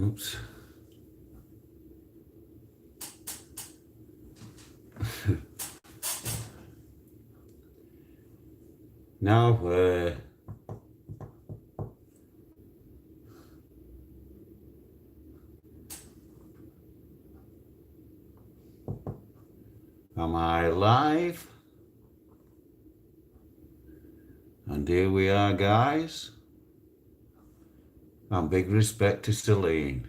Oops. Now, am I live? And here we are, guys. And big respect to Celine.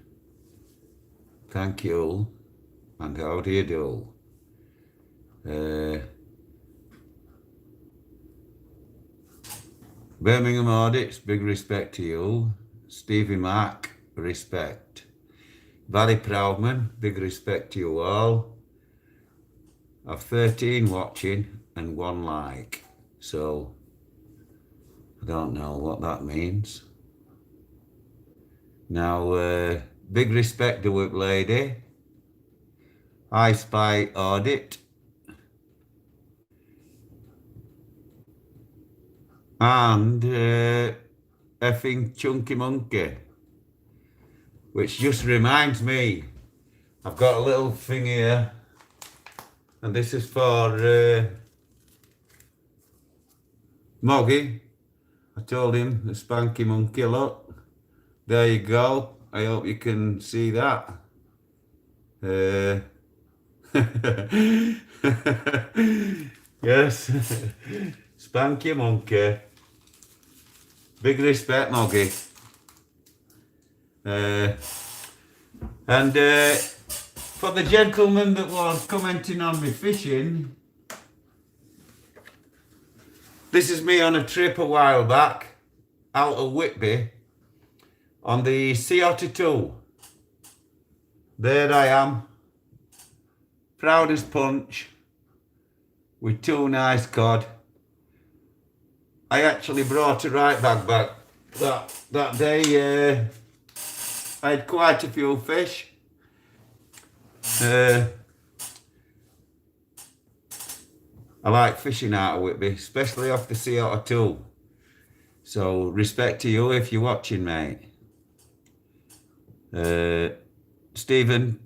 Thank you. And how do you do? Birmingham Audits, big respect to you. Stevie Mack, respect. Barry Proudman, big respect to you all. I've 13 watching and 1 like. So, I don't know what that means. Now, big respect to Whip Lady. I Spy Audit. And effing Chunky Monkey. Which just reminds me, I've got a little thing here. And this is for Moggy. I told him, the Spanky Monkey, look. There you go. I hope you can see that. Yes. Spanky Monkey. Big respect, Moggy. And for the gentleman that was commenting on me fishing, this is me on a trip a while back out of Whitby on the Sea Otter 2. There I am, proud as punch, with 2 nice cod. I actually brought a right bag back that day. I had quite a few fish. I like fishing out of Whitby, especially off the Sea Otter 2. So respect to you if you're watching, mate. Stephen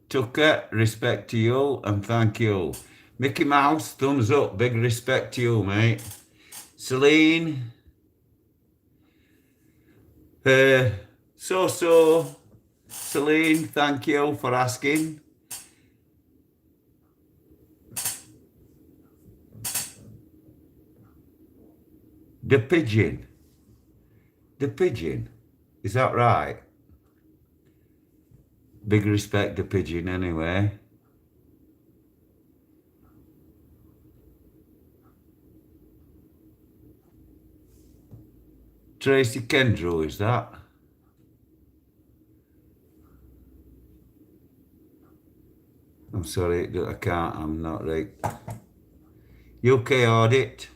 Tucker, respect to you and thank you. Mickey Mouse, thumbs up, big respect to you, mate. Celine, Celine, thank you for asking. The pigeon, is that right? Big respect to pigeon anyway. Tracy Kendrew, is that? I'm sorry, I can't, I'm not right. UK Audit.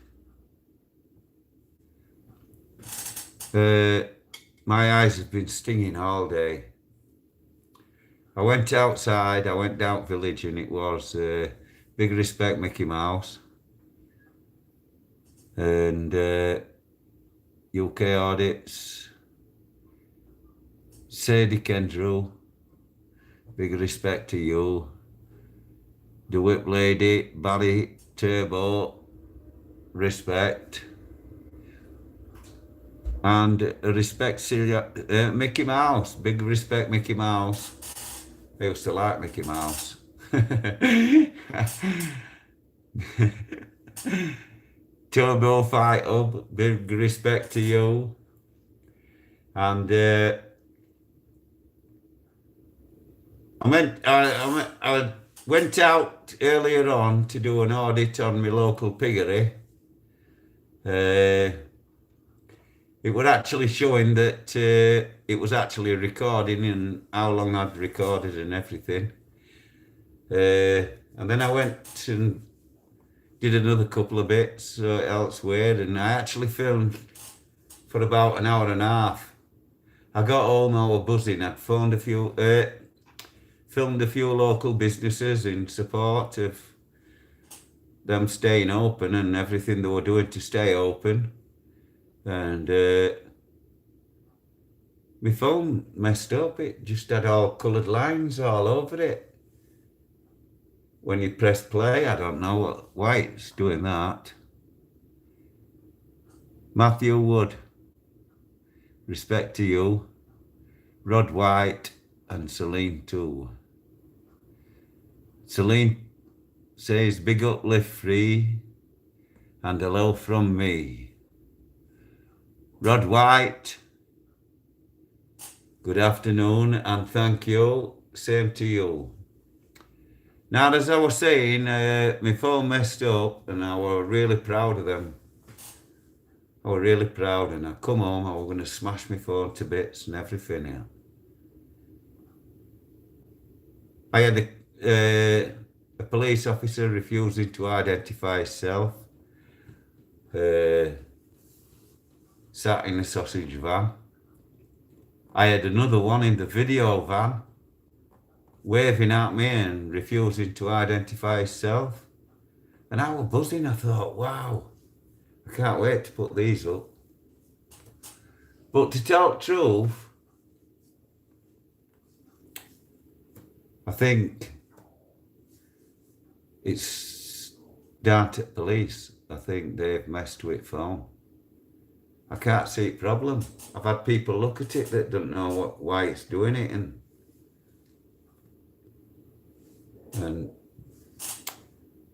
My eyes have been stinging all day. I went outside, I went down village and it was big respect Mickey Mouse. And UK Audits. Sadie Kendrew, big respect to you. The Whip Lady, Barry Turbo, respect. And respect Mickey Mouse, big respect Mickey Mouse. I used to like Mickey Mouse. Turbo Fight Up, big respect to you. And I went out earlier on to do an audit on my local piggery. It was actually showing that it was actually recording and how long I'd recorded and everything. And then I went and did another couple of bits elsewhere, and I actually filmed for about an hour and a half. I got home, I was buzzing. I'd filmed a few local businesses in support of them staying open and everything they were doing to stay open. And my phone messed up. It just had all coloured lines all over it. When you press play, I don't know why it's doing that. Matthew Wood, respect to you. Rod White and Celine too. Celine says big uplift free and hello from me. Rod White, good afternoon and thank you. Same to you. Now, as I was saying, my phone messed up and I was really proud of them. I was really proud, and I come home, I was going to smash my phone to bits and everything here. I had a police officer refusing to identify himself, sat in a sausage van. I had another one in the video van, waving at me and refusing to identify himself. And I was buzzing. I thought, wow, I can't wait to put these up. But to tell the truth, I think it's down to police. I think they've messed with phone. I can't see a problem. I've had people look at it that don't know why it's doing it, and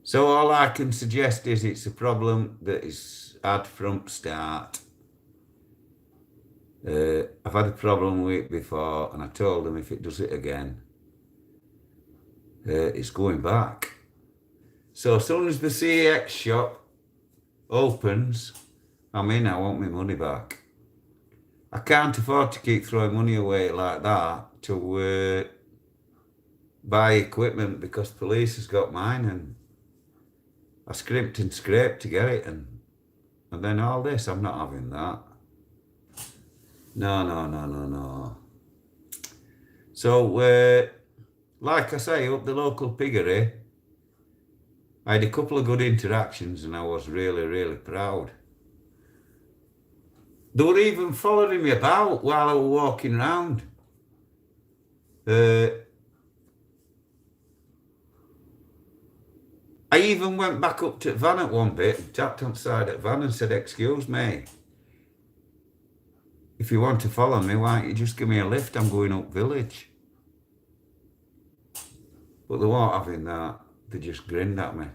so all I can suggest is it's a problem that is had from start. I've had a problem with it before, and I told them if it does it again, it's going back. So as soon as the CX shop opens, I'm in. I want my money back. I can't afford to keep throwing money away like that to buy equipment, because police has got mine, and I scrimped and scraped to get it, and then all this. I'm not having that. No. So, like I say, up the local piggery, I had a couple of good interactions, and I was really, really proud. They were even following me about while I was walking around. I even went back up to the van at one bit and tapped on the side of the van and said, excuse me, if you want to follow me, why don't you just give me a lift? I'm going up village. But they weren't having that. They just grinned at me.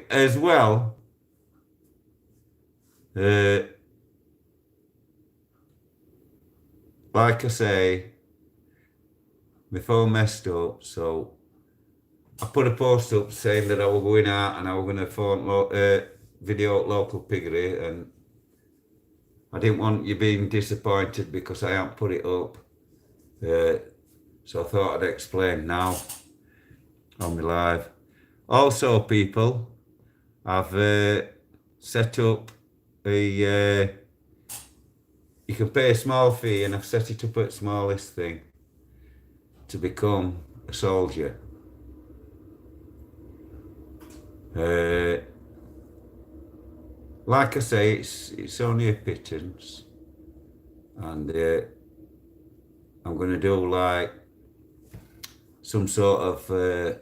As well, like I say, my phone messed up, so I put a post up saying that I was going out and I was going to phone video local piggery, and I didn't want you being disappointed because I haven't put it up. So I thought I'd explain now on my live. Also, people, I've set up a you can pay a small fee, and I've set it up at the smallest thing to become a soldier. Like I say, it's only a pittance, and I'm going to do like some sort of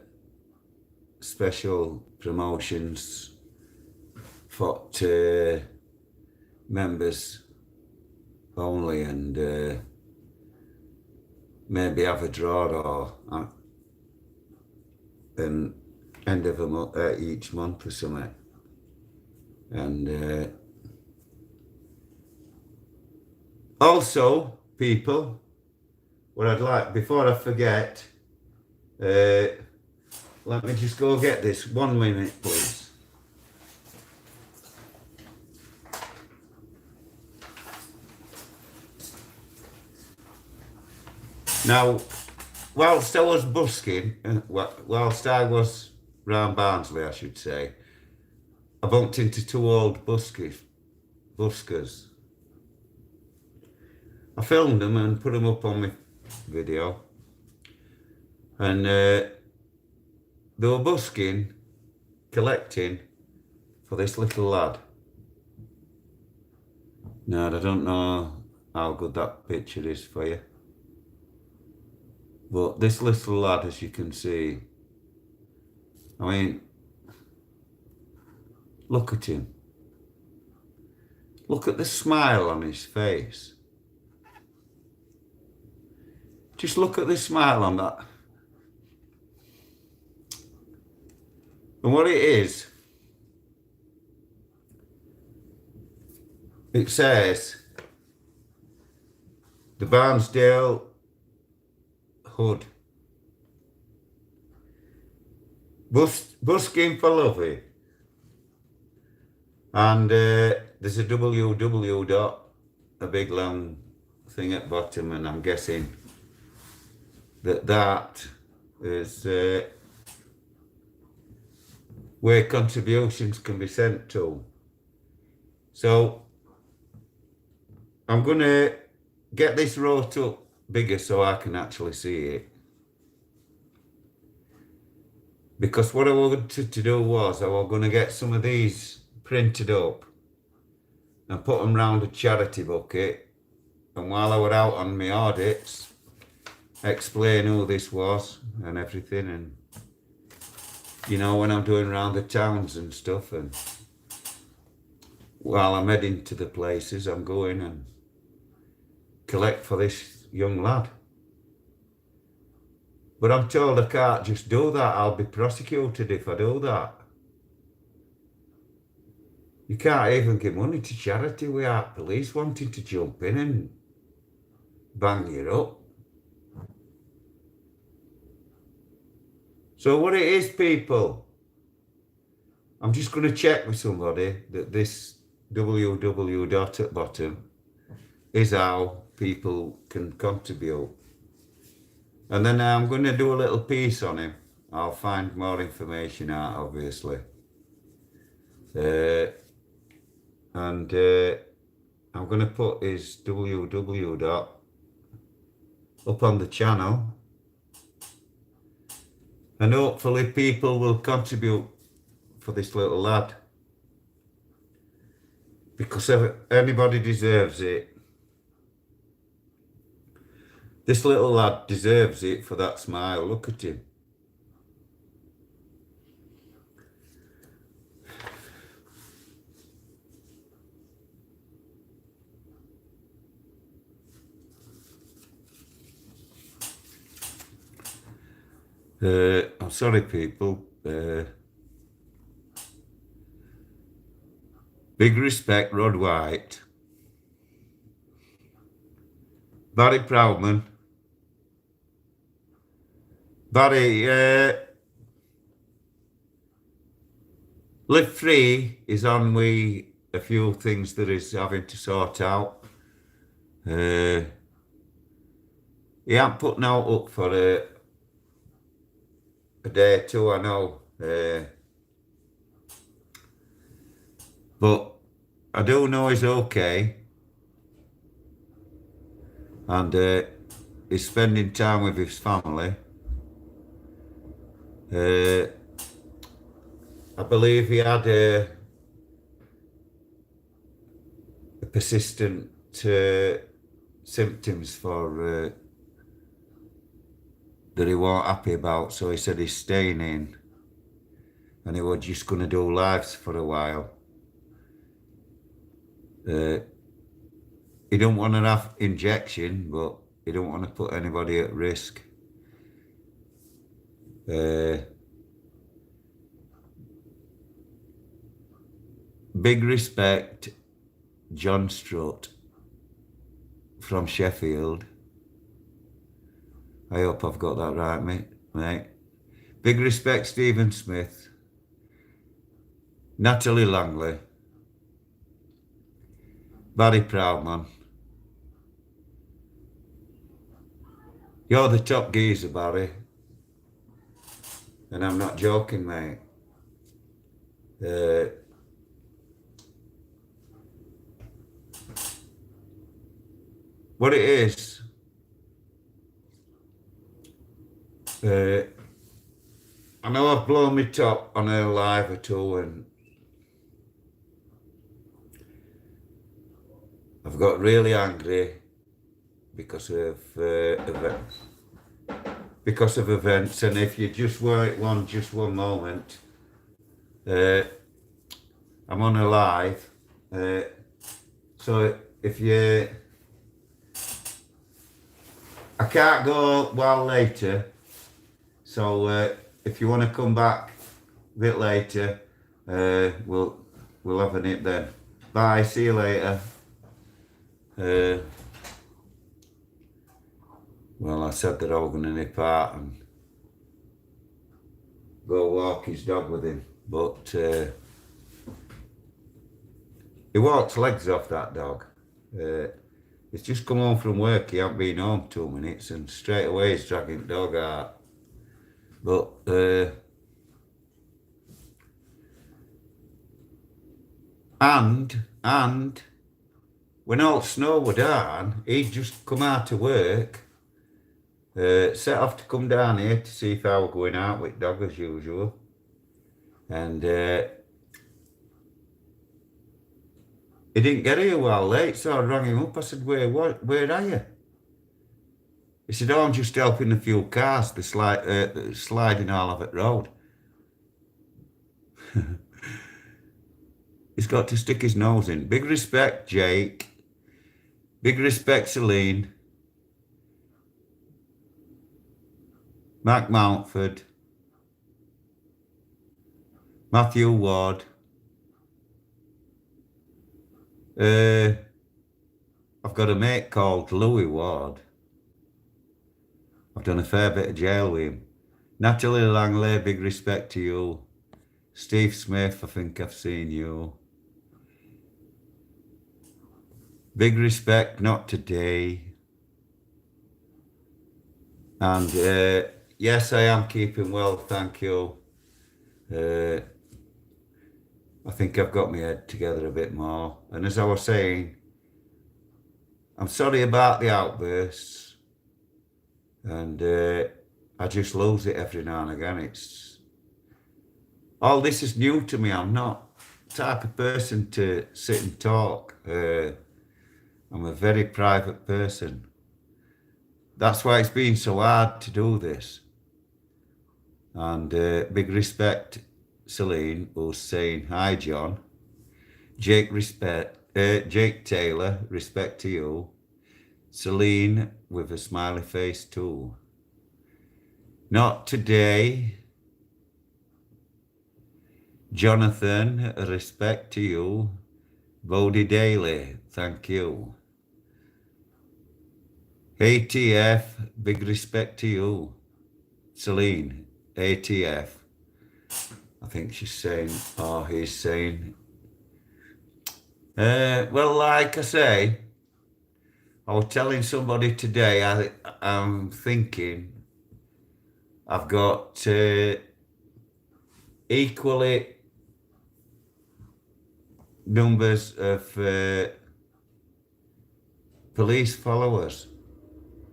special promotions for members only, and maybe have a draw or an end of a month, each month or something. And also, people, what I'd like, before I forget, let me just go get this. 1 minute, please. Now, whilst I was busking, whilst I was round Barnsley, I should say, I bumped into two old buskers. I filmed them and put them up on my video, and they they were busking, collecting for this little lad. Now, I don't know how good that picture is for you. But this little lad, as you can see, I mean, look at him. Look at the smile on his face. Just look at the smile on that. And what it is, it says, the Barnsdale Hood. Busking for Lovey. And there's a www dot, a big long thing at bottom, and I'm guessing that is where contributions can be sent to. So I'm going to get this wrote up bigger so I can actually see it. Because what I wanted to do was I was going to get some of these printed up and put them round a charity bucket, and while I were out on my audits, explain who this was and everything, and you know, when I'm doing round the towns and stuff, and while I'm heading to the places, I'm going and collect for this young lad. But I'm told I can't just do that. I'll be prosecuted if I do that. You can't even give money to charity without police wanting to jump in and bang you up. So what it is, people, I'm just going to check with somebody that this www dot at bottom is how people can contribute. And then I'm going to do a little piece on him. I'll find more information out, obviously. I'm going to put his www dot up on the channel. And hopefully people will contribute for this little lad. Because anybody deserves it. This little lad deserves it for that smile. Look at him. I'm sorry, people. Big respect, Rod White. Barry Proudman. Barry, Live Free is on with a few things that he's having to sort out. He ain't putting out up for a day or two, I know. But I do know he's okay. And he's spending time with his family. I believe he had a persistent symptoms for that he weren't happy about, so he said he's staying in, and he was just going to do lives for a while. He don't want to have injection, but he don't want to put anybody at risk. Big respect, John Strutt from Sheffield. I hope I've got that right, mate. Big respect, Stephen Smith. Natalie Langley. Barry Proudman. You're the top geezer, Barry. And I'm not joking, mate. What it is, I know I've blown my top on her live or two, and I've got really angry because of events. And if you just wait just one moment, I'm on a live. So if you, I can't go while later. So if you want to come back a bit later, we'll have a nip then. Bye. See you later. Well, I said that I was going to nip out and go walk his dog with him, but he walks legs off, that dog. He's just come home from work. He hasn't been home 2 minutes, and straight away he's dragging the dog out. But and when all snow were down, he'd just come out of work, set off to come down here to see if I were going out with dog as usual. And he didn't get here well late, so I rang him up. I said, where are you? He said, oh, I'm just helping a few cars, sliding all over the road. He's got to stick his nose in. Big respect, Jake. Big respect, Celine. Mac Mountford. Matthew Ward. I've got a mate called Louis Ward. I've done a fair bit of jail with him. Natalie Langley, big respect to you. Steve Smith, I think I've seen you. Big respect, not today. And yes, I am keeping well, thank you. I think I've got my head together a bit more. And as I was saying, I'm sorry about the outbursts. And I just lose it every now and again. All this is new to me. I'm not the type of person to sit and talk. I'm a very private person. That's why it's been so hard to do this. And big respect, Celine, who's saying, hi, John. Jake Taylor, respect to you. Celine with a smiley face too. Not today. Jonathan, respect to you. Bodie Daly, thank you. ATF, big respect to you. Celine, ATF. I think she's saying, or he's saying. Well, like I say, I was telling somebody today, I'm thinking I've got equally numbers of police followers.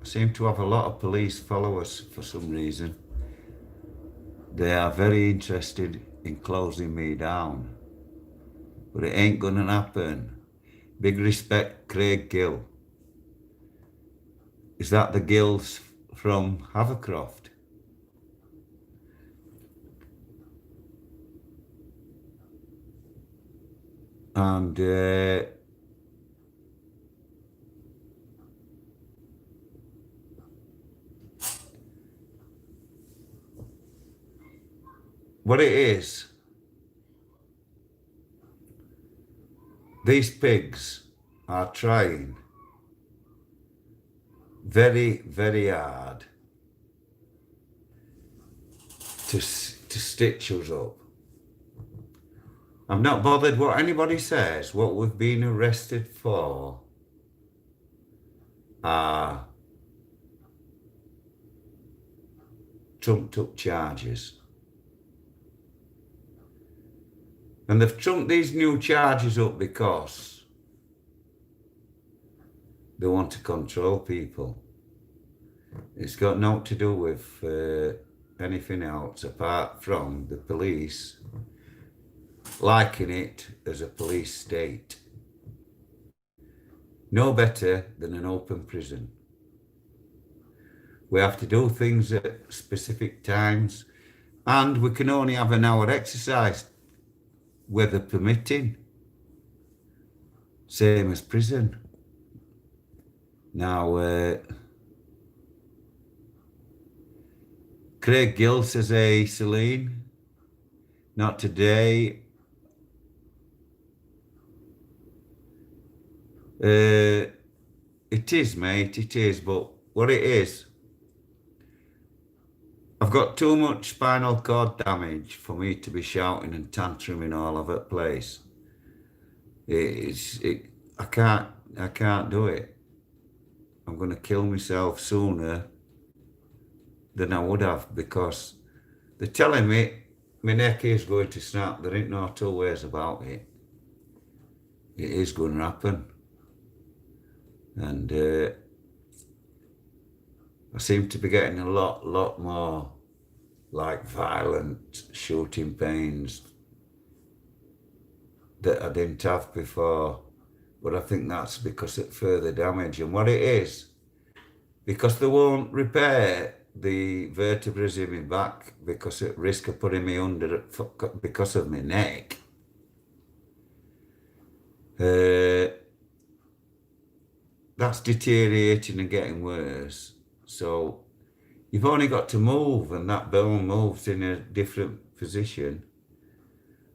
I seem to have a lot of police followers for some reason. They are very interested in closing me down. But it ain't gonna happen. Big respect, Craig Gill. Is that the Gills from Havercroft? And what it is, these pigs are trying very, very hard to stitch us up. I'm not bothered what anybody says. What we've been arrested for are trumped up charges. And they've trumped these new charges up because they want to control people. It's got nothing to do with anything else apart from the police liking it as a police state. No better than an open prison. We have to do things at specific times, and we can only have an hour exercise, weather permitting. Same as prison. Now, Craig Gill says, hey, Celine, not today. It is, mate, it is, but what it is, I've got too much spinal cord damage for me to be shouting and tantruming all over the place. I can't do it. I'm going to kill myself sooner than I would have, because they're telling me my neck is going to snap. There ain't no two ways about it. It is going to happen. And I seem to be getting a lot more like violent shooting pains that I didn't have before. But I think that's because of further damage. And what it is, because they won't repair the vertebrae in my back because at risk of putting me under because of my neck, that's deteriorating and getting worse. So you've only got to move, and that bone moves in a different position,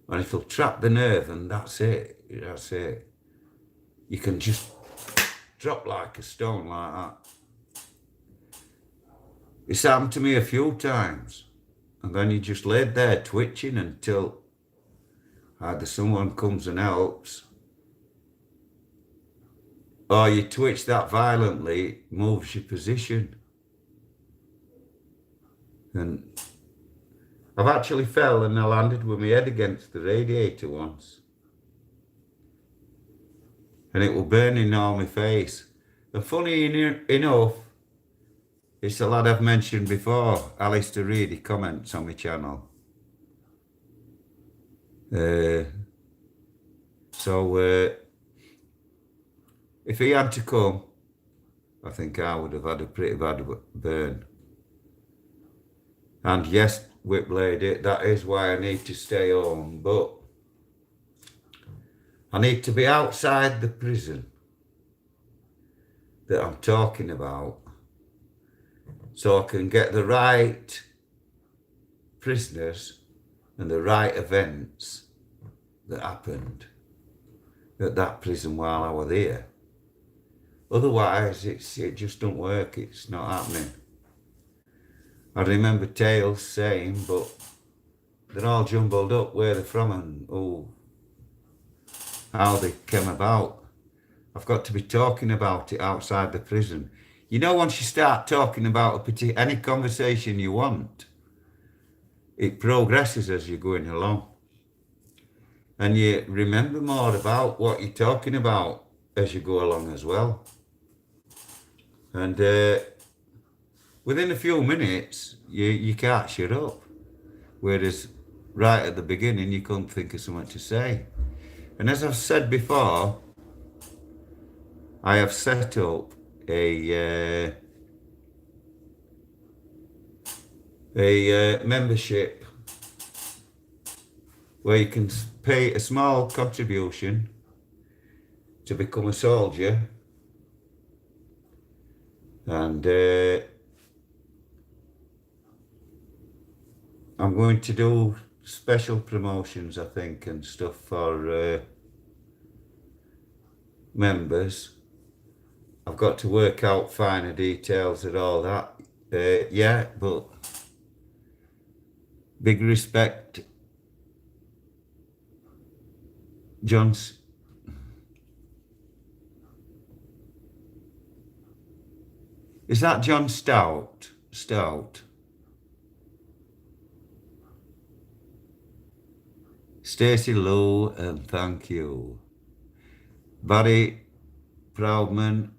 and it'll trap the nerve, and that's it. That's it. You can just drop like a stone like that. It's happened to me a few times, and then you just laid there twitching until either someone comes and helps, or you twitch that violently, it moves your position. And I've actually fell and I landed with my head against the radiator once. And it was burning all my face. And funny enough, it's a lad I've mentioned before, Alistair Reid, he comments on my channel. If he had to come, I think I would have had a pretty bad burn. And yes, Whipblade, that is why I need to stay home, but I need to be outside the prison that I'm talking about, so I can get the right prisoners and the right events that happened at that prison while I was there. Otherwise, it just don't work. It's not happening. I remember tales saying, but they're all jumbled up where they're from and how they came about. I've got to be talking about it outside the prison. You know, once you start talking about any conversation you want, it progresses as you're going along. And you remember more about what you're talking about as you go along as well. And within a few minutes, you can't shut up. Whereas right at the beginning, you couldn't think of something to say. And as I've said before, I have set up a membership where you can pay a small contribution to become a soldier, and I'm going to do special promotions, I think, and stuff for members. I've got to work out finer details and all that. Yeah, but big respect, John's. Is that John Stout? Stacey Lowe, and thank you. Barry Proudman.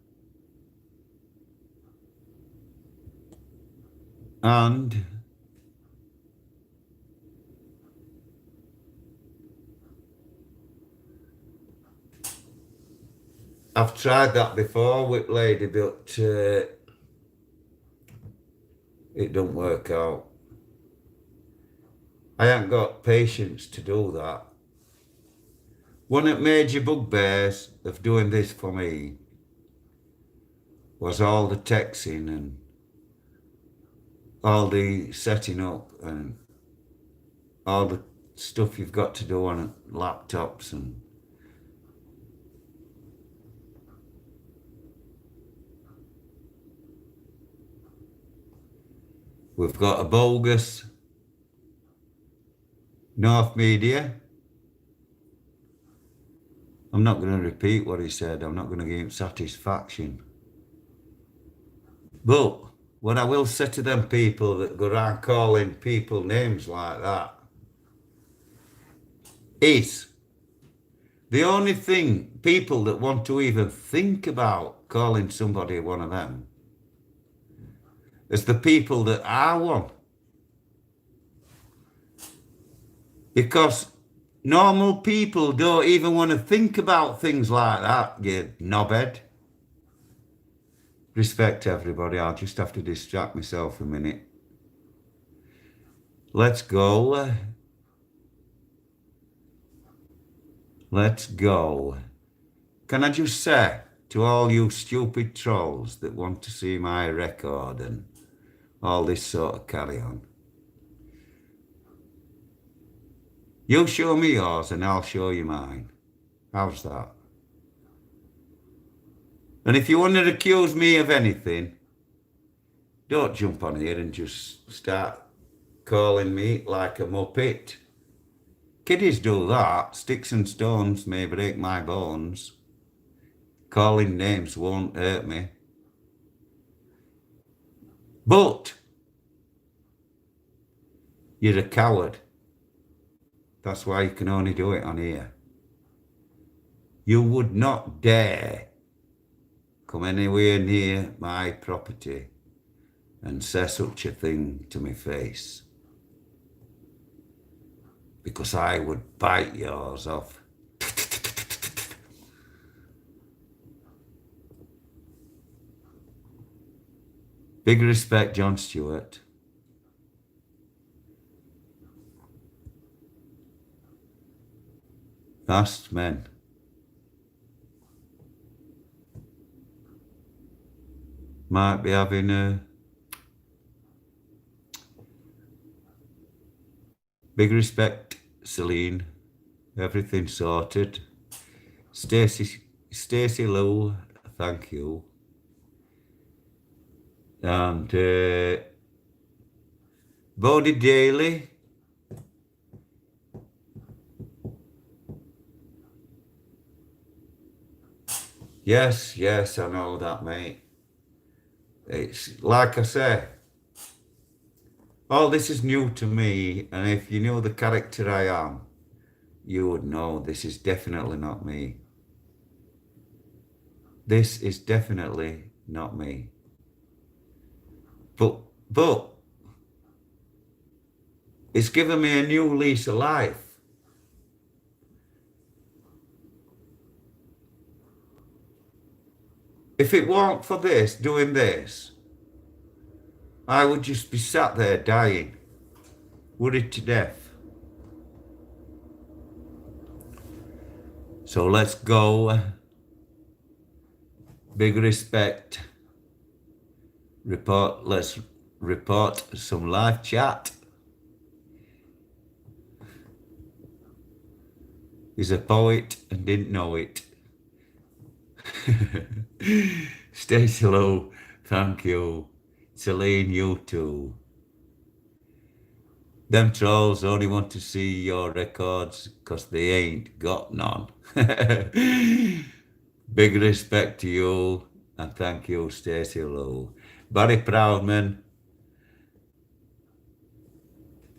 And I've tried that before with Lady, but it don't work out. I ain't got patience to do that. One of the major bugbears of doing this for me was all the texting and all the setting up and all the stuff you've got to do on laptops. And we've got a bogus North Media. I'm not going to repeat what he said. I'm not going to give him satisfaction. But what I will say to them people that go around calling people names like that is the only thing people that want to even think about calling somebody one of them is the people that are one. Because normal people don't even want to think about things like that, you knobhead. Respect everybody, I'll just have to distract myself a minute. Let's go. Let's go. Can I just say to all you stupid trolls that want to see my record and all this sort of carry on, you show me yours and I'll show you mine. How's that? And if you want to accuse me of anything, don't jump on here and just start calling me like a muppet. Kiddies do that. Sticks and stones may break my bones. Calling names won't hurt me. But you're a coward. That's why you can only do it on here. You would not dare come anywhere near my property and say such a thing to my face, because I would bite yours off. Big respect, John Stewart. Last men. Might be having a big respect, Celine. Everything sorted. Stacey Lou, thank you. And Bodie Daly. Yes, I know that, mate. It's like I say, all this is new to me, and if you knew the character I am, you would know this is definitely not me. This is definitely not me. But it's given me a new lease of life. If it weren't for this, doing this, I would just be sat there dying, worried to death. So let's go. Big respect. Let's report some live chat. He's a poet and didn't know it. Stacey Low, thank you. Celine, you too. Them trolls only want to see your records because they ain't got none. Big respect to you and thank you, Stacey Low. Barry Proudman,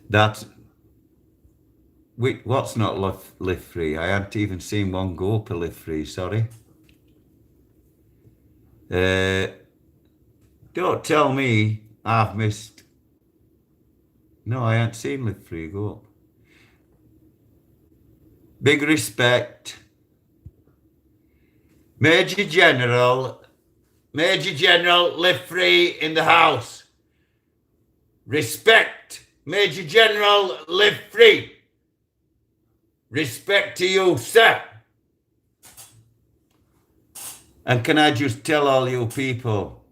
that's what's not live free? I hadn't even seen one go per live free, sorry. Don't tell me I've missed. No, I ain't seen live free go up. Big respect. Major General, Major General, live free in the house. Respect. Major General, live free. Respect to you, sir. And can I just tell all you people,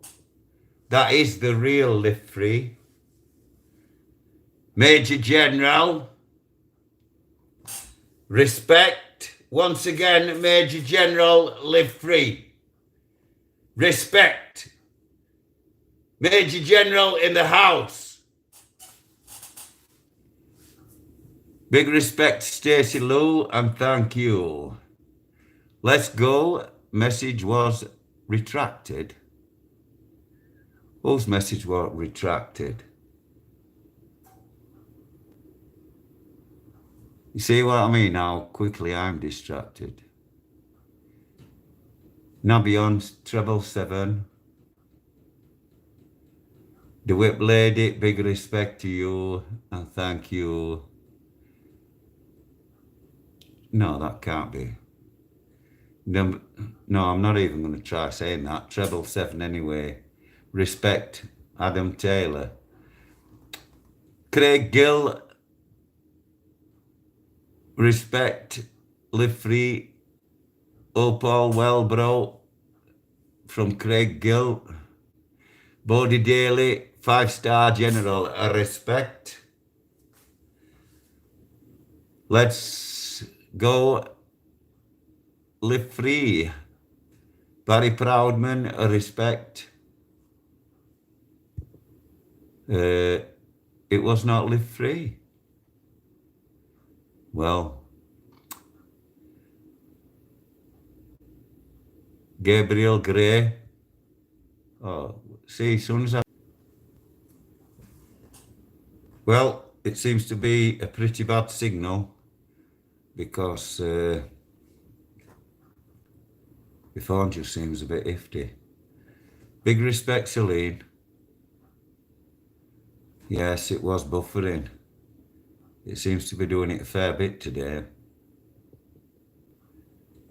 that is the real live free. Major General, respect. Once again, Major General, live free. Respect. Major General in the house. Big respect, Stacey Lou, and thank you. Let's go. Message was retracted. Whose message was retracted? You see what I mean? How quickly I'm distracted. Nabion, treble 7. The Whip Lady, big respect to you and thank you. No, that can't be. No, I'm not even going to try saying that. Treble 7 anyway. Respect, Adam Taylor. Craig Gill, respect, live free. Opal Wellbro from Craig Gill. Bodie Daly, 5-star general, respect. Let's go. Live free. Barry Proudman, respect. It was not live free. Well, Gabriel Gray. Oh, see, as soon as I... Well, it seems to be a pretty bad signal because the phone just seems a bit iffy. Big respect, Celine. Yes, it was buffering. It seems to be doing it a fair bit today.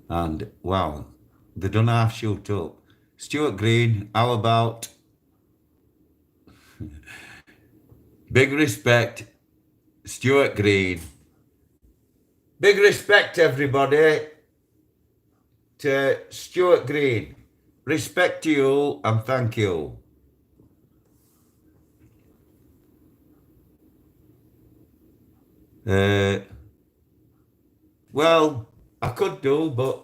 And, wow, they done half shoot up. Stuart Green, how about... Big respect, Stuart Green. Big respect, everybody, to Stuart Green. Respect to you and thank you. Well, I could do, but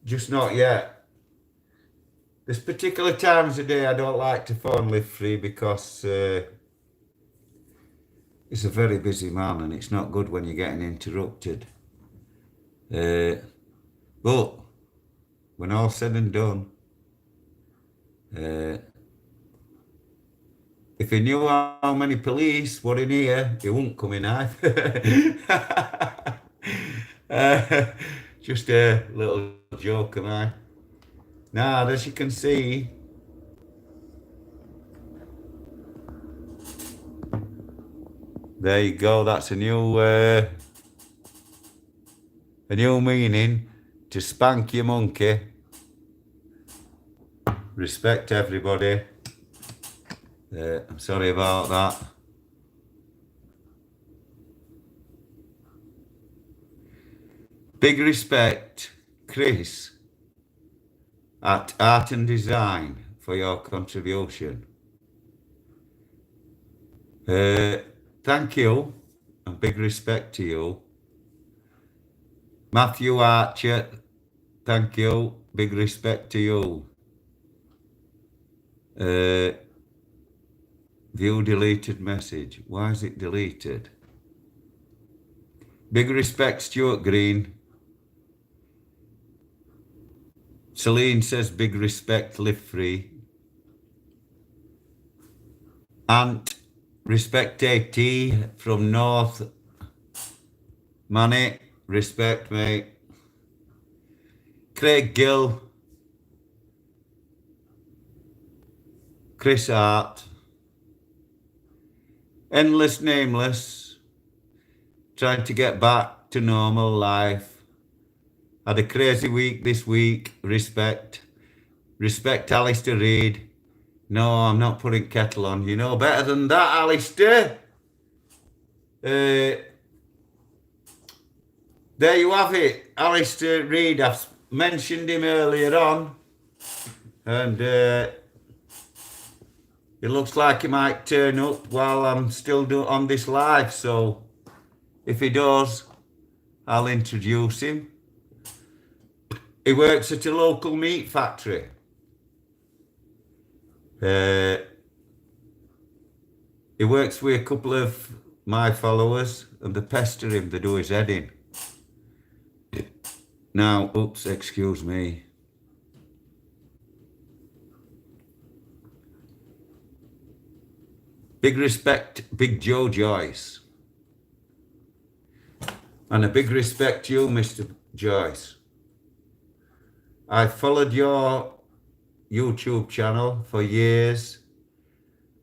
just not yet. There's particular times of day I don't like to phone live free because it's a very busy man and it's not good when you're getting interrupted. But when all said and done, if he knew how many police were in here, he wouldn't come in either. Just a little joke of mine. Now, as you can see, there you go. That's a new meaning to spank your monkey. Respect everybody. I'm sorry about that. Big respect, Chris, at Art and Design for your contribution. Thank you and big respect to you. Matthew Archer, thank you, big respect to you. View deleted message. Why is it deleted? Big respect, Stuart Green. Celine says big respect, live free. Ant, respect AT from North. Money, respect mate. Craig Gill. Chris Hart. Endless Nameless. Trying to get back to normal life. Had a crazy week this week. Respect. Respect Alistair Reid. No, I'm not putting kettle on. You know better than that, Alistair. There you have it. Alistair Reid. I've mentioned him earlier on. And it looks like he might turn up while I'm still on this live. So if he does, I'll introduce him. He works at a local meat factory. He works with a couple of my followers and they pester him, they do his head in. Now, oops, excuse me. Big respect, Big Joe Joyce. And a big respect to you, Mr. Joyce. I followed your YouTube channel for years.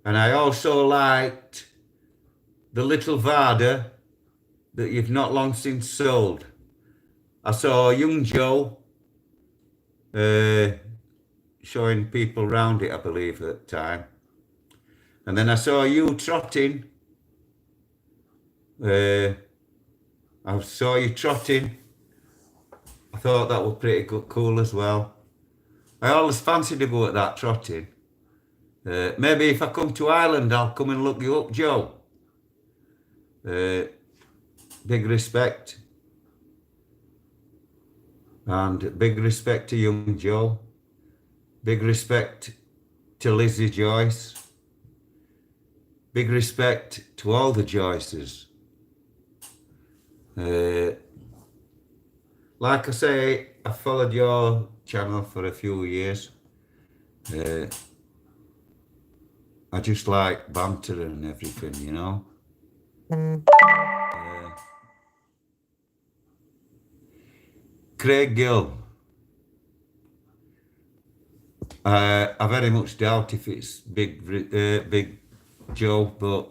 And I also liked the little Vada that you've not long since sold. I saw young Joe showing people around it, I believe, at the time. And then I saw you trotting. I saw you trotting. I thought that was pretty good, cool as well. I always fancied to go at that trotting. Maybe if I come to Ireland, I'll come and look you up, Joe. Big respect. And big respect to young Joe. Big respect to Lizzie Joyce. Big respect to all the Joyces. Like I say, I followed your channel for a few years. I just like banter and everything, you know. Craig Gill. I very much doubt if it's Big Joe, but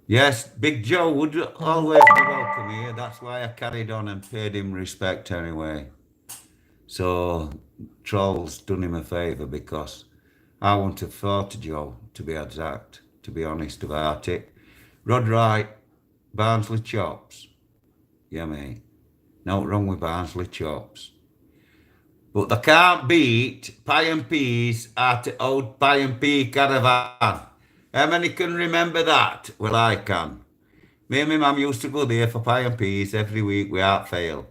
yes, Big Joe would always be welcome here. That's why I carried on and paid him respect anyway. So Troll's done him a favour because I wouldn't have thought of Joe, to be exact, to be honest about it. Rod Wright, Barnsley Chops. Yeah, mate. No wrong with Barnsley Chops. But they can't beat Pie and Peas at old Pie and Pea Caravan. How many can remember that? Well, I can. Me and my mum used to go there for Pie and Peas every week without fail.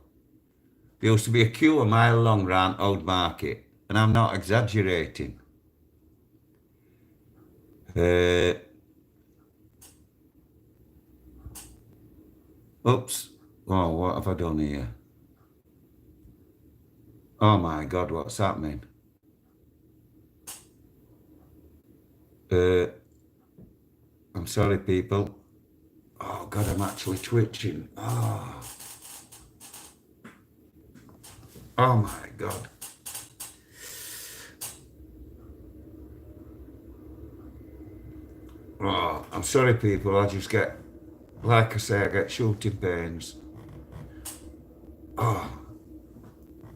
There used to be a queue a mile long round Old Market. And I'm not exaggerating. Oops. Oh, what have I done here? Oh my God, what's happening? I'm sorry, people. Oh God, I'm actually twitching. Oh my God. Oh, I'm sorry, people. I just get, like I say, I get shooting pains. Oh,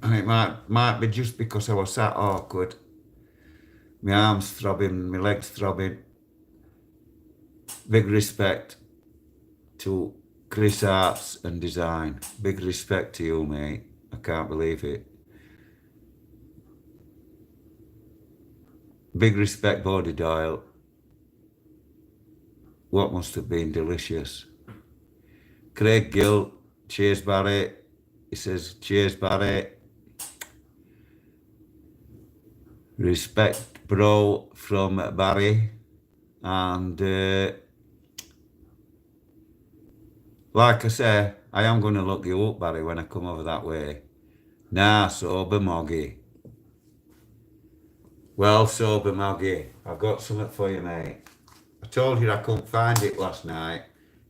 and it might be just because I was sat awkward. My arms throbbing, my legs throbbing. Big respect to Chris Arts and Design. Big respect to you, mate. I can't believe it. Big respect, Bodie Doyle. What must have been delicious. Craig Gill, cheers, Barry. He says, cheers, Barry. Respect, bro, from Barry. And like I say, I am going to look you up, Barry, when I come over that way. Nah, sober moggy. Well, sober moggy, I've got something for you, mate. I told you I couldn't find it last night,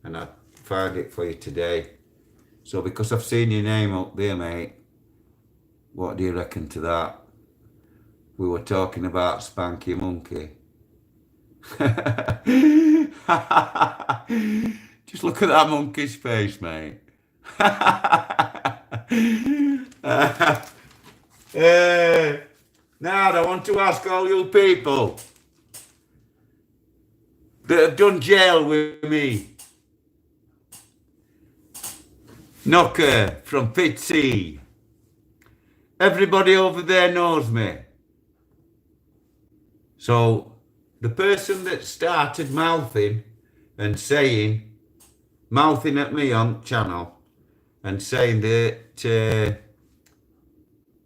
and I found it for you today. So because I've seen your name up there, mate, what do you reckon to that? We were talking about Spanky Monkey. Just look at that monkey's face, mate. Now, I want to ask all you people that have done jail with me. Knocker from Fitzy. Everybody over there knows me. So, the person that started mouthing at me on channel and saying that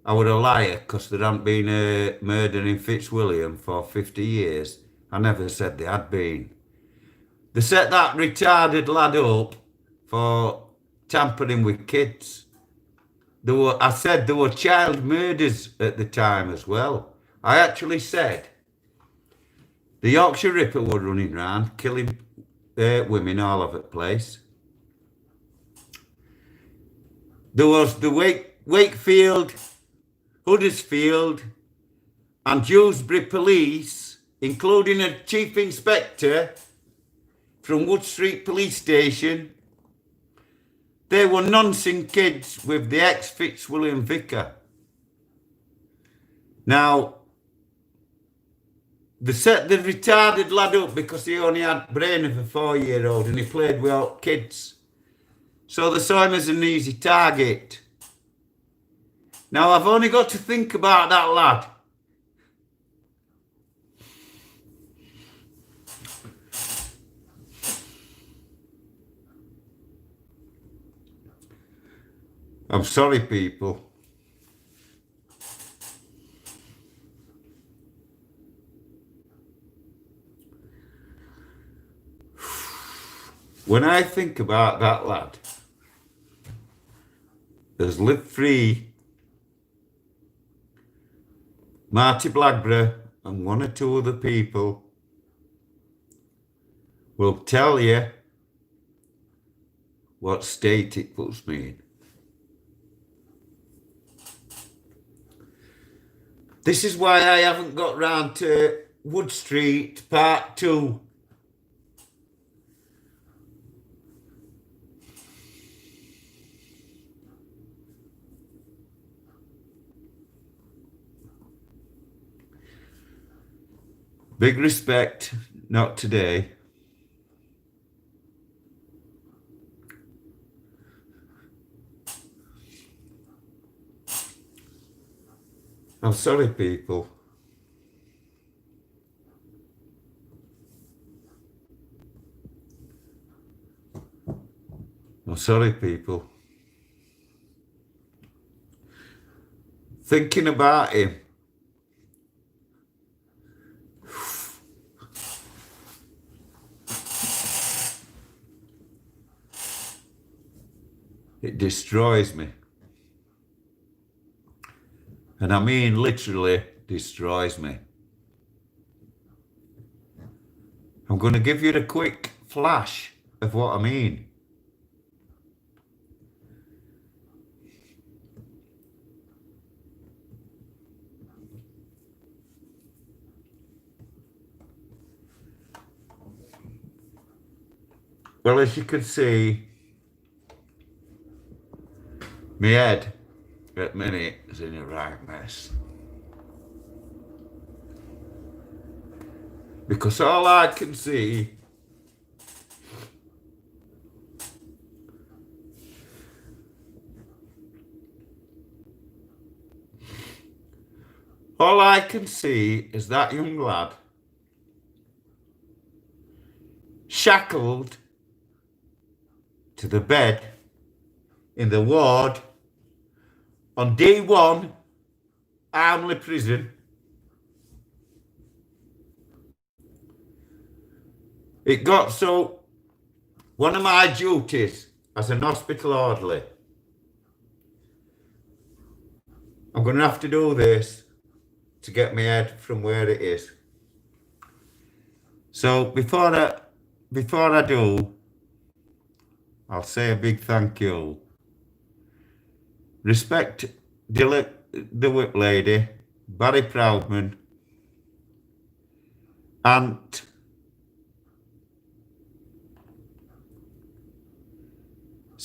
I was a liar because there hadn't been a murder in Fitzwilliam for 50 years. I never said there had been. They set that retarded lad up for tampering with kids. I said there were child murders at the time as well. I actually said the Yorkshire Ripper were running around killing women all over the place. There was the Wakefield, Huddersfield and Dewsbury police, including a chief inspector from Wood Street Police Station. They were noncing kids with the ex-Fitzwilliam vicar. Now, they set the retarded lad up because he only had brain of a 4-year-old and he played with all kids. So they saw him as an easy target. Now, I've only got to think about that lad. I'm sorry, people. When I think about that lad that's lived free, Marty Blackburn and one or two other people will tell you what state it puts me in. This is why I haven't got round to Wood Street Part 2. Big respect, not today. I'm sorry, people. I'm sorry, people. Thinking about him. It destroys me. And I mean literally destroys me. I'm going to give you a quick flash of what I mean. Well, as you can see, my head at the minute is in a right mess. Because all I can see is that young lad shackled to the bed in the ward on D1 Armley Prison. It got so one of my duties as an hospital orderly, I'm going to have to do this to get my head from where it is. So before I do, I'll say a big thank you. Respect the whip lady, Barry Proudman, and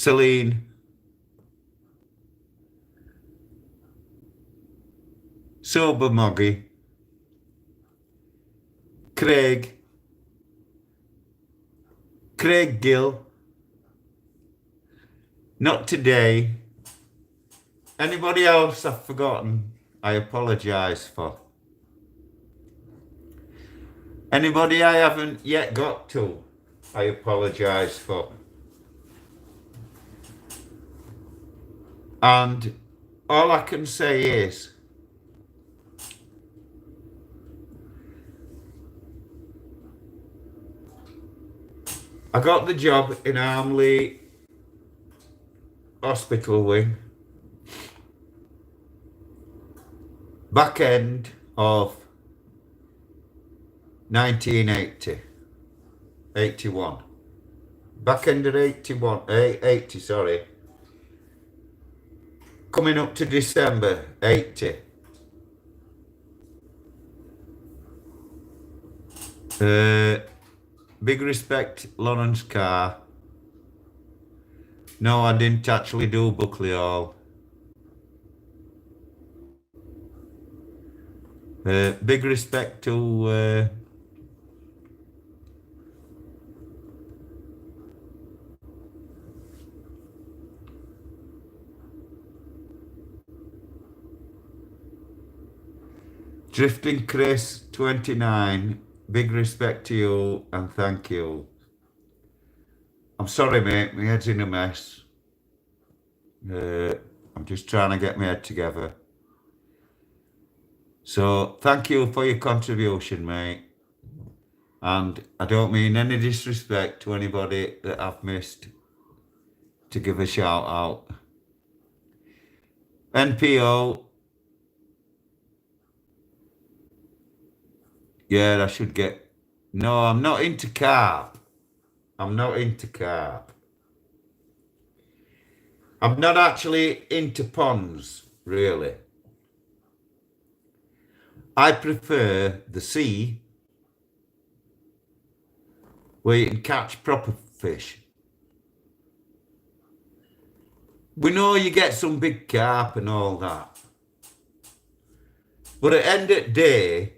Celine, Sober Moggy, Craig Gill, Not Today. Anybody else I've forgotten, I apologise for. Anybody I haven't yet got to, I apologise for. And all I can say is, I got the job in Armley Hospital wing, back end of 1980, 81. Back end of 81, 80, sorry. Coming up to December 80. Big respect, Lawrence Carr. No, I didn't actually do Buckley Hall. Big respect to Drifting Chris 29. Big respect to you and thank you. I'm sorry, mate, my head's in a mess. I'm just trying to get my head together. So thank you for your contribution, mate. And I don't mean any disrespect to anybody that I've missed to give a shout out. NPO. Yeah, I should get... No, I'm not into carp. I'm not into carp. I'm not actually into ponds, really. I prefer the sea, where you can catch proper fish. We know you get some big carp and all that. But at the end of the day,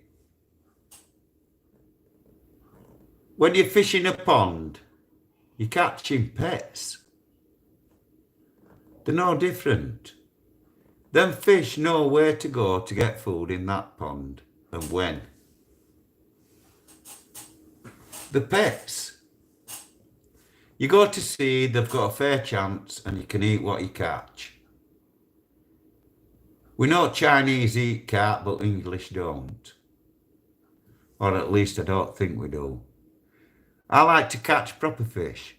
when you're fishing a pond, you're catching pets. They're no different. Them fish know where to go to get food in that pond and when. The pets. You go to sea, they've got a fair chance and you can eat what you catch. We know Chinese eat carp, but English don't. Or at least I don't think we do. I like to catch proper fish.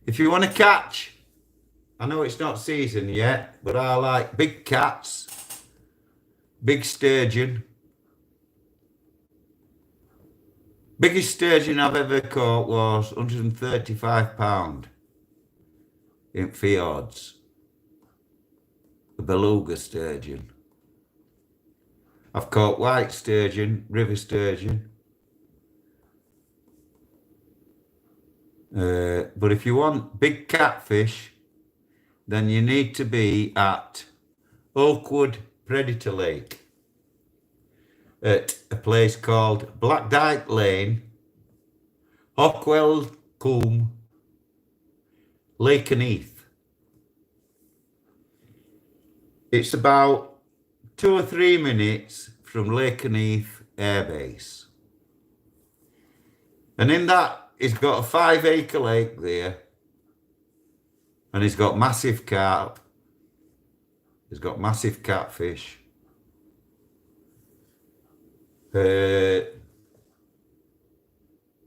If you want to catch, I know it's not season yet, but I like big cats, big sturgeon. Biggest sturgeon I've ever caught was 135 pound in fjords. A beluga sturgeon. I've caught white sturgeon, river sturgeon. But if you want big catfish, then you need to be at Oakwood Predator Lake at a place called Black Dyke Lane, Hockwell Coombe, Lake and Heath. It's about 2 or 3 minutes from Lake and Heath Air Base. And in that, he's got a 5-acre lake there. And he's got massive carp. He's got massive catfish.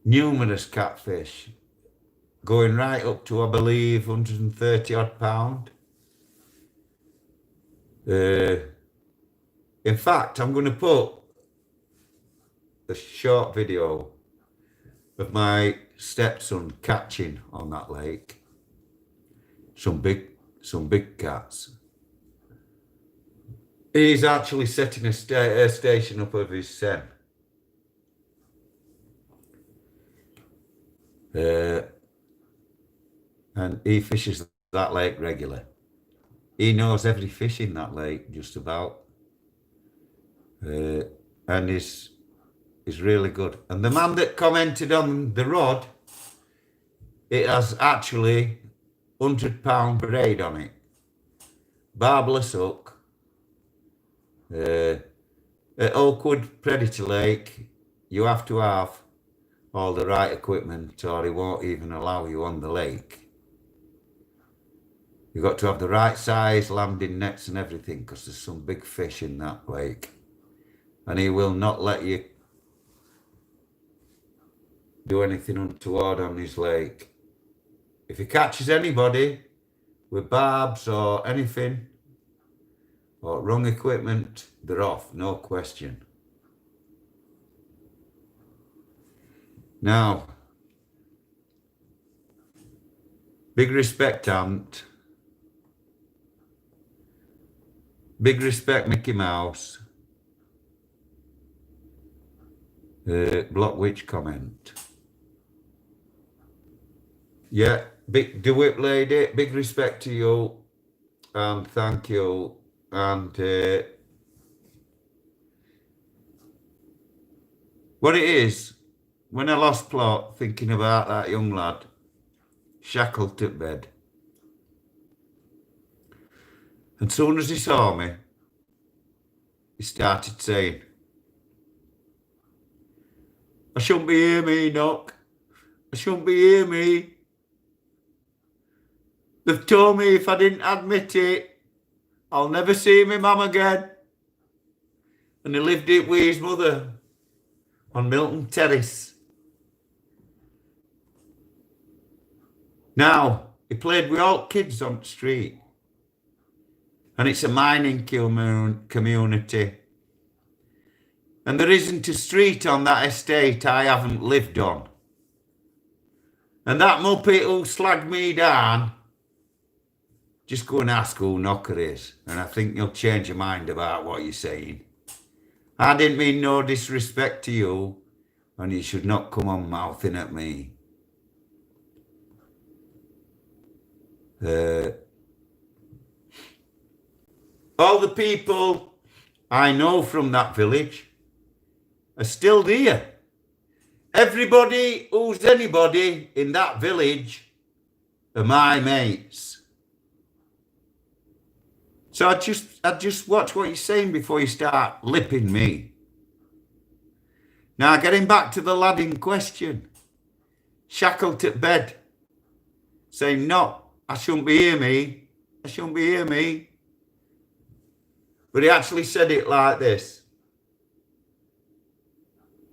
Numerous catfish. Going right up to, I believe, 130 odd pound. In fact, I'm going to put a short video of my stepson catching on that lake some big cats. He's actually setting a station up of his son. And he fishes that lake regular. He knows every fish in that lake, just about. And he's really good. And the man that commented on the rod, it has actually £100 braid on it. Barbless hook. At Oakwood Predator Lake, you have to have all the right equipment or he won't even allow you on the lake. You've got to have the right size landing nets and everything because there's some big fish in that lake. And he will not let you do anything untoward on his lake. If he catches anybody with barbs or anything or wrong equipment, they're off, no question. Now, big respect, Ant. Big respect, Mickey Mouse. Block Witch comment. Yeah, big DeWhip lady, big respect to you. And thank you. And what it is, when I lost plot thinking about that young lad, shackled to bed. And soon as he saw me, he started saying, I shouldn't be here, me, Knock. I shouldn't be here, me. They've told me if I didn't admit it, I'll never see my mum again. And he lived it with his mother on Milton Terrace. Now, he played with all kids on the street. And it's a mining community. And there isn't a street on that estate I haven't lived on. And that muppet who slagged me down, just go and ask who Knocker is. And I think you'll change your mind about what you're saying. I didn't mean no disrespect to you. And you should not come on mouthing at me. All the people I know from that village are still there. Everybody who's anybody in that village are my mates. So I just watch what you're saying before you start lipping me. Now getting back to the lad in question, shackled at bed, saying, no, I shouldn't be here, me. I shouldn't be here, me. But he actually said it like this.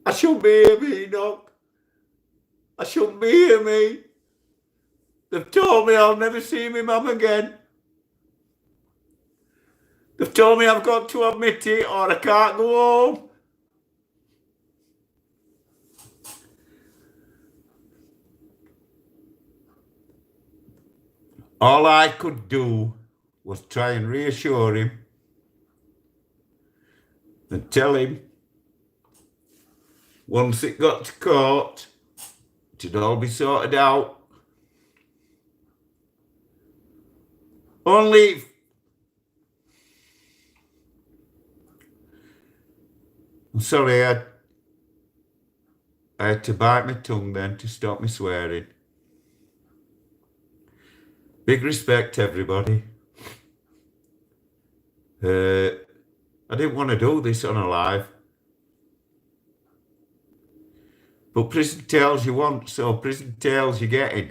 I shouldn't be here, me, Doc. I shouldn't be here, me. They've told me I'll never see my mum again. They've told me I've got to admit it or I can't go home. All I could do was try and reassure him and tell him once it got to court, it'd all be sorted out. Only I'm sorry, I had to bite my tongue then to stop me swearing. Big respect, everybody. I didn't want to do this on a live. But prison tales you want, so prison tales you're getting.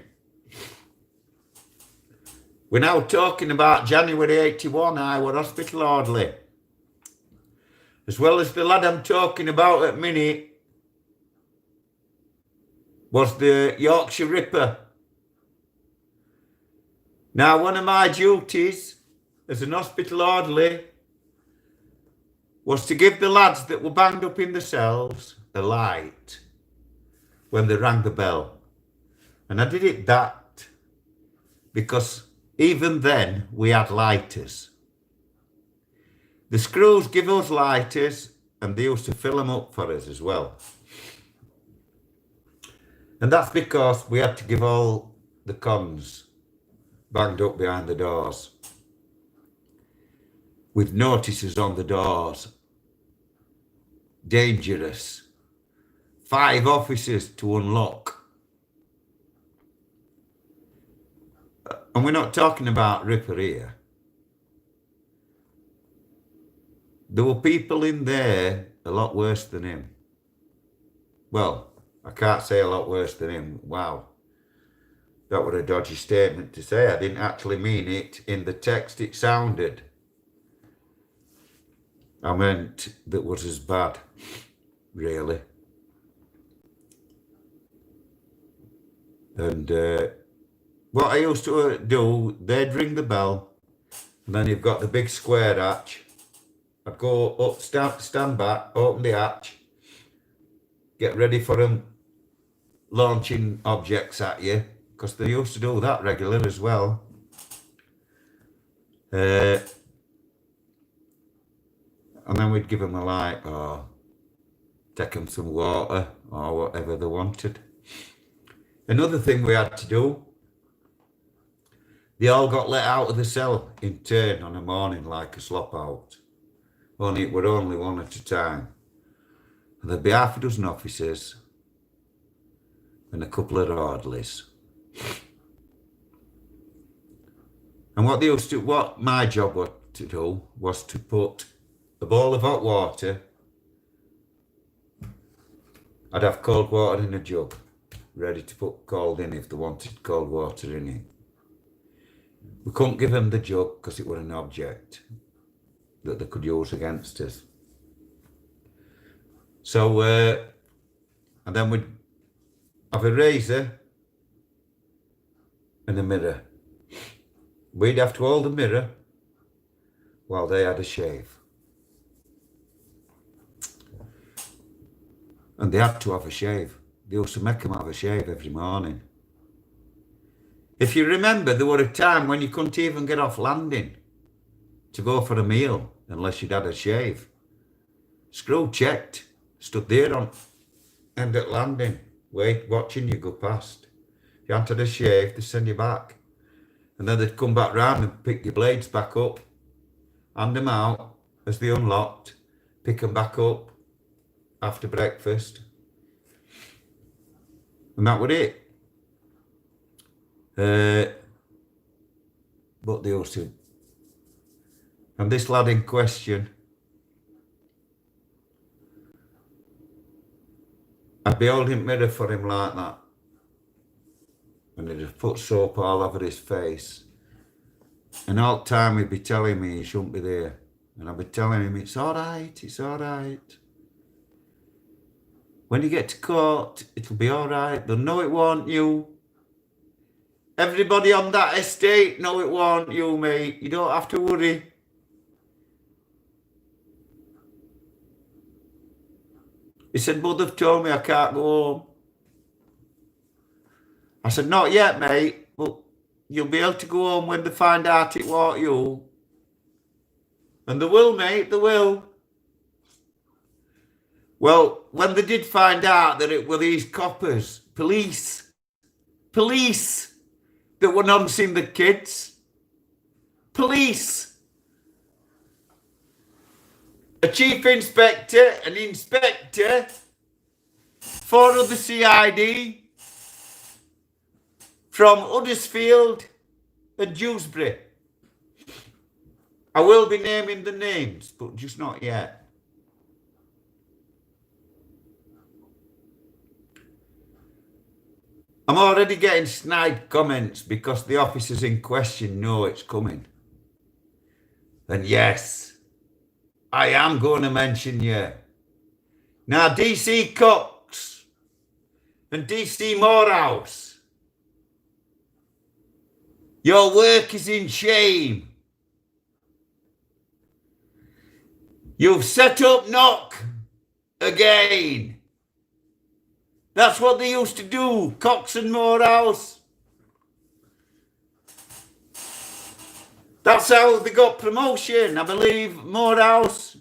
We're now talking about January 81, I were hospital orderly. As well as the lad I'm talking about at minute was the Yorkshire Ripper. Now, one of my duties as an hospital orderly was to give the lads that were banged up in the cells a light when they rang the bell. And I did it that because even then we had lighters. The screws give us lighters and they used to fill them up for us as well. And that's because we had to give all the cons banged up behind the doors, with notices on the doors. Dangerous. 5 officers to unlock. And we're not talking about Ripper here. There were people in there a lot worse than him. Well, I can't say a lot worse than him. Wow. That was a dodgy statement to say. I didn't actually mean it. In the text it sounded. I meant that was as bad, really. And what I used to do, they'd ring the bell, and then you've got the big square hatch. I'd go up, stand back, open the hatch, get ready for them launching objects at you, because they used to do that regular as well. And then we'd give them a light, or take them some water, or whatever they wanted. Another thing we had to do, they all got let out of the cell in turn on a morning like a slop out. Only it were only one at a time. And there'd be half a dozen officers and a couple of orderlies. And what my job was to do was to put a bowl of hot water. I'd have cold water in a jug, ready to put cold in if they wanted cold water in it. We couldn't give them the jug because it was an object that they could use against us. So, and then we'd have a razor and a mirror. We'd have to hold the mirror while they had a shave. And they had to have a shave. They used to make them have a shave every morning. If you remember, there was a time when you couldn't even get off landing to go for a meal unless you'd had a shave. Screw checked, stood there on end at landing, watching you go past. If you hadn't had a shave, they'd send you back. And then they'd come back round and pick your blades back up, hand them out as they unlocked, pick them back up after breakfast. And that was it. But they also, and this lad in question, I'd be holding mirror for him like that, and he'd have put soap all over his face, and all the time he'd be telling me he shouldn't be there, and I'd be telling him it's all right, when you get to court it'll be all right, they'll know it wasn't you. Everybody on that estate know it wasn't you, mate. You don't have to worry. He said, but they've told me I can't go home. I said, not yet, mate, but you'll be able to go home when they find out it wasn't you. And they will, mate, they will. Well, when they did find out that it were these coppers, police, that were noncing the kids. Police. A chief inspector, an inspector, 4 other CID from Huddersfield and Dewsbury. I will be naming the names, but just not yet. I'm already getting snide comments because the officers in question know it's coming. And yes, I am going to mention you. Now, DC Cox and DC Morehouse, your work is in shame. You've set up knock again. That's what they used to do, Cox and Morehouse. That's how they got promotion, I believe. Morehouse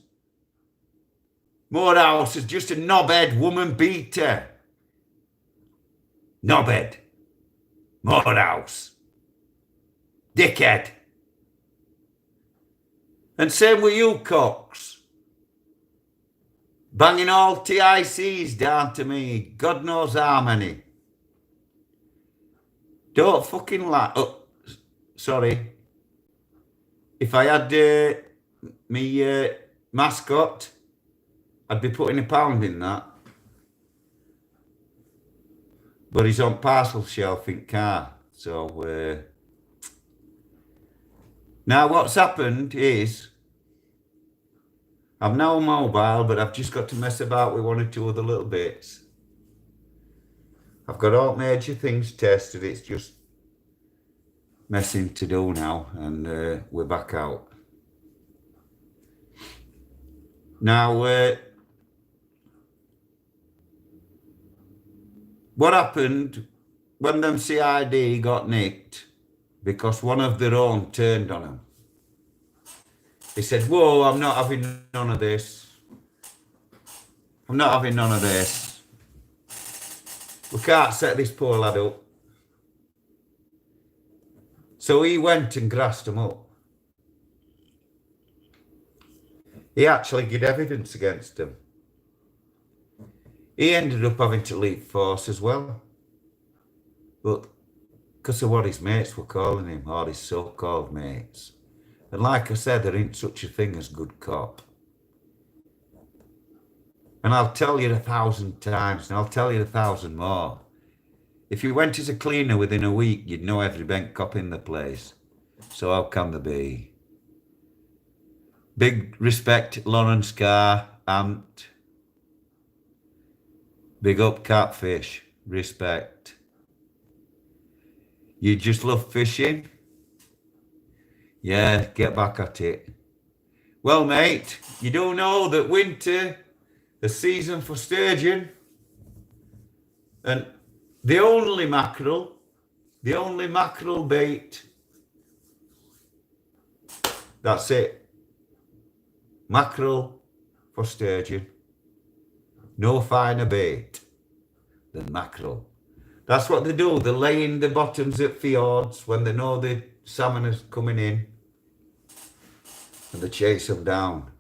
is just a knobhead woman beater. Knobhead. Morehouse. Dickhead. And same with you cocks. Banging all TICs down to me. God knows how many. Don't fucking lie. Oh, sorry. If I had me mascot, I'd be putting £1 in that. But he's on parcel shelf in car. So, now what's happened is, I'm now mobile, but I've just got to mess about with 1 or 2 other little bits. I've got all major things tested, it's just messing to do now, and we're back out. Now, what happened when them CID got nicked? Because one of their own turned on them. He said, whoa, I'm not having none of this. I'm not having none of this. We can't set this poor lad up. So he went and grassed him up. He actually gave evidence against him. He ended up having to leave force as well. But because of what his mates were calling him, or his so-called mates. And like I said, there ain't such a thing as good cop. And I'll tell you 1,000 times, and I'll tell you 1,000 more. If you went as a cleaner within a week, you'd know every bent cop in the place. So how can there be? Big respect, Lawrence Carr, Ant. Big up Catfish, respect. You just love fishing? Yeah, get back at it. Well, mate, you do know that winter, the season for sturgeon, and the only mackerel bait, that's it. Mackerel for sturgeon. No finer bait than mackerel. That's what they do. They lay in the bottoms at fjords when they know the salmon is coming in. And they chase them down.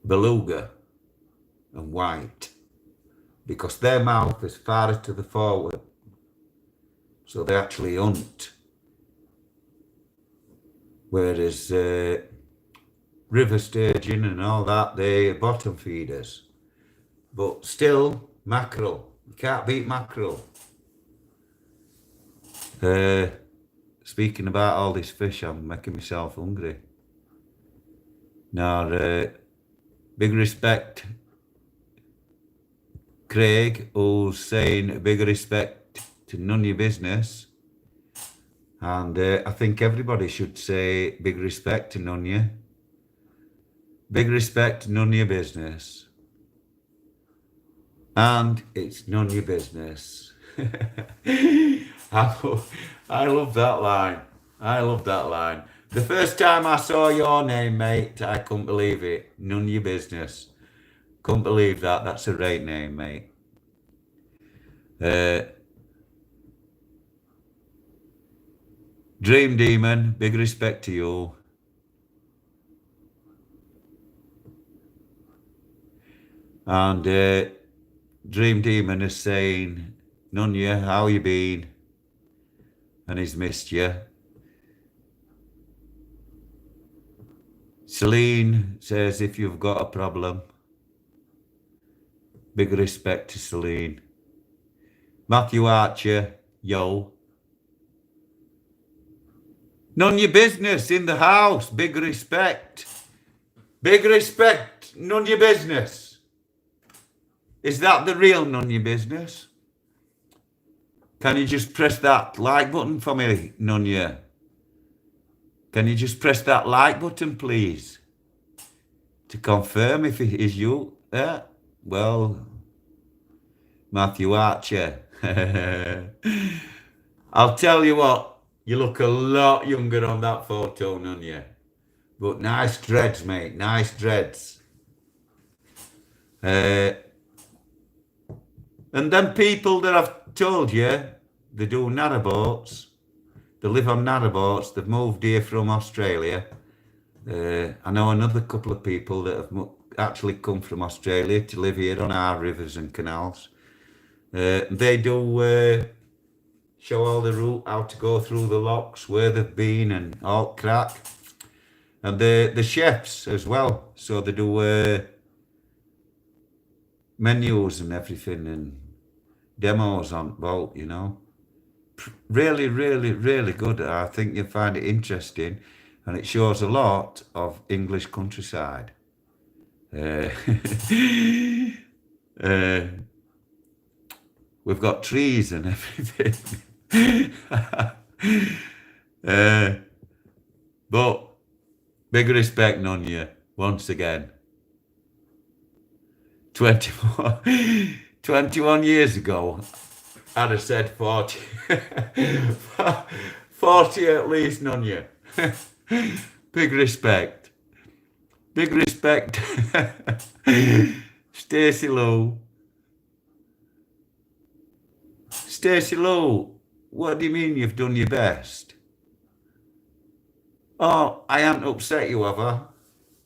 Beluga and white. Because their mouth is farther to the forward. So they actually hunt. Whereas river sturgeon and all that, they're bottom feeders. But still, mackerel. You can't beat mackerel. Speaking about all this fish, I'm making myself hungry. Now, big respect, Craig, who's saying big respect to none of your business. And I think everybody should say big respect to none of you. Big respect to none of your business. And it's none of your business. I love that line. I love that line. The first time I saw your name, mate, I couldn't believe it. None of your business. Couldn't believe that. That's a great name, mate. Dream Demon, big respect to you. And Dream Demon is saying, none of you, how you been? And he's missed you. Celine says, if you've got a problem. Big respect to Celine. Matthew Archer, yo. None of your business in the house. Big respect. Big respect. None of your business. Is that the real none of your business? Can you just press that like button for me, none of you? Can you just press that like button, please? To confirm if it is you. Well, Matthew Archer. I'll tell you what, you look a lot younger on that photo, none of you. But nice dreads, mate, nice dreads. And then people that I've told you, they do narrowboats. They live on narrowboats. They've moved here from Australia. I know another couple of people that have actually come from Australia to live here on our rivers and canals. They do show all the route, how to go through the locks, where they've been and all crack. And the chefs as well. So they do menus and everything and demos on boat, you know. Really, really, really good. I think you'll find it interesting, and it shows a lot of English countryside. Uh, uh, we've got trees and everything. But big respect on you once again. 21 years ago, I'd have said 40. 40 at least, none you. Big respect. Big respect. Stacey Lou. Stacey Lou, what do you mean you've done your best? Oh, I haven't upset you, have I?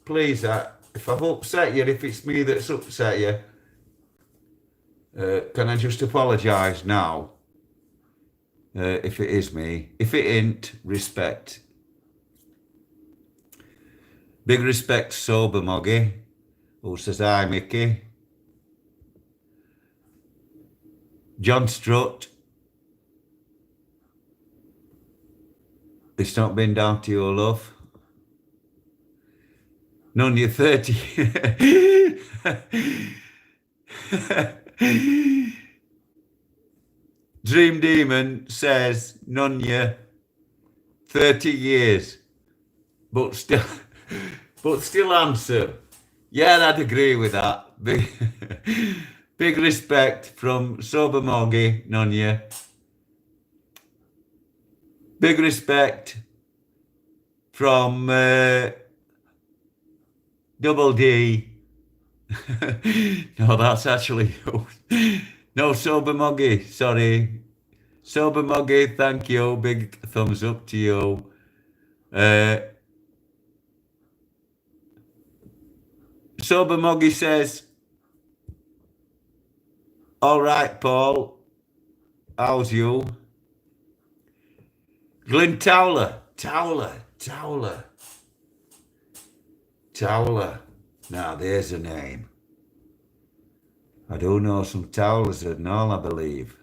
Please, if I've upset you, if it's me that's upset you, can I just apologise now? If it is me. If it ain't, respect. Big respect, Sober Moggy, who says hi, Mickey. John Strutt. It's not been down to your love. None, you're 30. Dream Demon says, none you, 30 years, but still handsome. Yeah, I'd agree with that. Big respect from Sober Moggy, none you. Big respect from Double D. No, that's actually you. No, Sober Moggy, sorry. Sober Moggy, thank you. Big thumbs up to you. Sober Moggy says, all right, Paul, how's you? Glyn Towler. Now, there's a name. I do know some Towlers and all, I believe.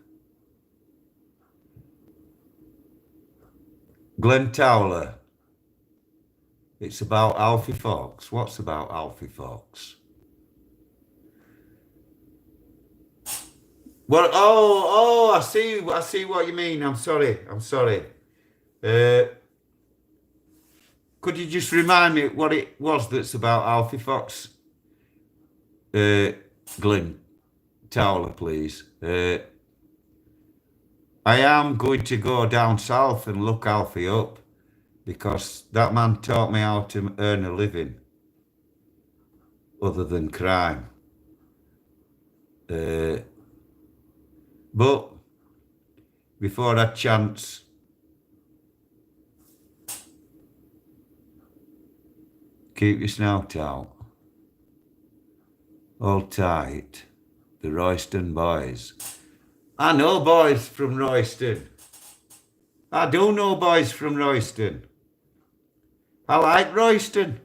Glenn Towler. It's about Alfie Fox. What's about Alfie Fox? Well, oh, I see what you mean. I'm sorry. Could you just remind me what it was that's about Alfie Fox? Glyn Towler, please. I am going to go down south and look Alfie up, because that man taught me how to earn a living other than crime. But before I chance, keep your snout out. Hold tight. The Royston boys. I know boys from Royston. I do know boys from Royston. I like Royston.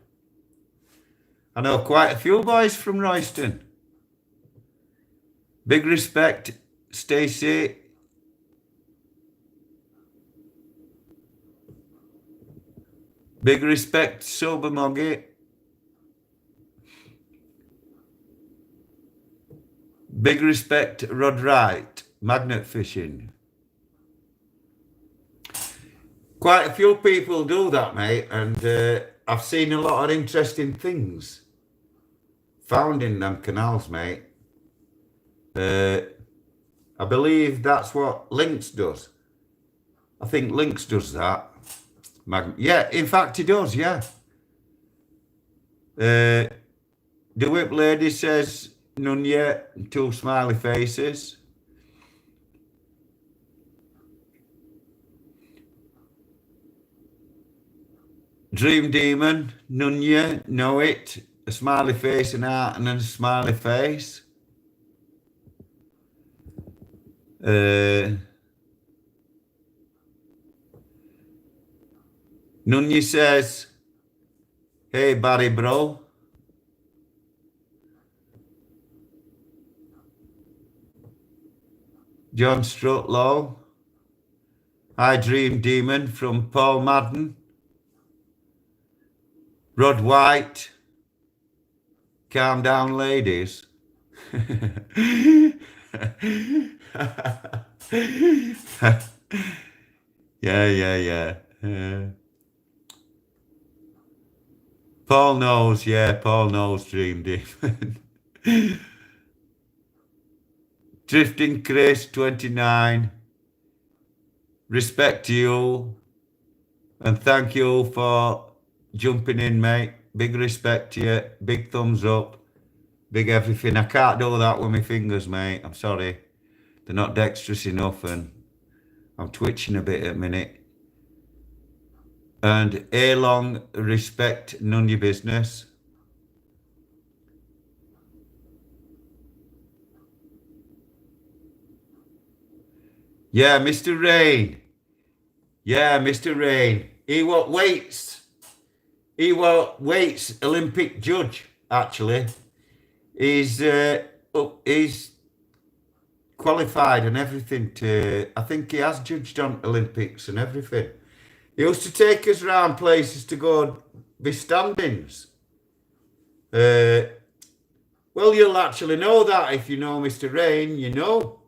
I know quite a few boys from Royston. Big respect, Stacey. Big respect, Sober Moggy. Big respect, Rod Wright, magnet fishing. Quite a few people do that, mate, and I've seen a lot of interesting things found in them canals, mate. I believe that's what Lynx does. I think Lynx does that. Yeah, in fact, he does, yeah. The Whip Lady says, none yet, 2 smiley faces. Dream Demon, Nunya, Know It, a smiley face, an heart, and then a smiley face. Nunya says, hey, Barry, bro. John Strutlow. Hi, Dream Demon from Paul Madden. Rod White. Calm down, ladies. Yeah. Paul knows, Paul knows, Dream Demon. Drifting Chris, 29. Respect to you. And thank you for jumping in, mate. Big respect to you. Big thumbs up. Big everything. I can't do that with my fingers, mate. I'm sorry. They're not dexterous enough and I'm twitching a bit at the minute. And A-long, respect, none of your business. Yeah, Mr. Rain. Yeah, Mr. Rain. He what weights Olympic judge, actually. He's qualified and everything I think he has judged on Olympics and everything. He used to take us around places to go be standings. Well, you'll actually know that if you know Mr. Rain, you know.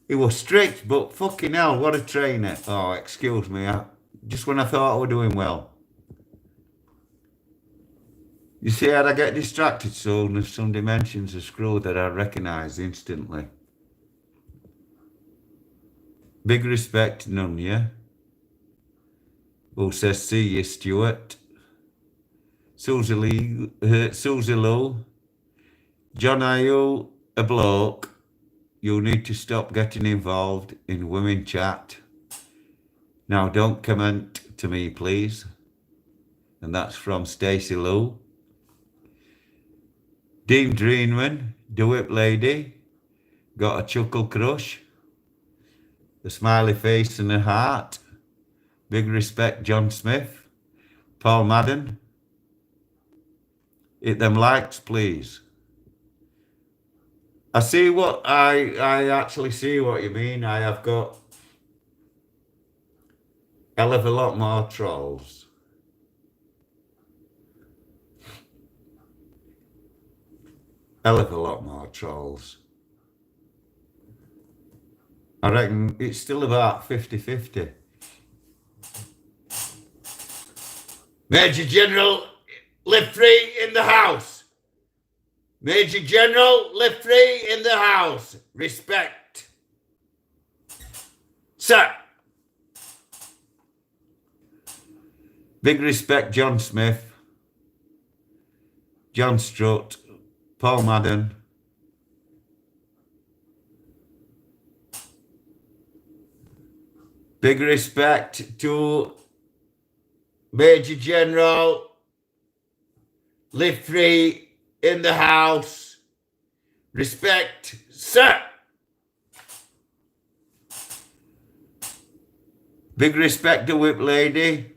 He was strict, but fucking hell, what a trainer. Oh, excuse me. Just when I thought I was doing well. You see how I get distracted soon if somebody mentions a screw that I recognise instantly. Big respect, none, yeah? Who says, see you, Stuart. Susie Lou. John, are you a bloke? You need to stop getting involved in women chat. Now, don't comment to me, please. And that's from Stacey Lou. Dean Dreenman, do it, lady. Got a chuckle crush. A smiley face and a heart. Big respect, John Smith. Paul Madden. Hit them likes, please. I actually see what you mean. I have got a hell of a lot more trolls. Hell of a lot more trolls. I reckon it's still about 50-50. Major General, live free in the house. Major General, live free in the house. Respect. Sir. Big respect, John Smith. John Strutt. Paul Madden. Big respect to Major General, live free in the house. Respect, sir. Big respect to Whip Lady,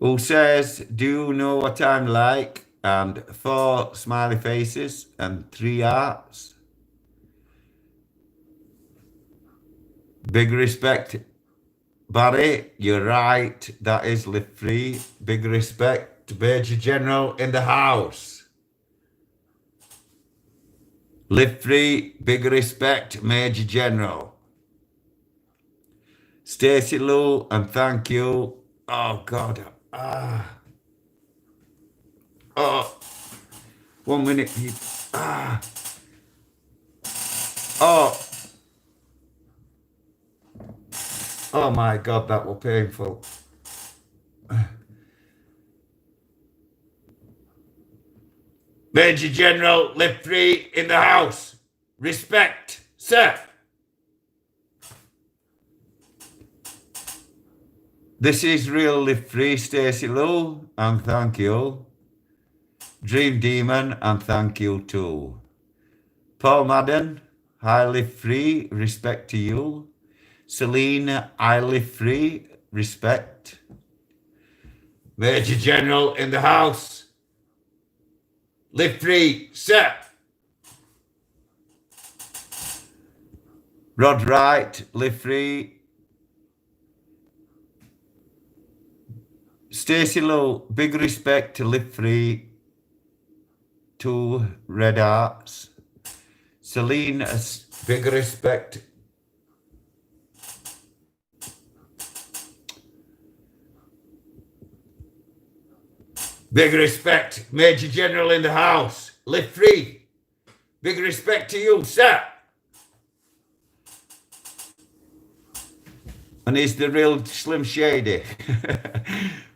who says, do you know what I'm like? And 4 smiley faces and 3 hearts. Big respect, Barry, you're right. That is live free. Big respect to Major General in the house. Live free. Big respect, Major General. Stacey Lou, and thank you. Oh, God. Oh. 1 minute. Oh. Oh my God, that was painful. Major General, live free in the house. Respect, sir. This is Real Live Free, Stacey Lou, and thank you. Dream Demon, and thank you too. Paul Madden, I live free, respect to you. Celine, I live free, respect. Major General in the house. Live free, sir. Rod Wright, live free. Stacey Lowe, big respect to live free. Two red hearts. Celine, big respect. Big respect, Major General in the house. Live free. Big respect to you, sir. And he's the real Slim Shady.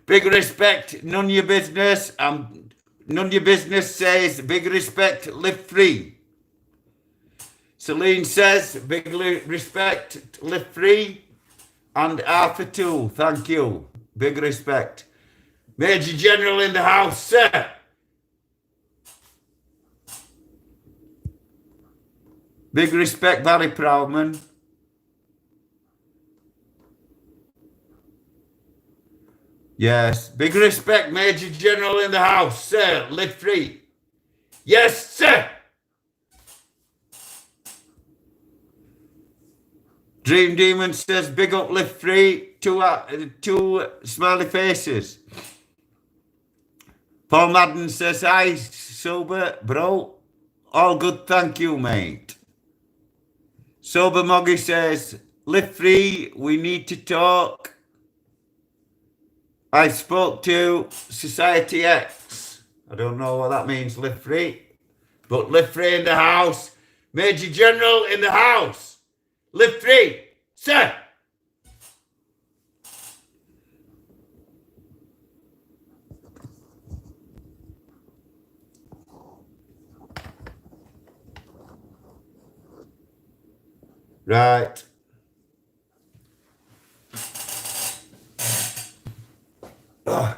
Big respect, none your business. None your business says, big respect, live free. Celine says, big respect, live free. And Arthur too, thank you. Big respect. Major General in the house, sir. Big respect, Barry Proudman. Yes, big respect, Major General in the house, sir. Live free. Yes, sir. Dream Demon says, big up, live free. Two smiley faces. Paul Madden says, hi, sober, bro. All good, thank you, mate. Sober Moggy says, live free, we need to talk. I spoke to Society X. I don't know what that means, live free. But live free in the house. Major General in the house. Live free, sir. Right. Ugh.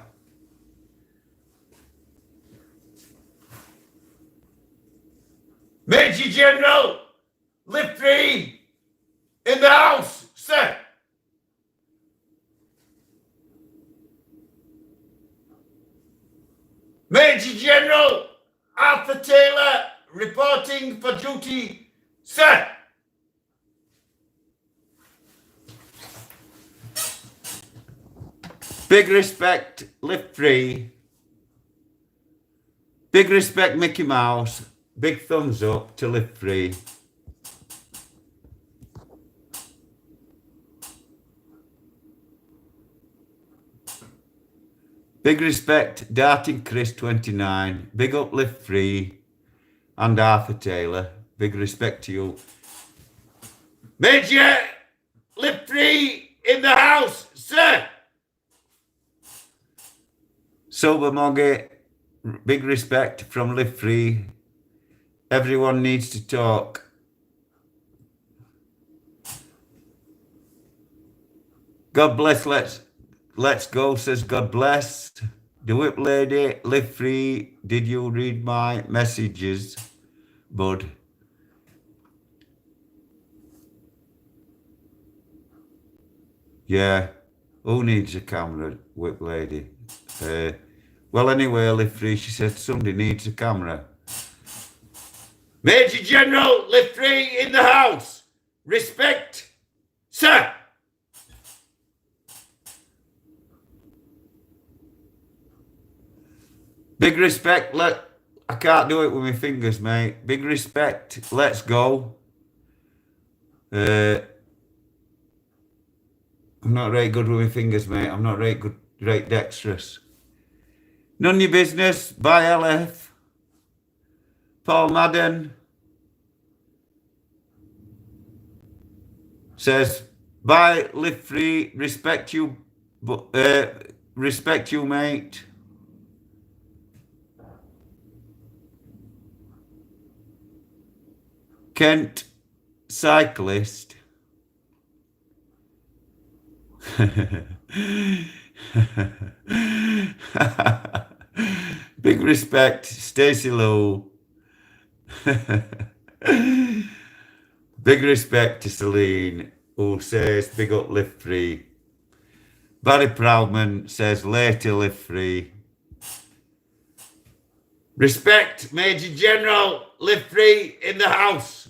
Major General, live free in the house, sir. Major General Arthur Taylor reporting for duty, sir. Big respect, live free. Big respect, Mickey Mouse. Big thumbs up to live free. Big respect, Darting Chris 29. Big up, live free. And Arthur Taylor. Big respect to you. Major, live free in the house, sir. Sober Moggy, big respect from Live Free. Everyone needs to talk. God bless, let's go, says God bless. The Whip Lady, Live Free. Did you read my messages, bud? Yeah. Who needs a camera, Whip Lady? Well, anyway, Live Free, she said somebody needs a camera. Major General, Live Free in the house. Respect, sir. Big respect, I can't do it with my fingers, mate. Big respect, let's go. I'm not very good with my fingers, mate. I'm not very dexterous. None of your business, bye LF. Paul Madden says, bye, live free, respect you, mate. Kent, cyclist. Big respect, Stacey Lou. Big respect to Celine, who says big up live free. Barry Proudman says later live free. Respect, Major General, live free in the house.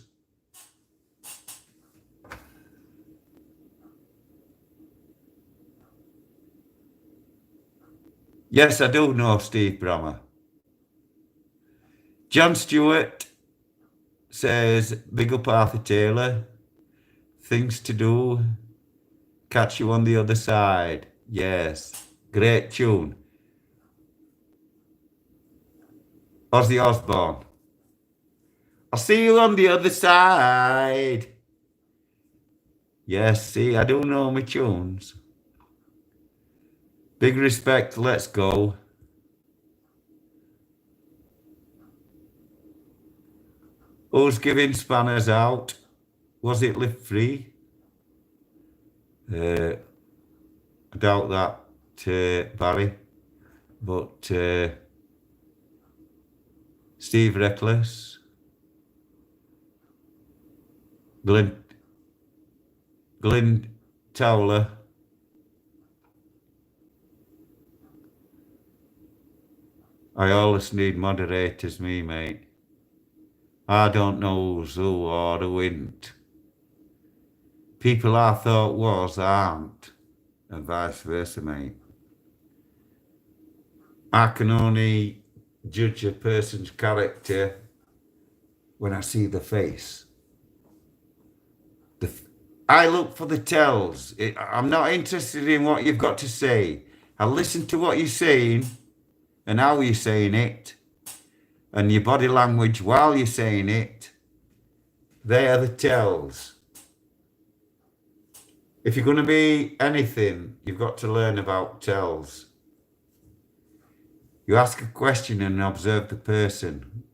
Yes, I do know Steve Brammer. John Stewart says, big up Arthur Taylor. Things to do. Catch you on the other side. Yes. Great tune. Ozzy Osbourne. I'll see you on the other side. Yes, see, I do know my tunes. Big respect, let's go. Who's giving spanners out? Was it live free? I doubt that, Barry. But Steve Reckless, Glenn Towler, I always need moderators, me mate. I don't know who's who or who isn't. People I thought was aren't, and vice versa, mate. I can only judge a person's character when I see the face. I look for the tells. I'm not interested in what you've got to say. I listen to what you're saying and how you're saying it and your body language while you're saying it. They are the tells. If you're going to be anything, you've got to learn about tells. You ask a question and observe the person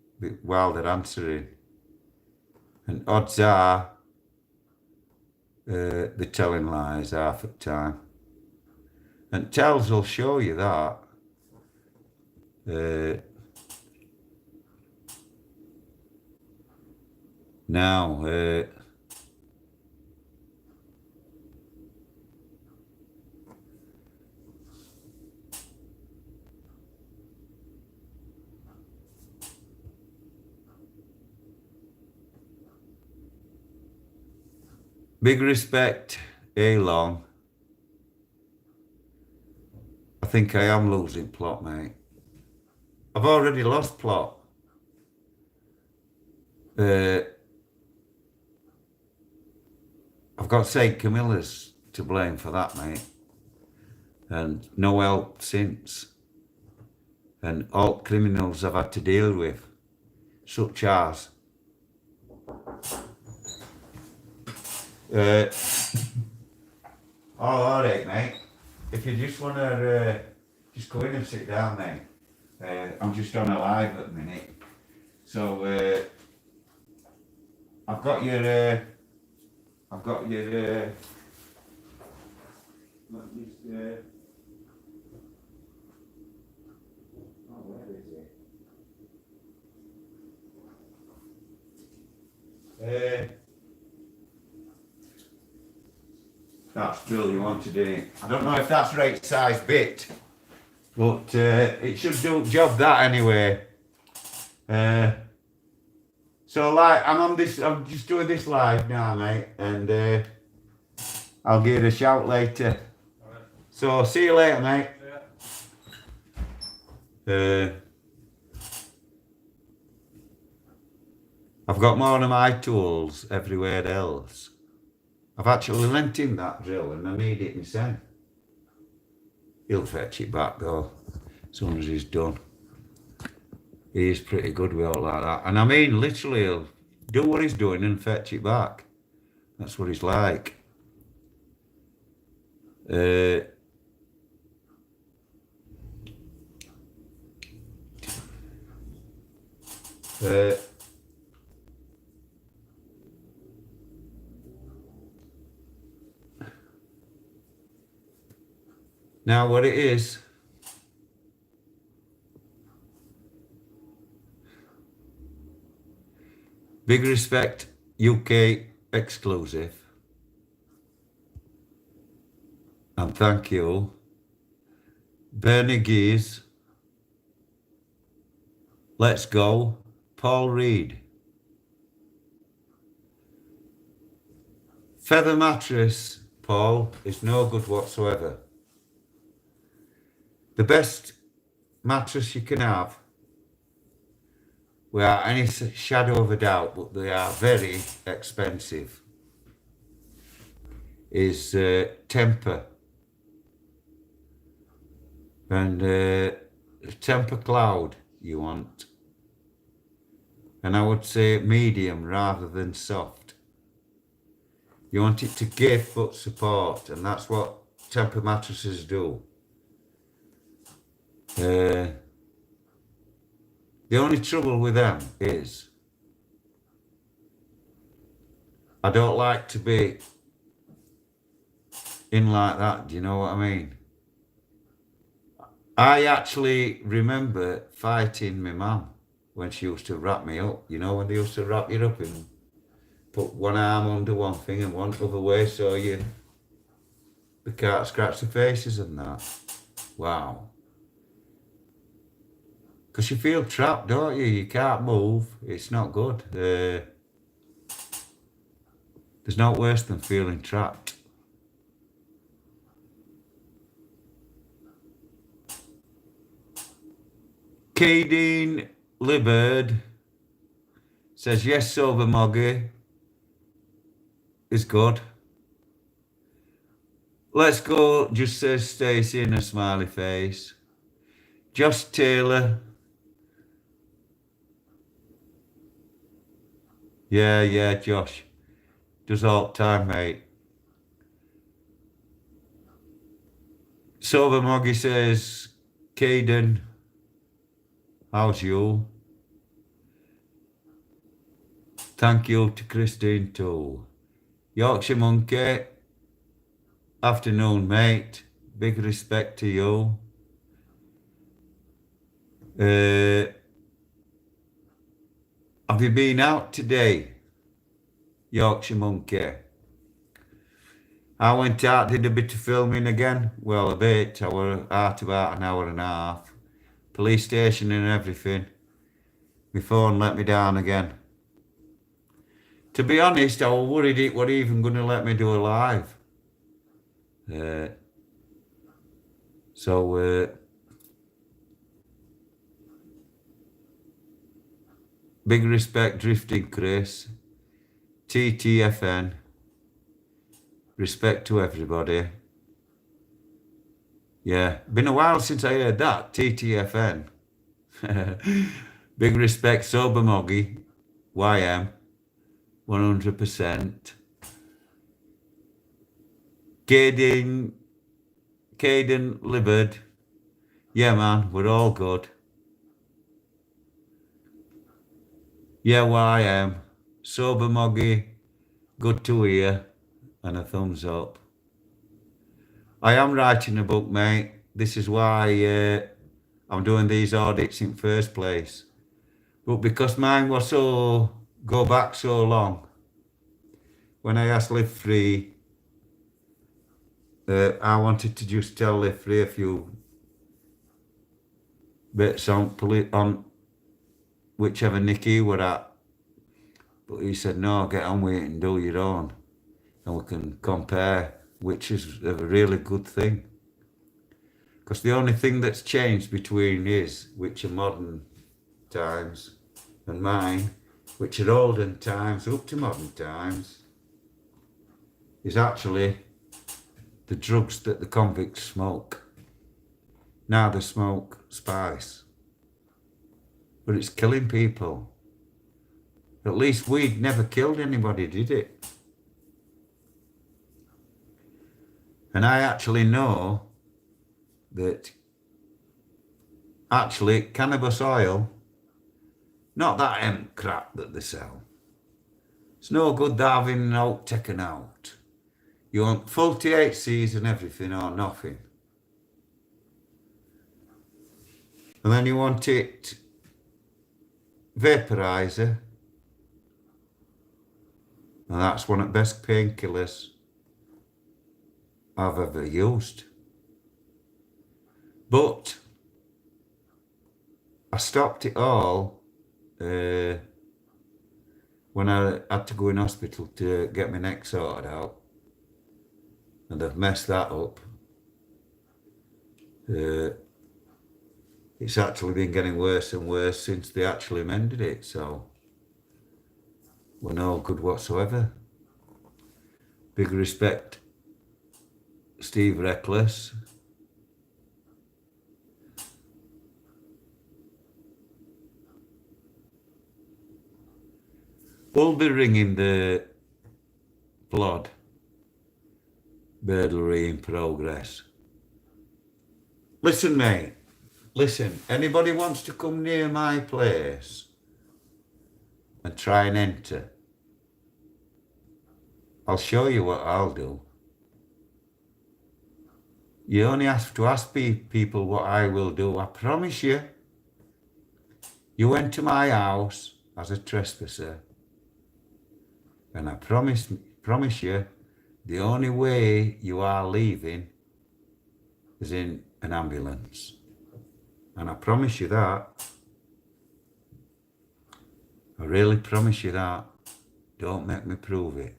while they're answering. And odds are they're telling lies half the time. And tells will show you that. Now, big respect, A-Long. I think I am losing plot, mate. I've already lost plot. I've got St. Camilla's to blame for that, mate. And no help since. And all criminals I've had to deal with, such as oh, all right, mate. If you just want to just go in and sit down, mate. I'm just on a live at the minute. So I've got your let me just oh, where is it? That's drill you want to do. I don't know if that's right size bit, but it should do job that anyway. So like I'm just doing this live now, mate, and I'll give it a shout later. Right. So see you later, mate. Yeah. I've got more of my tools everywhere else. I've actually lent him that drill and I need it myself. He'll fetch it back though, as soon as he's done. He's pretty good with all like that. And I mean, literally, he'll do what he's doing and fetch it back. That's what he's like. Now what it is, Big Respect UK exclusive. And thank you, Bernie Gears, Let's Go, Paul Reed. Feather mattress, Paul, is no good whatsoever. The best mattress you can have, without any shadow of a doubt, but they are very expensive, is Temper. And Temper Cloud you want. And I would say medium rather than soft. You want it to give but support, and that's what Temper mattresses do. The only trouble with them is I don't like to be in like that, do you know what I mean? I actually remember fighting my mum when she used to wrap me up. You know, when they used to wrap you up and put one arm under one thing and one other way so you can't scratch the faces and that. Wow. Because you feel trapped, don't you? You can't move. It's not good. There's no worse than feeling trapped. Kadeen Liberd says, yes, Sober Moggy is good. Let's Go just says Stacey in a smiley face. Josh Taylor. Yeah, Josh. Does all the time, mate. Sober Moggy says, Caden, how's you? Thank you to Christine too. Yorkshire Monkey, afternoon, mate. Big respect to you. Have you been out today, Yorkshire Monkey? I went out, did a bit of filming again. Well, a bit. I were out about an hour and a half. Police station and everything. My phone let me down again. To be honest, I was worried it were even going to let me do a live. Big respect, Drifting Chris. TTFN. Respect to everybody. Yeah, been a while since I heard that. TTFN. Big respect, Sober Moggy. YM. 100%. Caden Liberd. Yeah, man, we're all good. Yeah, YM. Sober Moggy. Good to hear. And a thumbs up. I am writing a book, mate. This is why I'm doing these audits in first place. But because mine was go back so long, when I asked Live Free, I wanted to just tell Live Free a few bits on whichever nick he were at. But he said, no, get on with it and do your own. And we can compare, which is a really good thing. Because the only thing that's changed between his, which are modern times, and mine, which are olden times, up to modern times, is actually the drugs that the convicts smoke. Now they smoke spice. But it's killing people. At least weed never killed anybody, did it? And I actually know that actually cannabis oil, not that hemp crap that they sell. It's no good having out taken out. You want full THCs and everything or nothing. And then you want it vaporizer. And that's one of the best painkillers I've ever used. But I stopped it all when I had to go in hospital to get my neck sorted out. And I've messed that up. It's actually been getting worse and worse since they actually mended it, so we're no good whatsoever. Big respect, Steve Reckless. We'll be ringing the blood. Burglary in progress. Listen, mate. Listen, anybody wants to come near my place and try and enter, I'll show you what I'll do. You only have to ask people what I will do. I promise you. You went to my house as a trespasser. And I promise you, the only way you are leaving is in an ambulance. And I promise you that. I really promise you that. Don't make me prove it,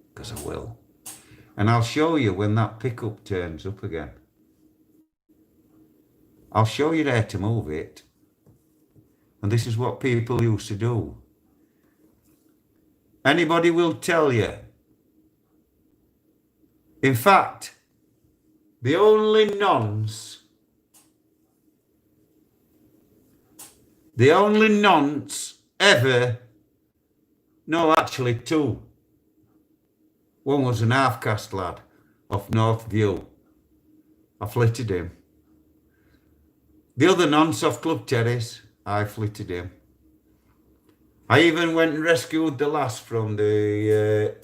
because I will. And I'll show you when that pickup turns up again. I'll show you there to move it. And this is what people used to do. Anybody will tell you. In fact, the only nonce ever, no, actually two. One was an half-caste lad off North View. I flitted him. The other nonce off Club Terrace, I flitted him. I even went and rescued the lass from the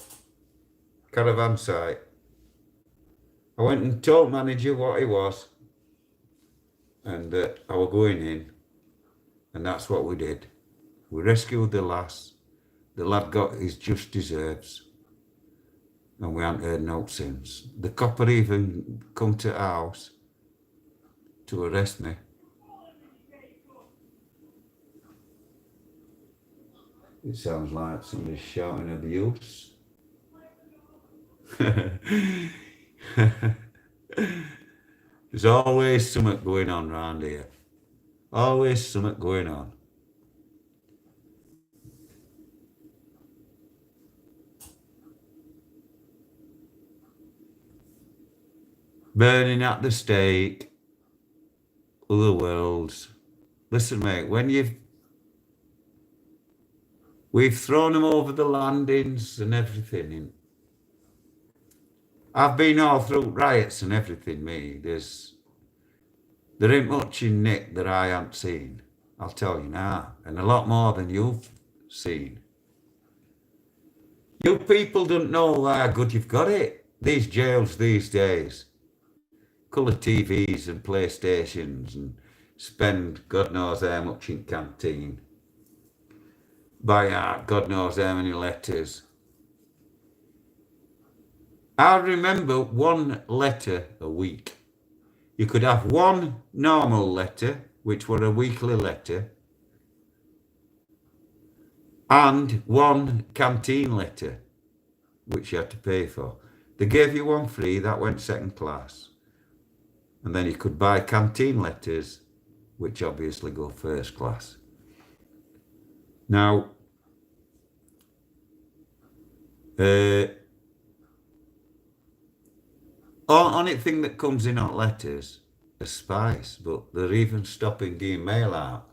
caravan site. I went and told manager what he was and that I was going in, and that's what we did. We rescued the lass. The lad got his just deserves, and we haven't heard no since. The copper even come to our house to arrest me. It sounds like somebody's shouting abuse. There's always something going on round here. Always something going on. Burning at the stake. Other worlds. Listen, mate, we've thrown them over the landings and everything. I've been all through riots and everything, me. There ain't much in Nick that I haven't seen. I'll tell you now. And a lot more than you've seen. You people don't know how good you've got it. These jails these days. Colour TVs and PlayStations and spend God knows how much in canteen. Buy out God knows how many letters. I remember one letter a week. You could have one normal letter, which were a weekly letter, and one canteen letter, which you had to pay for. They gave you one free, that went second class. And then you could buy canteen letters, which obviously go first class. Now, only thing that comes in on letters is spice, but they're even stopping getting mail out.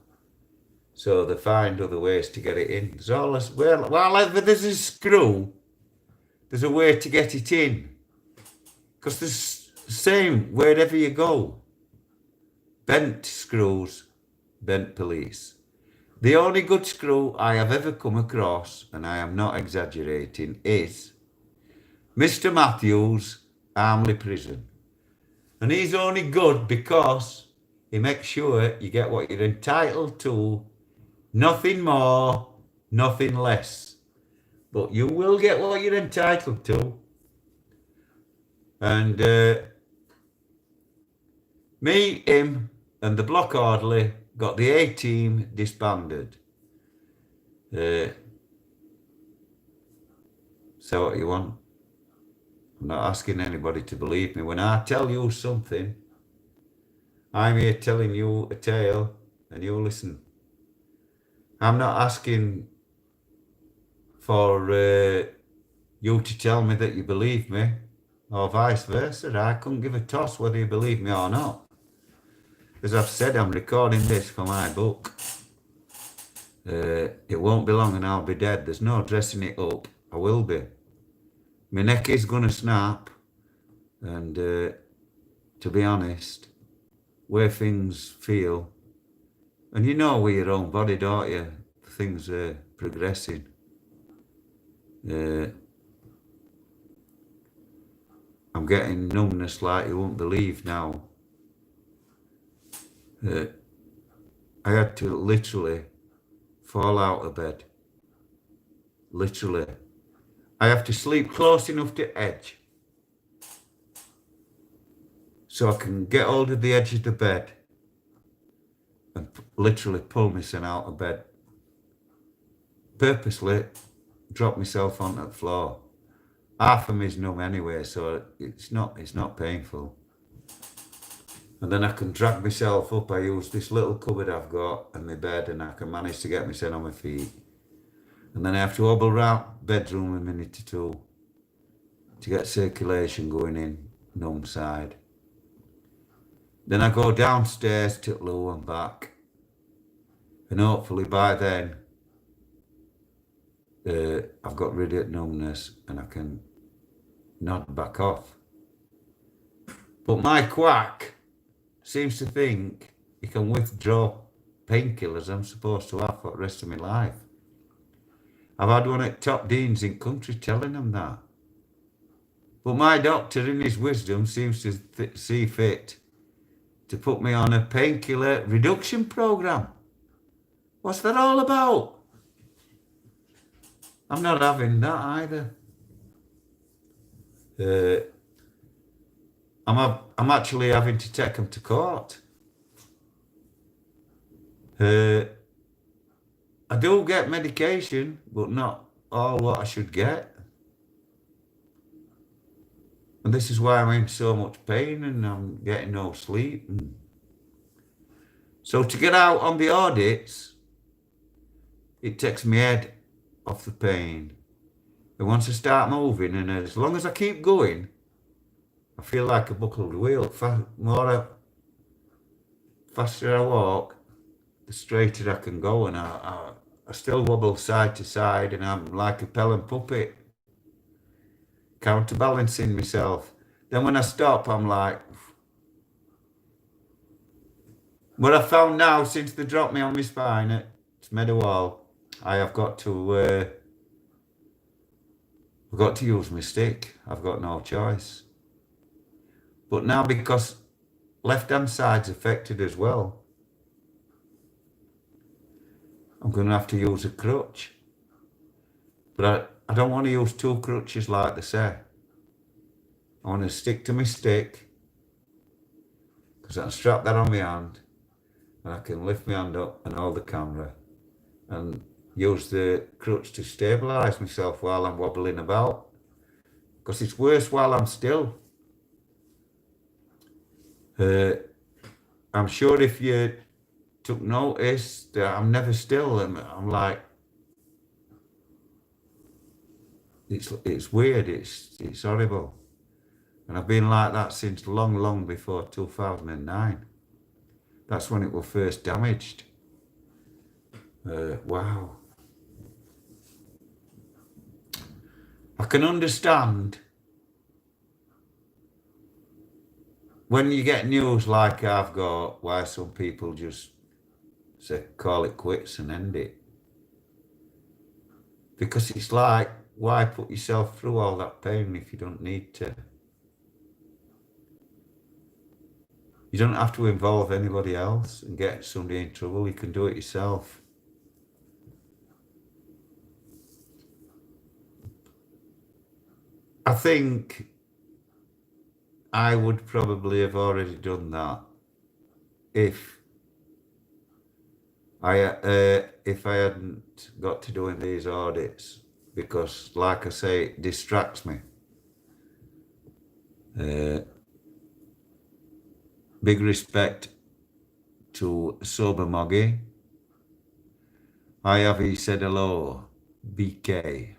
So they find other ways to get it in. There's always, well, there's a screw, there's a way to get it in. Because there's the same wherever you go. Bent screws, bent police. The only good screw I have ever come across, and I am not exaggerating, is Mr. Matthews' Armley Prison. And he's only good because he makes sure you get what you're entitled to. Nothing more, nothing less. But you will get what you're entitled to. And me, him, and the block orderly got the A-team disbanded. So what you want? I'm not asking anybody to believe me. When I tell you something, I'm here telling you a tale and you listen. I'm not asking for you to tell me that you believe me or vice versa. I couldn't give a toss whether you believe me or not. As I've said, I'm recording this for my book. It won't be long and I'll be dead. There's no dressing it up. I will be. My neck is going to snap. And to be honest, where things feel, and you know with your own body, don't you? Things are progressing. I'm getting numbness like you won't believe now. I had to literally fall out of bed. Literally. I have to sleep close enough to edge so I can get hold of the edge of the bed and literally pull myself out of bed. Purposely drop myself onto the floor. Half of me's numb anyway, so it's not painful. And then I can drag myself up. I use this little cupboard I've got and my bed, and I can manage to get myself on my feet. And then I have to hobble around bedroom a minute or two to get circulation going in numb side. Then I go downstairs to Lou and back. And hopefully by then I've got rid of numbness and I can nod back off. But my quack seems to think he can withdraw painkillers I'm supposed to have for the rest of my life. I've had one at top deans in country telling them that. But my doctor, in his wisdom, seems to see fit to put me on a painkiller reduction program. What's that all about? I'm not having that either. I'm actually having to take them to court. I do get medication, but not all what I should get. And this is why I'm in so much pain and I'm getting no sleep. So to get out on the audits, it takes my head off the pain. And once I start moving, and as long as I keep going, I feel like a buckled wheel. Faster I walk, the straighter I can go, and I still wobble side to side, and I'm like a Pelham puppet, counterbalancing myself. Then when I stop, I'm like, what I found now since they dropped me on my spine at Meadowall, I have got to I've got to use my stick. I've got no choice. But now, because left-hand side's affected as well, I'm going to have to use a crutch. But I don't want to use two crutches like they say. I want to stick to my stick, because I can strap that on my hand and I can lift my hand up and hold the camera and use the crutch to stabilise myself while I'm wobbling about, because it's worse while I'm still. I'm sure if you took notice that I'm never still, and I'm like, it's weird, it's horrible. And I've been like that since long before 2009. That's when it was first damaged. Wow. I can understand when you get news like I've got, why some people just say, call it quits and end it. Because it's like, why put yourself through all that pain if you don't need to? You don't have to involve anybody else and get somebody in trouble. You can do it yourself. I think I would probably have already done that if I hadn't got to doing these audits, because, like I say, it distracts me. Big respect to Sober Moggy. Hi, Avi said hello. BK.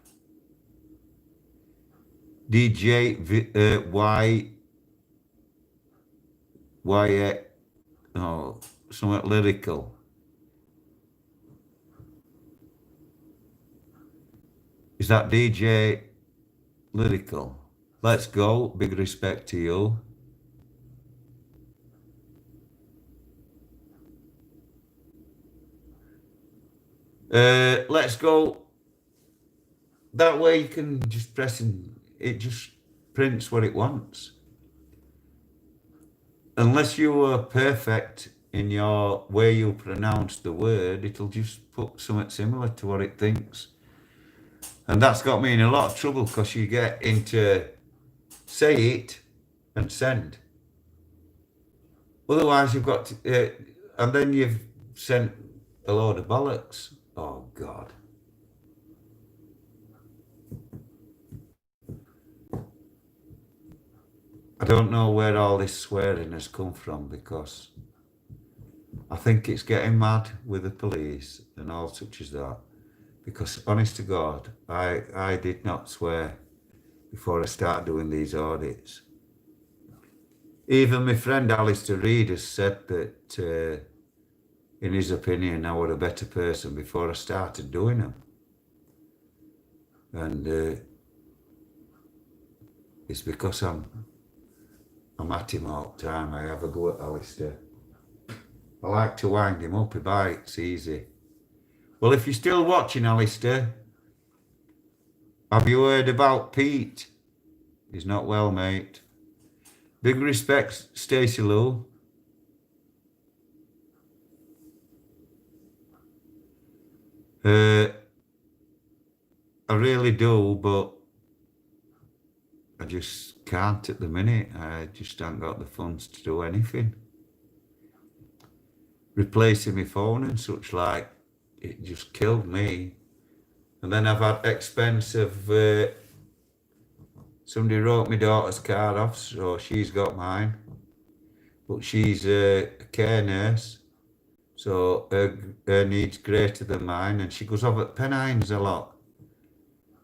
DJ somewhat lyrical. Is that DJ lyrical? Let's go. Big respect to you. Let's go. That way you can just press and it just prints what it wants. Unless you are perfect in your way you pronounce the word, it'll just put something similar to what it thinks. And that's got me in a lot of trouble, because you get into say it and send. Otherwise you've got to, and then you've sent a load of bollocks. Oh God. I don't know where all this swearing has come from, because I think it's getting mad with the police and all such as that. Because honest to God, I did not swear before I started doing these audits. Even my friend Alistair Reid has said that in his opinion I was a better person before I started doing them. And it's because I'm at him all the time. I have a go at Alistair. I like to wind him up. He bites easy. Well, if you're still watching, Alistair, have you heard about Pete? He's not well, mate. Big respect, Stacey Lou. I really do, but I just can't at the minute. I just haven't got the funds to do anything. Replacing my phone and such like, it just killed me. And then I've had expense of, somebody wrote my daughter's car off, so she's got mine. But she's a care nurse, so her needs greater than mine, and she goes over at Pennines a lot.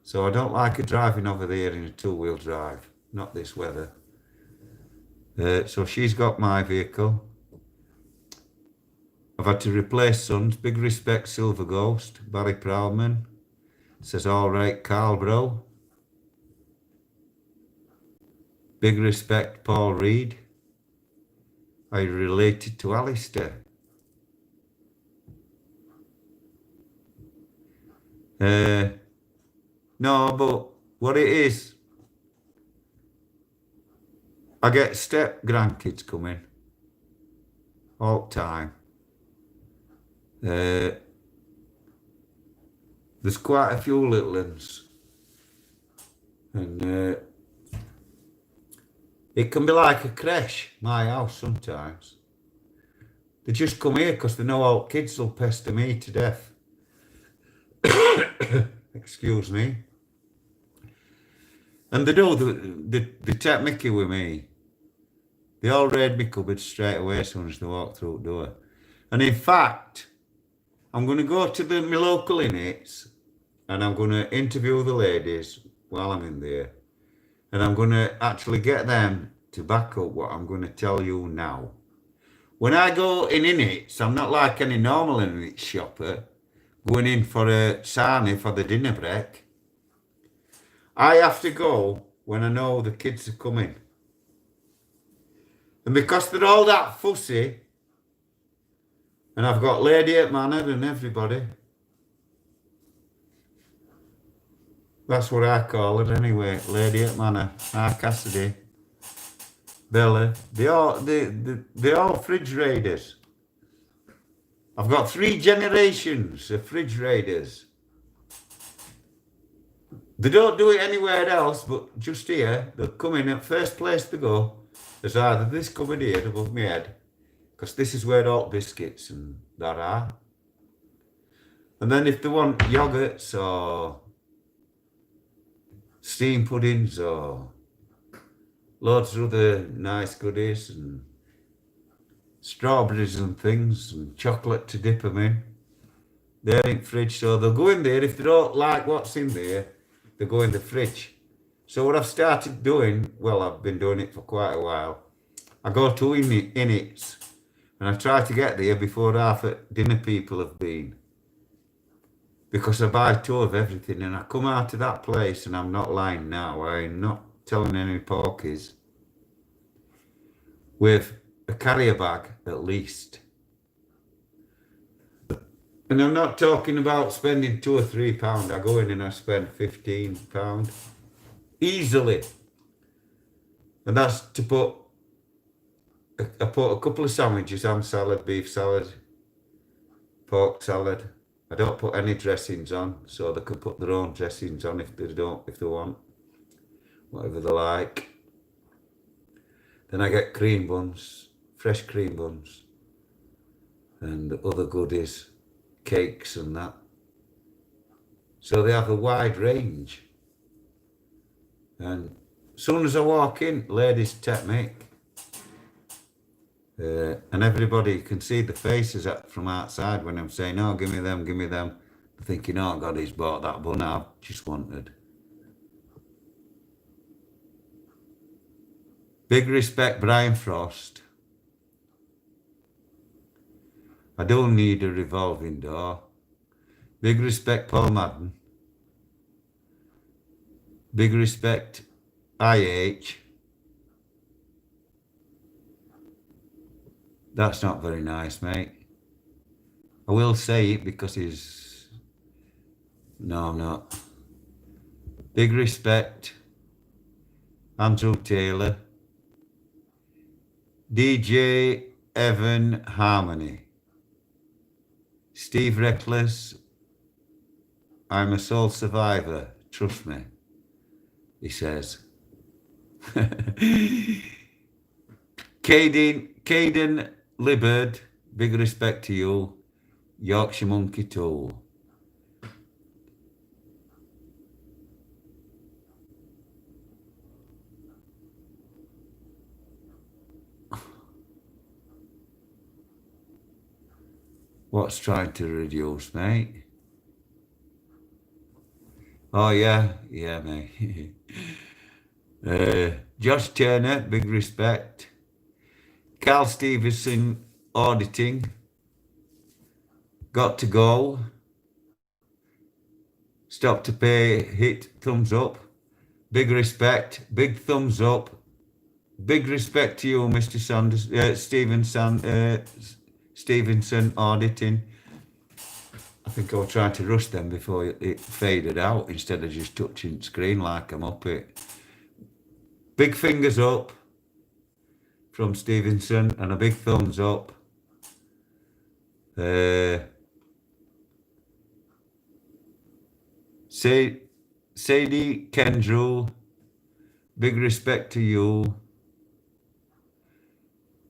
So I don't like her driving over there in a two-wheel drive, not this weather. So she's got my vehicle. I've had to replace sons. Big respect, Silver Ghost. Barry Proudman says, all right, Carl, bro. Big respect, Paul Reed. I related to Alistair. No, but what it is, I get step grandkids coming all the time. There's quite a few little ones, and it can be like a creche, my house sometimes. They just come here because they know all kids will pester me to death. Excuse me. And they do, they take mickey with me. They all raid me cupboard straight away as soon as they walk through the door. And in fact, I'm going to go to my local innits and I'm going to interview the ladies while I'm in there. And I'm going to actually get them to back up what I'm going to tell you now. When I go in innits, I'm not like any normal innit shopper going in for a sarnie for the dinner break. I have to go when I know the kids are coming. And because they're all that fussy, and I've got Lady at Manor and everybody. That's what I call her anyway, Lady at Manor. Cassidy. Bella. They all fridge raiders. I've got 3 generations of fridge raiders. They don't do it anywhere else, but just here, they'll come in at first place to go. There's either this cupboard here above my head, because this is where all biscuits and that are. And then if they want yogurts or steam puddings or loads of other nice goodies and strawberries and things and chocolate to dip them in, they're in fridge. So they'll go in there. If they don't like what's in there, they go in the fridge. So what I've started doing, well, I've been doing it for quite a while. I go to Innits and I try to get there before half dinner people have been. Because I buy 2 of everything and I come out of that place, and I'm not lying now, I'm not telling any porkies, with a carrier bag at least. And I'm not talking about spending £2 or £3. I go in and I spend £15 easily. And that's to put I put a couple of sandwiches, ham salad, beef salad, pork salad. I don't put any dressings on, so they can put their own dressings on if they want, whatever they like. Then I get cream buns, fresh cream buns, and other goodies, cakes and that. So they have a wide range. And as soon as I walk in, ladies take me. And everybody can see the faces from outside when I'm saying, oh, give me them, give me them. They're thinking, oh, God, he's bought that bun I've just wanted. Big respect, Brian Frost. I don't need a revolving door. Big respect, Paul Madden. Big respect, IH. That's not very nice, mate. I will say it because he's... No, I'm not. Big respect, Andrew Taylor. DJ Evan Harmony. Steve Reckless. I'm a sole survivor, trust me, he says. Caden Libbard, big respect to you. Yorkshire Monkey Tool. What's trying to reduce, mate? Oh, yeah, mate. Josh Turner, big respect. Carl Stevenson, auditing. Got to go. Stop to pay, hit, thumbs up. Big respect, big thumbs up. Big respect to you, Mr. Sanders, Stevenson, auditing. I think I was trying to rush them before it faded out instead of just touching the screen like I'm up it. Big fingers up from Stevenson and a big thumbs up. Sadie Kendrell, big respect to you.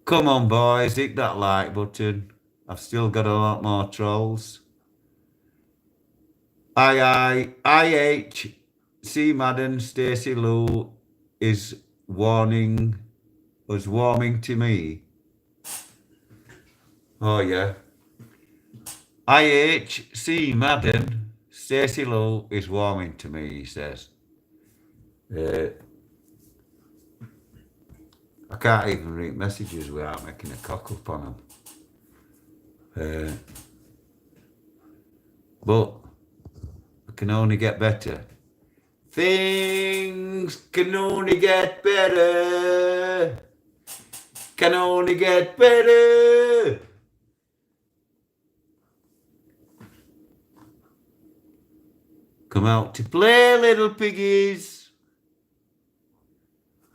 Come on, boys, hit that like button. I've still got a lot more trolls. IH, C. Madden, Stacey Lou is warming to me. Oh, yeah. IHC Madden, Stacey Lou is warming to me, he says. I can't even read messages without making a cock up on them. But it can only get better. Things can only get better. Can only get better. Come out to play, little piggies.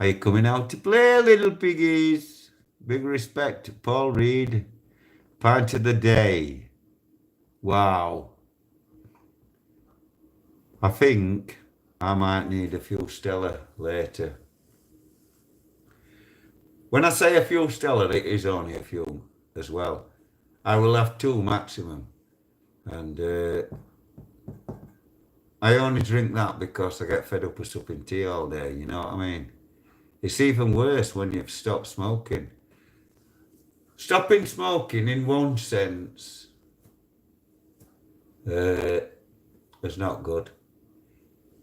Are you coming out to play, little piggies? Big respect to Paul Reed. Pint of the day. Wow. I think I might need a few Stella later. When I say a few Stella, it is only a few as well. I will have 2 maximum. And I only drink that because I get fed up of sipping tea all day, you know what I mean? It's even worse when you've stopped smoking. Stopping smoking, in one sense, is not good.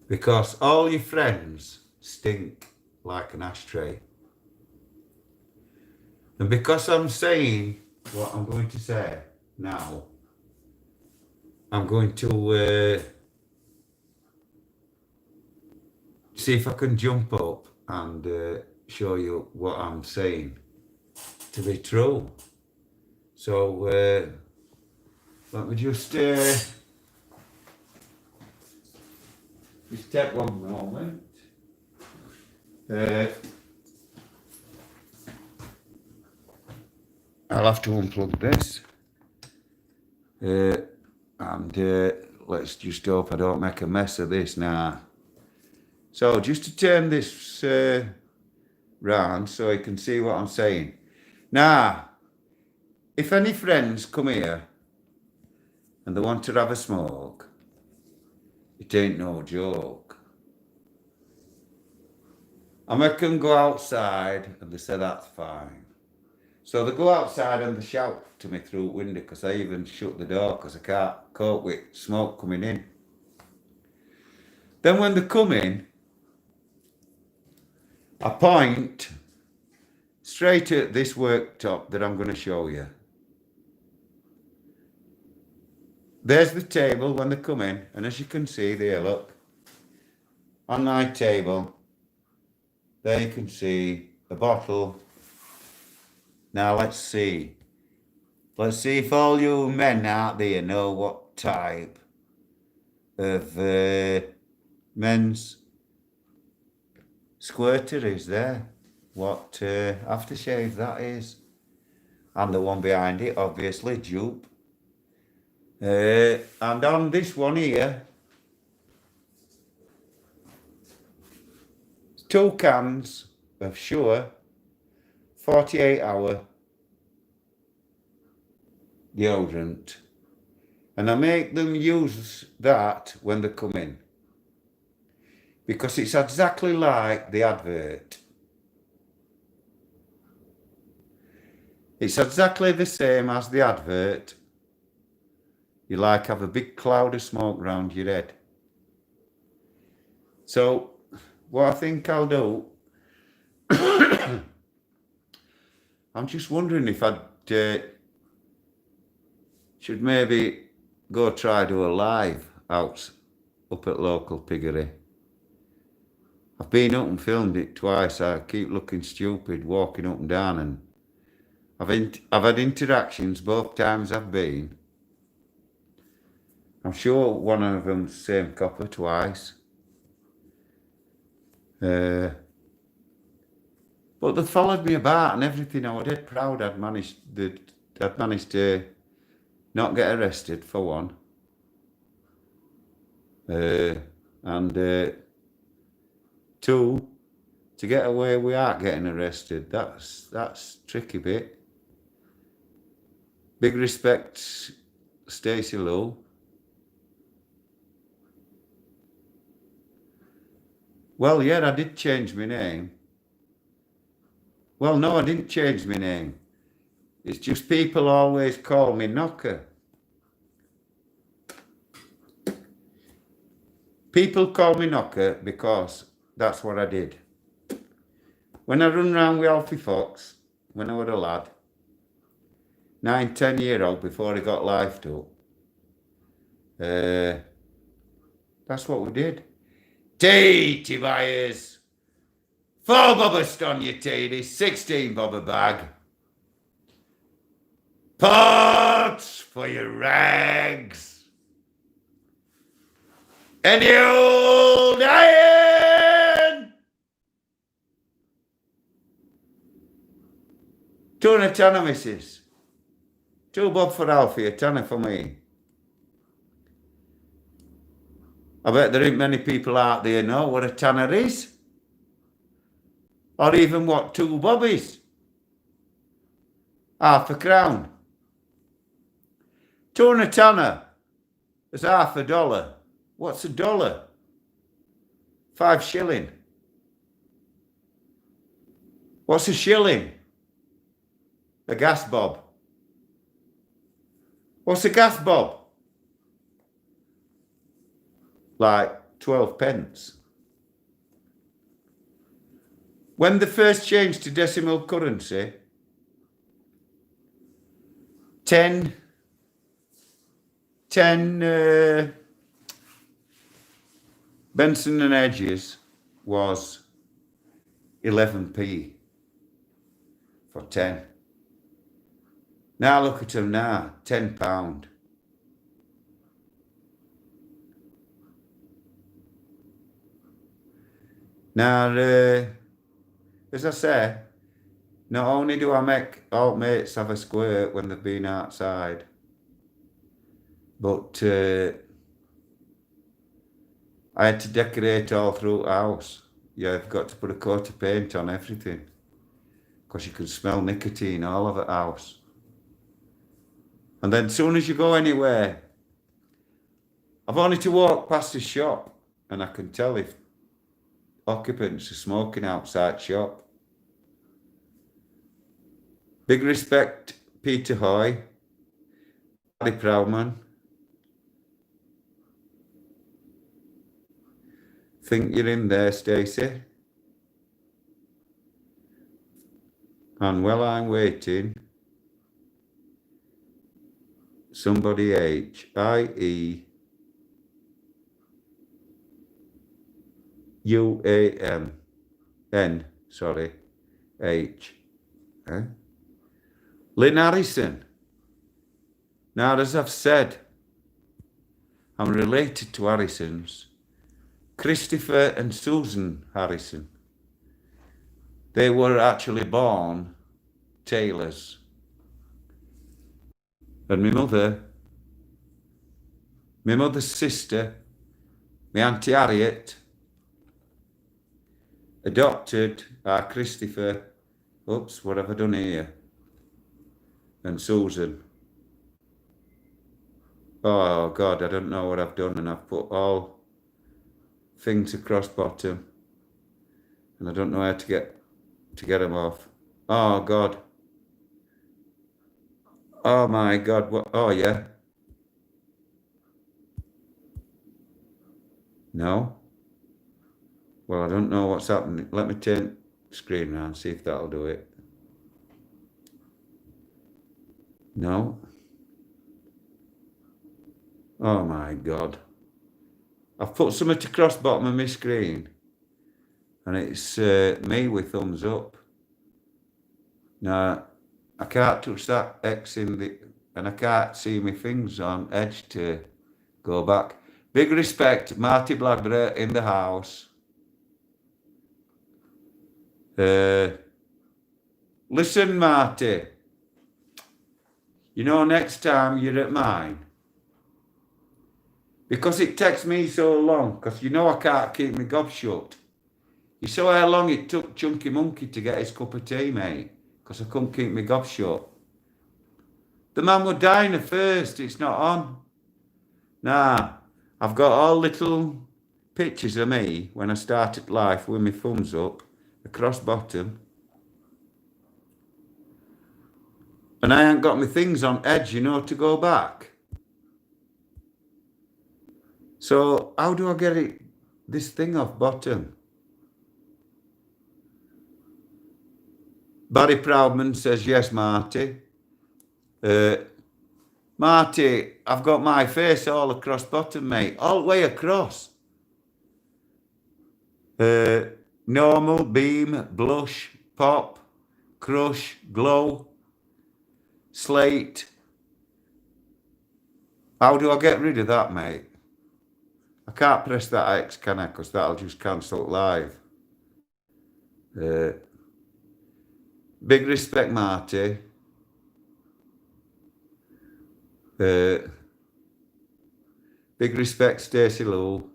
Because all your friends stink like an ashtray. And because I'm saying what I'm going to say now, I'm going to see if I can jump up and show you what I'm saying to be true. So let me just take one moment. I'll have to unplug this. And let's just hope I don't make a mess of this now. So just to turn this round so you can see what I'm saying. Now, if any friends come here and they want to have a smoke, it ain't no joke. I make them go outside and they say that's fine. So they go outside and they shout to me through the window because I even shut the door because I can't cope with smoke coming in. Then when they come in, I point straight at this worktop that I'm going to show you. There's the table when they come in, and as you can see there, look, on my table, there you can see a bottle. Now let's see. Let's see if all you men out there know what type of men's squirter is there. What aftershave that is. And the one behind it, obviously, dupe. And on this one here, 2 cans of Sure 48-hour deodorant. And I make them use that when they come in. Because it's exactly like the advert. It's exactly the same as the advert. You like have a big cloud of smoke round your head. So what I think I'll do, I'm just wondering if I'd should maybe go try do a live out up at local piggery. I've been up and filmed it twice. I keep looking stupid walking up and down, and I've had interactions both times I've been. I'm sure one of them's same copper twice. But they followed me about and everything. I was dead proud I'd managed to not get arrested for one. And 2, to get away without getting arrested. That's tricky bit. Big respect, Stacey Lou. Well, yeah, I did change my name. Well, no, I didn't change my name. It's just people always call me Knocker. People call me Knocker because that's what I did. When I run around with Alfie Fox, when I was a lad, 9, 10-year-old before he got lifed up, that's what we did. Tea, buyers. 4 bob a stone your tea, 16 bob a bag. Pots for your rags. Any old iron. Two and a tenner, missus. 2 bob for Alfie, a tenner for me. I bet there ain't many people out there know what a tenner is. Or even what 2 bob is. Half a crown. 2 and a tenner is half a dollar. What's a dollar? 5 shilling. What's a shilling? A gas bob. What's a gas bob? Like 12 pence. When they first changed to decimal currency, 10 Benson and Hedges was 11p for 10. Now look at them now, £10. Now, as I say, not only do I make old mates have a squirt when they've been outside, but I had to decorate all through the house. Yeah, I've got to put a coat of paint on everything because you can smell nicotine all over the house. And then as soon as you go anywhere, I've only to walk past a shop and I can tell if occupants are smoking outside shop. Big respect, Peter Hoy, Paddy Proudman. Think you're in there, Stacey. And while I'm waiting, somebody H. Lynn Harrison. Now, as I've said, I'm related to Harrisons. Christopher and Susan Harrison. They were actually born tailors. And my mother's sister, my Auntie Harriet, adopted our Christopher, oops, what have I done here? And Susan. Oh God, I don't know what I've done, and I've put all things across bottom, and I don't know how to get them off. Oh God. Oh my God, what? Oh yeah. No. Well, I don't know what's happening. Let me turn the screen around, see if that'll do it. No. Oh my God. I've put something to cross bottom of my screen and it's me with thumbs up. Now, I can't touch that X and I can't see my things on edge to go back. Big respect, Marty Bladbury in the house. Listen, Marty, you know, next time you're at mine, because it takes me so long, because you know I can't keep my gob shut. You saw how long it took Chunky Monkey to get his cup of tea, mate, because I couldn't keep my gob shut. The man was dying at first, it's not on. Nah, I've got all little pictures of me when I started life with my thumbs up, across bottom. And I ain't got my things on edge, you know, to go back. So how do I get this thing off bottom? Barry Proudman says, yes, Marty. Marty, I've got my face all across bottom, mate. All the way across. Normal, beam, blush, pop, crush, glow, slate. How do I get rid of that, mate? I can't press that X, can I? Because that'll just cancel live. Big respect, Marty. Big respect, Stacey Lou.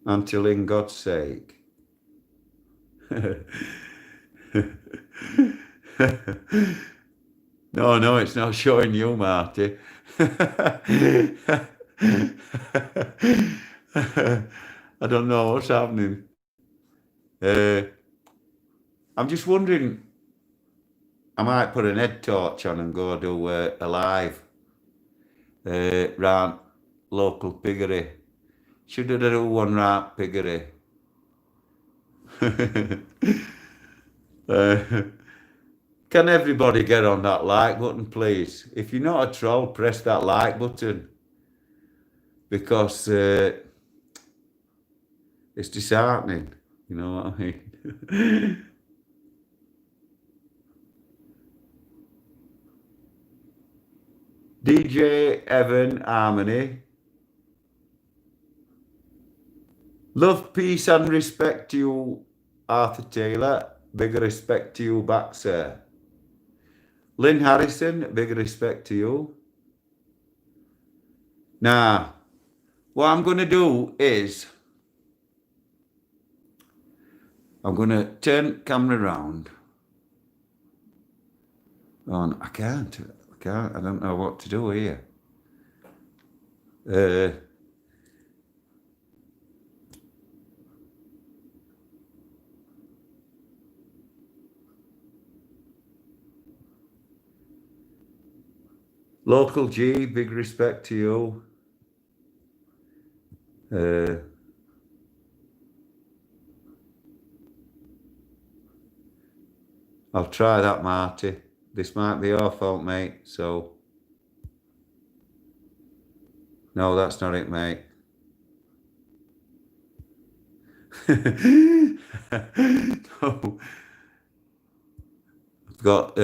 Until in God's sake. No, it's not showing you, Marty. I don't know what's happening. I'm just wondering, I might put an head torch on and go do a live round local piggery. Should I do one round piggery? Can everybody get on that like button, please? If you're not a troll, press that like button. Because it's disheartening, you know what I mean? DJ Evan Harmony. Love, peace and respect to you, Arthur Taylor. Big respect to you back, sir. Lynn Harrison, big respect to you. Now, what I'm going to do is I'm going to turn the camera around. Oh, I can't. I don't know what to do here. Local G, big respect to you. I'll try that, Marty. This might be your fault, mate, so... No, that's not it, mate. No. I've got...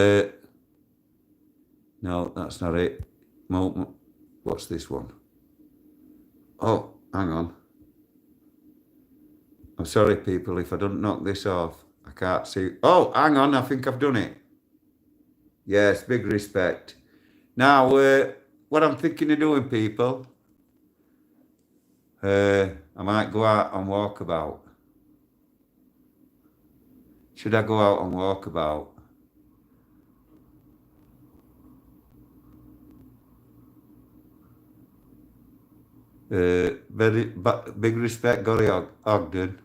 No, that's not it. What's this one? Oh, hang on. I'm sorry, people, if I don't knock this off. I can't see. Oh, hang on, I think I've done it. Yes, big respect. Now, what I'm thinking of doing, people, I might go out and walk about. Should I go out and walk about? Big respect, Gary Ogden.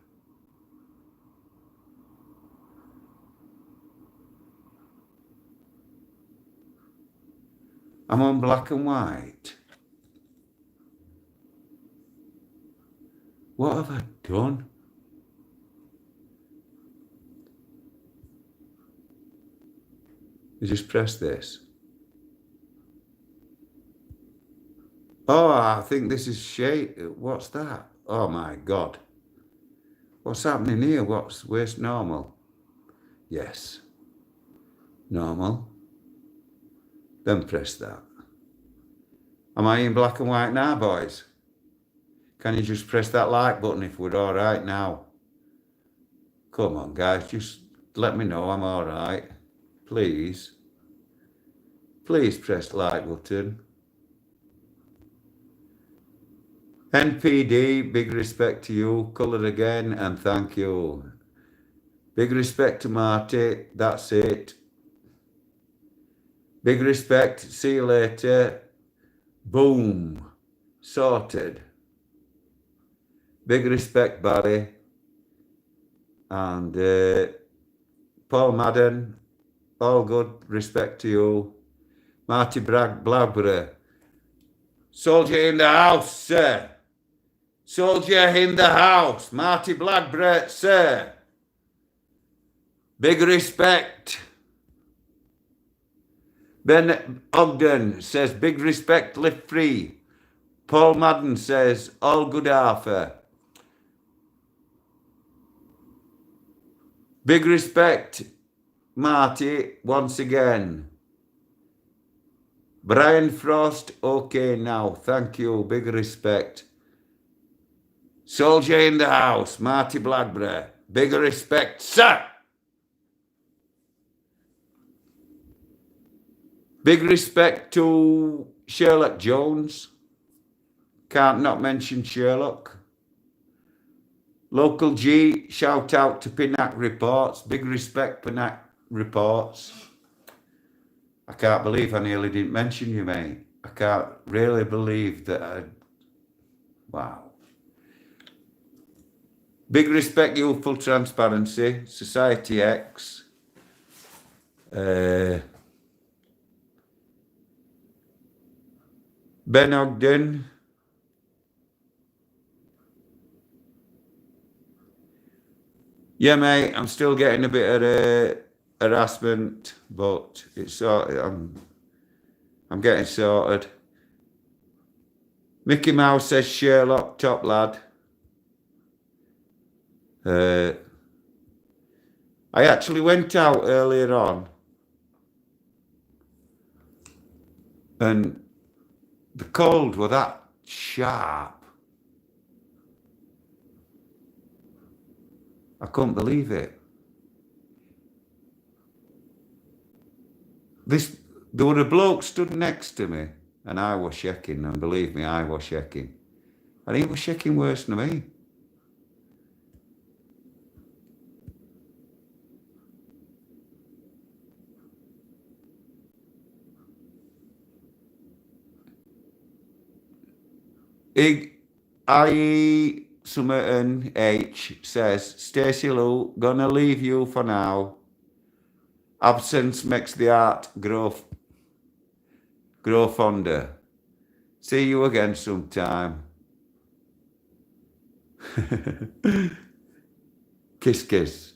I'm on black and white. What have I done? You just press this. Oh, I think this is shade. What's that? Oh my God. What's happening here? Where's normal? Yes. Normal. Then press that. Am I in black and white now, boys? Can you just press that like button if we're all right now? Come on, guys. Just let me know I'm all right. Please. Please press the like button. NPD, big respect to you. Colour again, and thank you. Big respect to Marty. That's it. Big respect. See you later. Boom. Sorted. Big respect, Barry. And Paul Madden. All good. Respect to you. Marty Blagborough. Soldier in the house, sir. Soldier in the house. Marty Blagborough, sir. Big respect. Ben Ogden says, big respect, live free. Paul Madden says, all good, Arthur. Big respect, Marty, once again. Brian Frost, okay now, thank you, big respect. Soldier in the house, Marty Blagborough. Bigger respect, sir. Big respect to Sherlock Jones. Can't not mention Sherlock. Local G, shout out to Pinac Reports. Big respect, Pinac Reports. I can't believe I nearly didn't mention you, mate. I can't really believe that wow. Big respect, Youthful Transparency, Society X. Ben Ogden. Yeah, mate, I'm still getting a bit of harassment, but it's I'm getting sorted. Mickey Mouse says Sherlock, top lad. I actually went out earlier on and the cold was that sharp. I couldn't believe it. There were a bloke stood next to me and I was shaking, and believe me, I was shaking. And he was shaking worse than me. IE Summerton H says, Stacey Lou, gonna leave you for now. Absence makes the art grow fonder. See you again sometime. Kiss, kiss.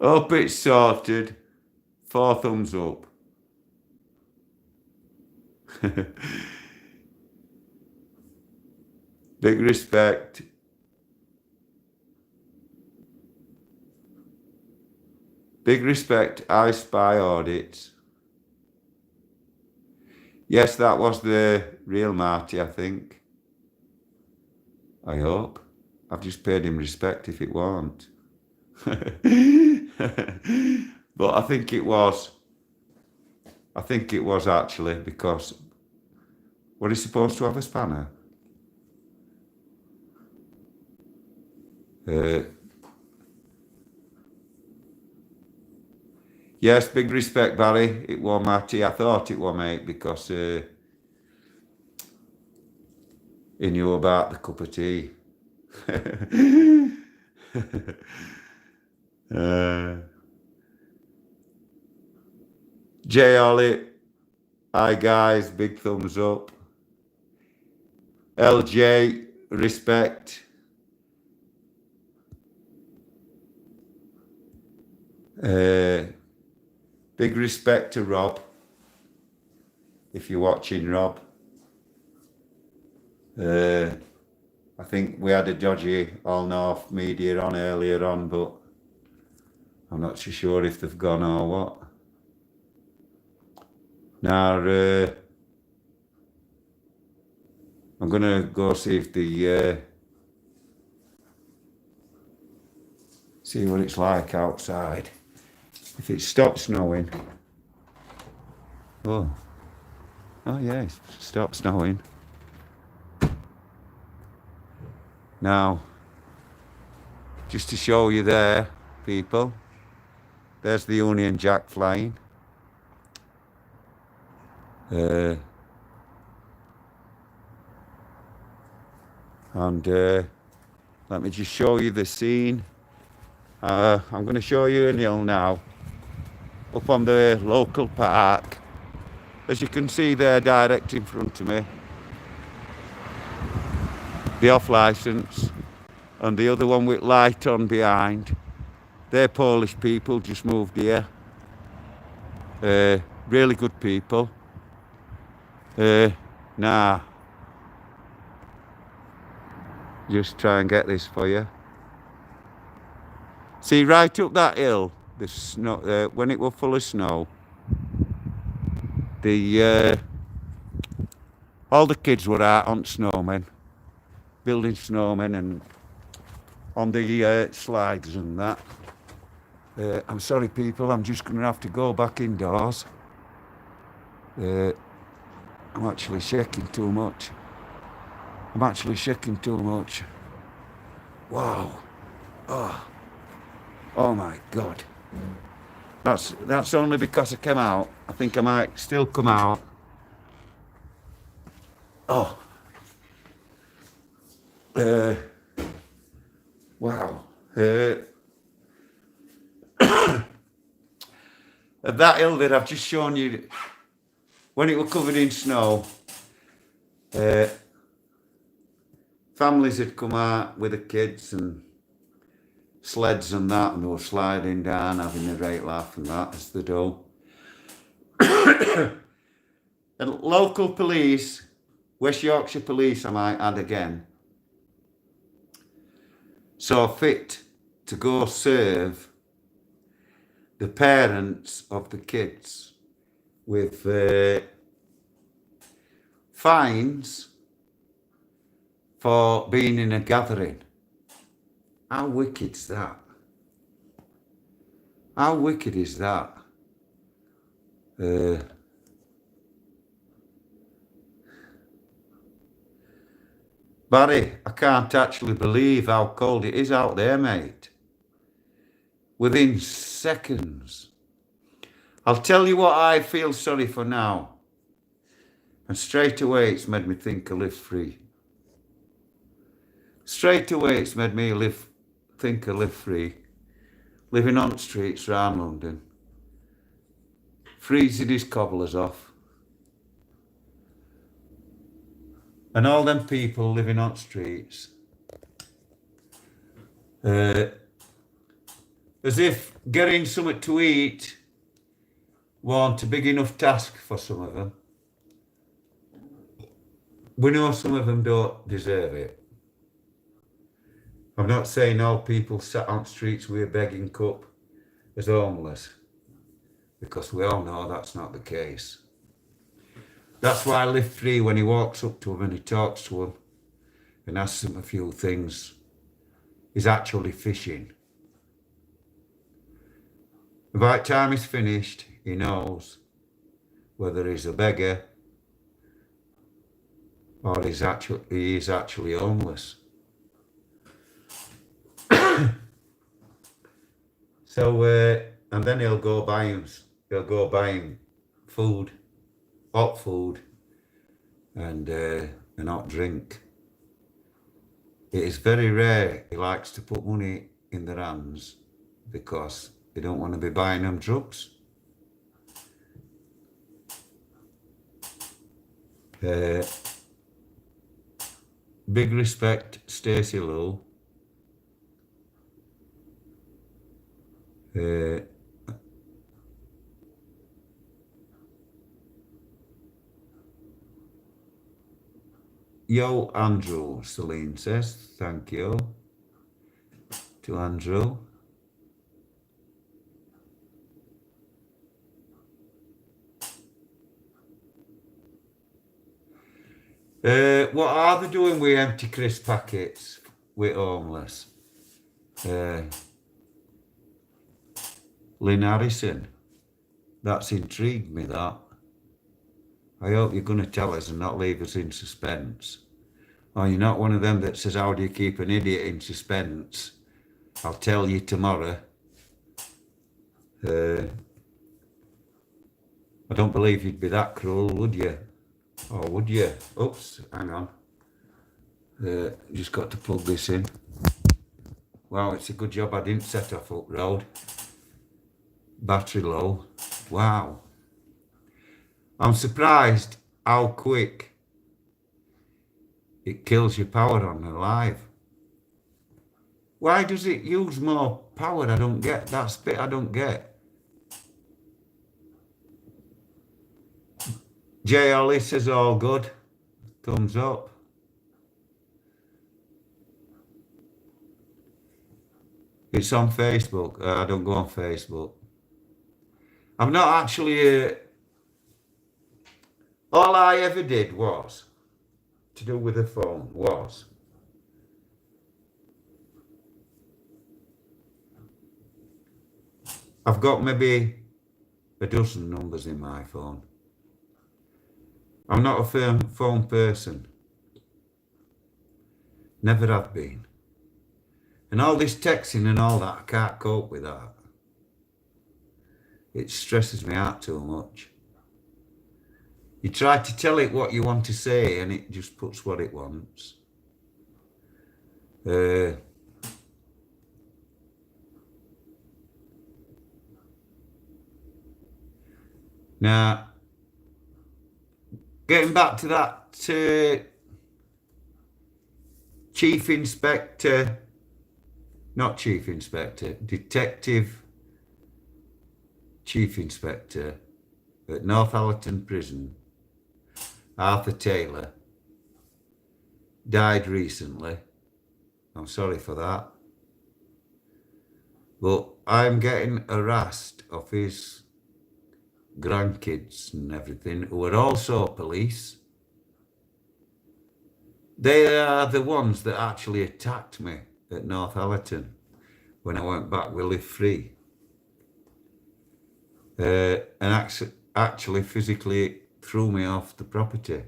Hope it's sorted. 4 thumbs up. Big respect. Big respect, I Spy Audits. Yes, that was the real Marty, I think. I hope. I've just paid him respect if it weren't. But I think it was. I think it was actually, because what is supposed to have a spanner? Yes, big respect, Barry. It was Matty. I thought it was, mate, because he knew about the cup of tea. Jay Ollie, hi guys, big thumbs up. LJ, respect. Big respect to Rob, if you're watching, Rob. I think we had a dodgy All North media on earlier on, but I'm not too sure if they've gone or what. Now, I'm going to go see if see what it's like outside. If it stops snowing. Oh yeah, it's stopped snowing. Now, just to show you there, people, there's the Union Jack flying. And let me just show you the scene. I'm going to show you an hill now, up on the local park. As you can see there, direct in front of me, the off licence, and the other one with light on behind. They're Polish people, just moved here. Really good people. Nah. Just try and get this for you. See, right up that hill, the snow, when it was full of snow, all the kids were out on snowmen. building snowmen and on the slides and that. I'm sorry people, I'm just going to have to go back indoors. I'm actually shaking too much. Wow. Oh my God. That's only because I came out. I think I might still come out. Oh. Wow. At that hill that I've just shown you, when it was covered in snow, families had come out with the kids and sleds and that, and they were sliding down, having a great laugh and that, as they do. And local police, West Yorkshire police, I might add again, saw fit to go serve the parents of the kids with fines for being in a gathering. How wicked's that? How wicked is that? Barry, I can't actually believe how cold it is out there, mate. Within seconds. I'll tell you what I feel sorry for now. And straight away it's made me think I live free. Straight away it's made me think I live free. Living on the streets round London. Freezing his cobblers off. And all them people living on the streets. As if getting something to eat wasn't a big enough task for some of them. We know some of them don't deserve it. I'm not saying all people sat on the streets with a begging cup as homeless, because we all know that's not the case. That's why I live free when he walks up to them and he talks to them and asks them a few things. He's actually fishing. By the time he's finished, he knows whether he's a beggar or he is actually homeless. So, and then he'll go buy him food, hot food, and hot drink. It is very rare he likes to put money in their hands because they don't want to be buying them drugs. Big respect, Stacey Lou. Yo, Andrew, Celine says, thank you to Andrew. What are they doing with empty crisp packets with homeless? Lynn Harrison, that's intrigued me, that. I hope you're going to tell us and not leave us in suspense. Oh, you're not one of them that says, how do you keep an idiot in suspense? I'll tell you tomorrow. I don't believe you'd be that cruel, would you? Or would you? Oops, hang on. Just got to plug this in. Wow, it's a good job I didn't set off up road. Battery low. Wow. I'm surprised how quick it kills your power on alive. Why does it use more power? I don't get. That's the bit I don't get. J. Ollie says all good. Thumbs up. It's on Facebook. I don't go on Facebook. I'm not actually... all I ever did was, to do with the phone, was I've got maybe a dozen numbers in my phone. I'm not a phone person. Never have been. And all this texting and all that, I can't cope with that. It stresses me out too much. You try to tell it what you want to say and it just puts what it wants. Now, getting back to that Detective Chief Inspector at Northallerton Prison, Arthur Taylor, died recently. I'm sorry for that. But I'm getting harassed of his grandkids and everything, who are also police. They are the ones that actually attacked me at Northallerton when I went back with Live Free. And actually physically threw me off the property.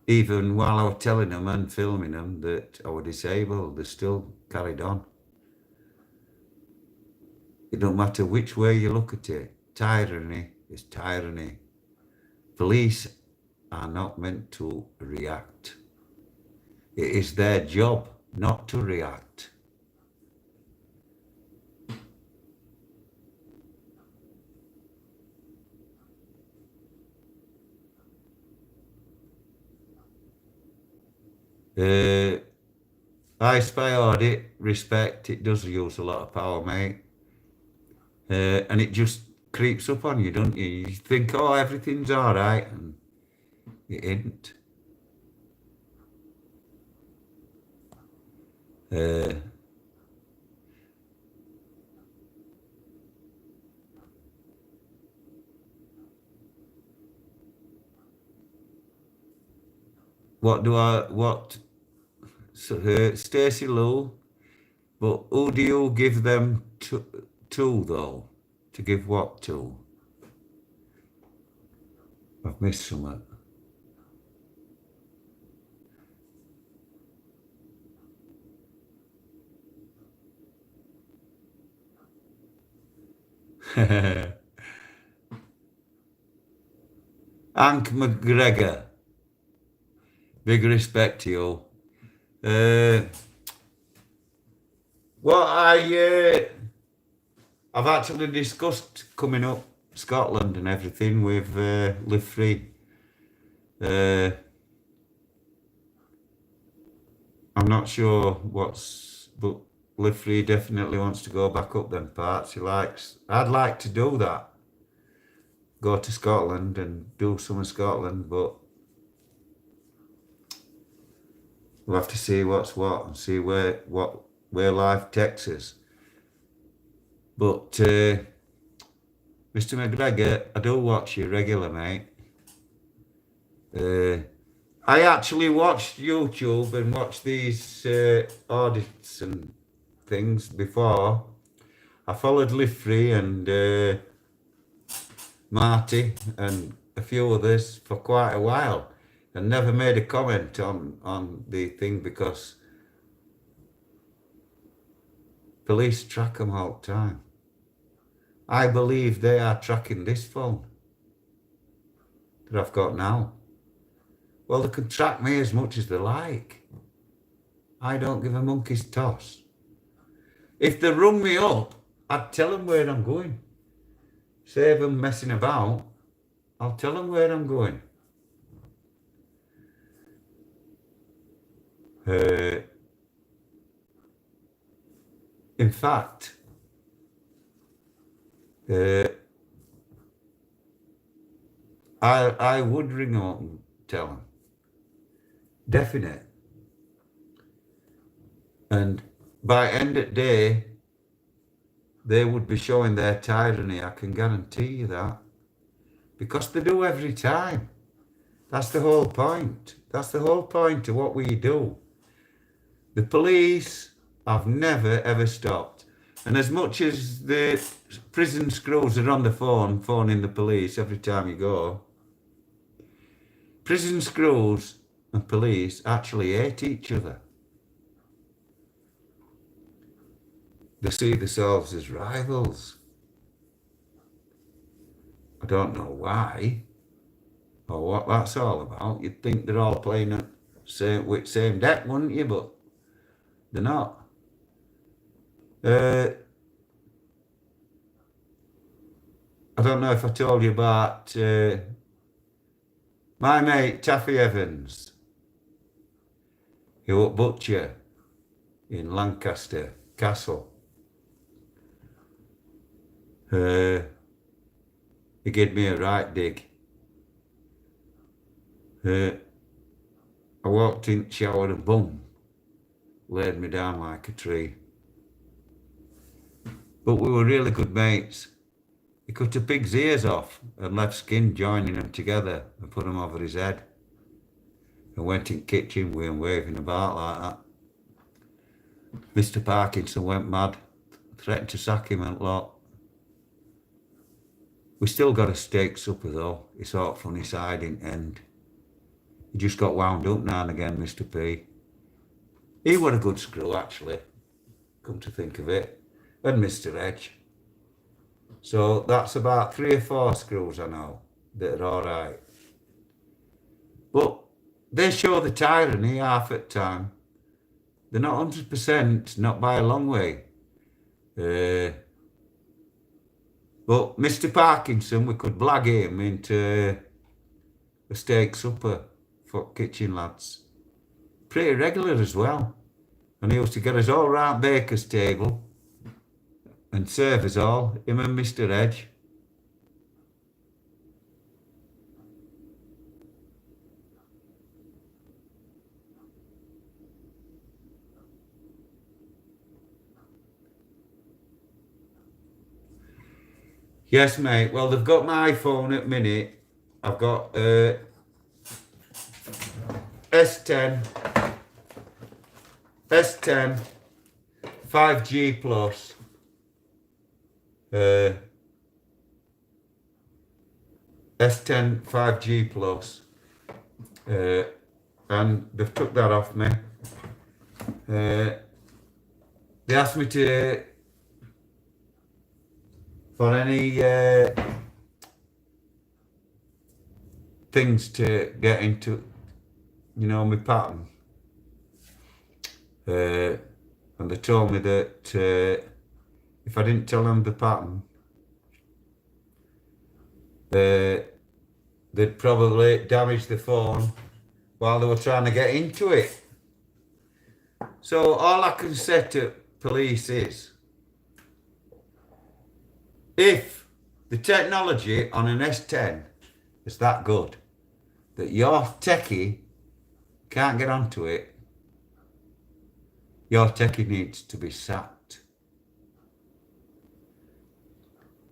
Even while I was telling them and filming them that I was disabled, they still carried on. It don't matter which way you look at it. Tyranny is tyranny. Police are not meant to react. It is their job not to react. I spy audit, respect, it does use a lot of power, mate. And it just creeps up on you, don't you? You think, oh, everything's all right, and it isn't. Stacey Lou, but who do you give them to though? To give what to? I've missed something. Hank McGregor. Big respect to you. I've actually discussed coming up Scotland and everything with Live Free. I'm not sure but Live Free definitely wants to go back up them parts. I'd like to do that. Go to Scotland and do some of Scotland, but we'll have to see what's what and see where life takes us. But Mr. McGregor, I do watch you regular, mate. I actually watched YouTube and watched these audits and things before. I followed Live Free and Marty and a few others for quite a while and never made a comment on the thing because police track them all the time. I believe they are tracking this phone that I've got now. Well, they can track me as much as they like. I don't give a monkey's toss. If they rung me up, I'd tell them where I'm going. Save them messing about. I'll tell them where I'm going. In fact, I would ring them up and tell them. Definite. And by end of day, they would be showing their tyranny, I can guarantee you that. Because they do every time. That's the whole point. That's the whole point of what we do. The police have never ever stopped. And as much as the prison screws are on the phone, phoning the police every time you go, prison screws and police actually hate each other. They see themselves as rivals. I don't know why or what that's all about. You'd think they're all playing at same deck, wouldn't you? But they're not. I don't know if I told you about my mate Taffy Evans. He was butcher in Lancaster Castle. He gave me a right dig. I walked in, showered, and boom, laid me down like a tree. But we were really good mates. He cut a pig's ears off and left skin joining them together and put them over his head. And went in the kitchen with him waving about like that. Mr. Parkinson went mad, threatened to sack him and lot. We still got a steak supper though. It's all funny side in end. He just got wound up now and again, Mr. P. He was a good screw actually, come to think of it. And Mr. Edge. So that's about 3 or 4 screws I know that are alright. But they show the tyranny half at time. They're not 100%, not by a long way. But Mr. Parkinson, we could blag him into a steak supper for kitchen lads. Pretty regular as well. And he used to get us all round baker's table and serve us all, him and Mr. Edge. Yes, mate. Well, they've got my phone at minute. I've got S10, 5G plus, S10 5G plus, and they've took that off me. They asked me to for any things to get into, you know, my pattern. And they told me that if I didn't tell them the pattern, they'd probably damage the phone while they were trying to get into it. So all I can say to police is, if the technology on an S10 is that good that your techie can't get onto it, your techie needs to be sacked.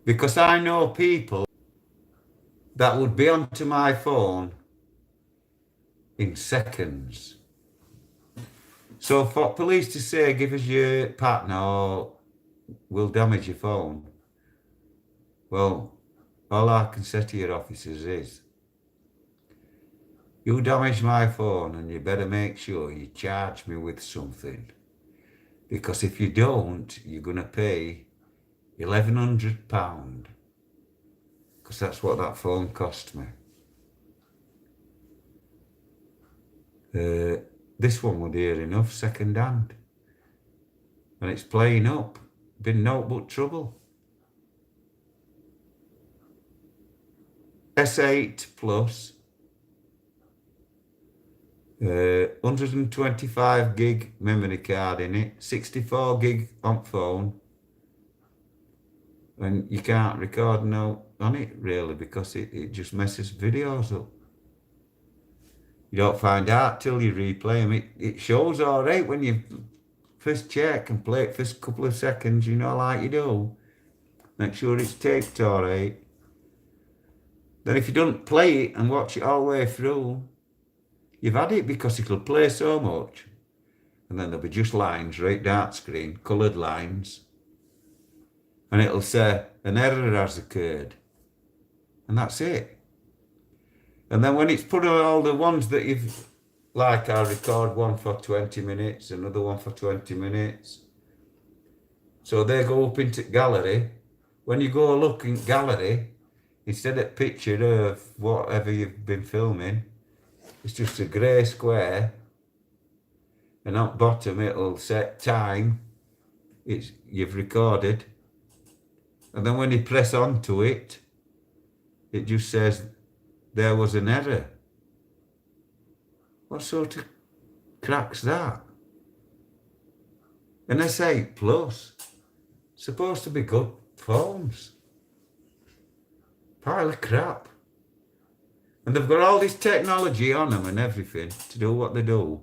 Because I know people that would be onto my phone in seconds. So for police to say, give us your pattern or we'll damage your phone, well, all I can say to your officers is, you damage my phone and you better make sure you charge me with something. Because if you don't, you're going to pay £1,100. Because that's what that phone cost me. This one was dear enough, second hand. And it's playing up. Been no but trouble. S8 plus, 125 gig memory card in it, 64 gig on phone, and you can't record no on it really because it just messes videos up. You don't find out till you replay them. It shows alright when you first check and play it first couple of seconds, you know, like you do. Make sure it's taped alright. Then if you don't play it and watch it all the way through, you've had it because it'll play so much. And then there'll be just lines right down the screen, coloured lines. and it'll say an error has occurred. And that's it. And then when it's put on all the ones that you've, like I record one for 20 minutes, another one for 20 minutes. So they go up into gallery. When you go look in gallery, instead of picture of whatever you've been filming, it's just a grey square. And at bottom it'll set time you've recorded. And then when you press onto it, it just says there was an error. What sort of crack's that? An S8 Plus. Supposed to be good phones. Pile of crap. And they've got all this technology on them and everything to do what they do.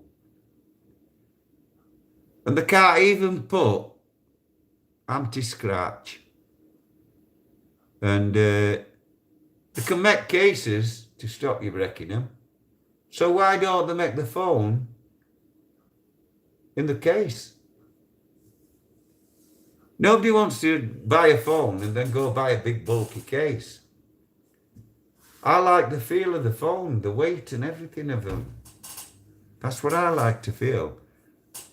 And they can't even put anti-scratch. And they can make cases to stop you breaking them. So why don't they make the phone in the case? Nobody wants to buy a phone and then go buy a big bulky case. I like the feel of the phone, the weight and everything of them. That's what I like to feel.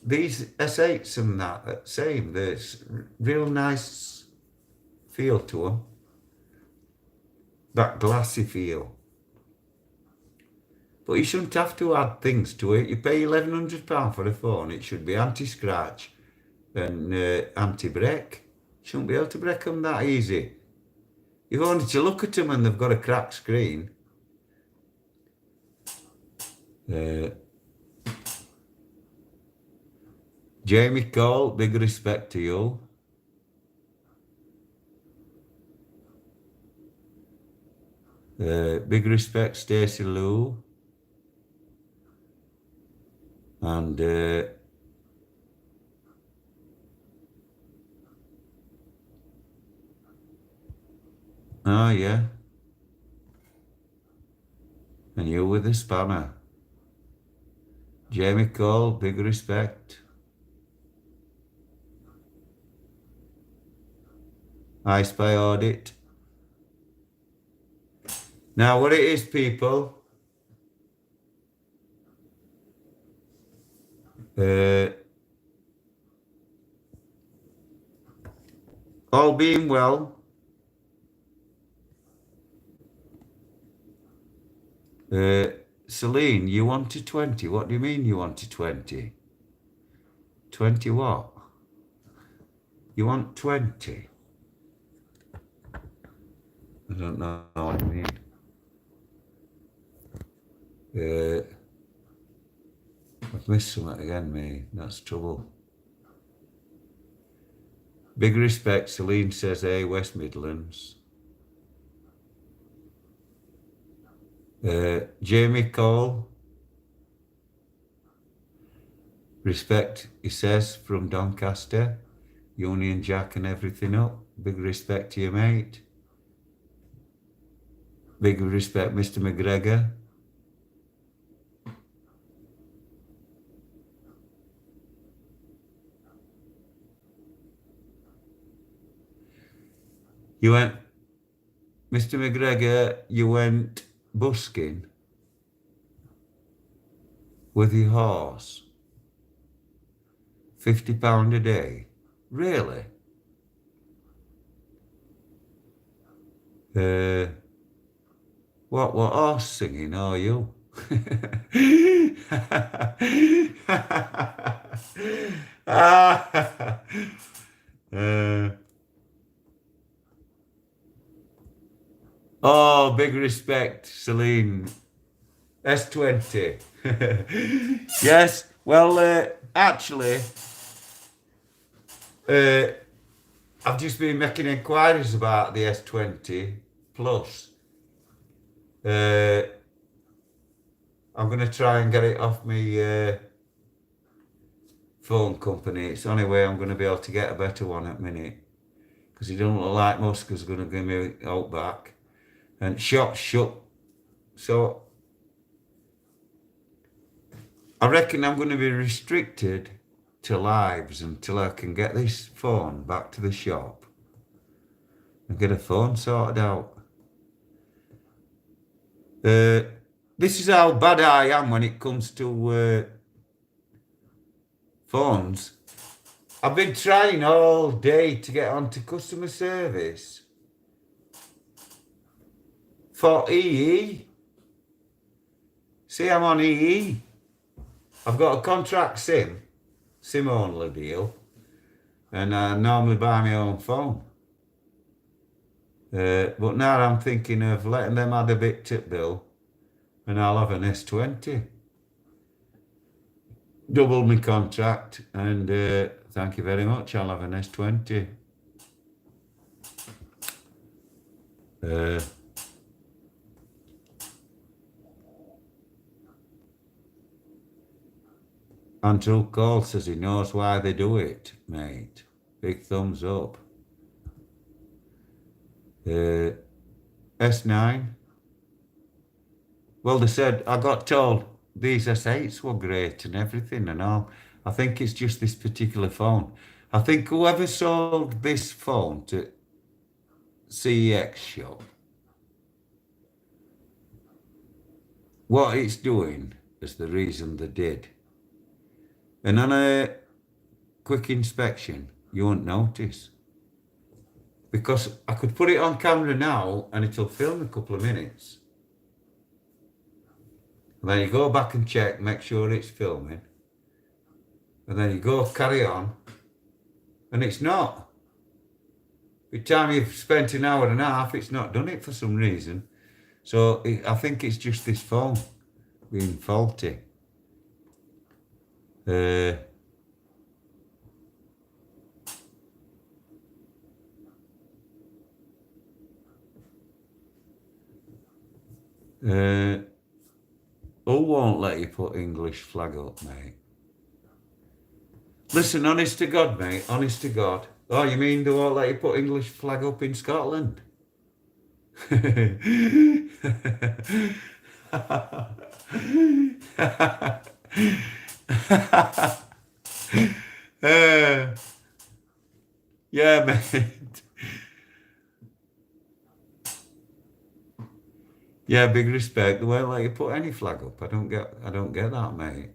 These S8s and that, same, there's real nice feel to them. That glassy feel. But you shouldn't have to add things to it. You pay £1,100 for a phone, it should be anti-scratch and anti-break. Shouldn't be able to break them that easy. You've only to look at them and they've got a cracked screen. Jamie Cole, big respect to you. Big respect, Stacey Lou. And oh yeah. And you with the spanner. Jamie Cole, big respect. I Spy Audit. Now what it is, people, all being well, Celine, you wanted 20. What do you mean you wanted 20? 20 what? You want 20? I don't know what you mean. I've missed something again, me. That's trouble. Big respect, Celine says, hey, West Midlands. Jamie Cole. Respect, he says, from Doncaster. Union Jack and everything up. Big respect to you, mate. Big respect, Mr. McGregor. You went, Mr. McGregor, you went busking with your horse. £50 a day. Really? What horse singing are you? Oh, big respect, Celine. S20. Yes, well, actually, I've just been making inquiries about the S20 Plus. I'm going to try and get it off my phone company. It's the only way I'm going to be able to get a better one at minute. Because it doesn't look like Muska's going to give me out back. And shop's shut. So I reckon I'm going to be restricted to lives until I can get this phone back to the shop. get a phone sorted out. This is how bad I am when it comes to phones. I've been trying all day to get onto customer service for EE. See, I'm on EE. I've got a contract SIM only deal, and I normally buy my own phone. But now I'm thinking of letting them add a bit tip bill, and I'll have an S20. Double my contract, and thank you very much, I'll have an S20. Andrew Cole says he knows why they do it, mate. Big thumbs up. S9. Well, they said, I got told these S8s were great and everything and all. I think it's just this particular phone. I think whoever sold this phone to CEX show, what it's doing is the reason they did. And on a quick inspection, you won't notice. Because I could put it on camera now and it'll film a couple of minutes. And then you go back and check, make sure it's filming. And then you go carry on, and it's not. By the time you've spent an hour and a half, it's not done it for some reason. So I think it's just this phone being faulty. Who won't let you put English flag up, mate? Listen, honest to God, mate, honest to God. Oh, you mean they won't let you put English flag up in Scotland? Yeah, mate. Yeah, big respect. They won't let you put any flag up. I don't get that, mate.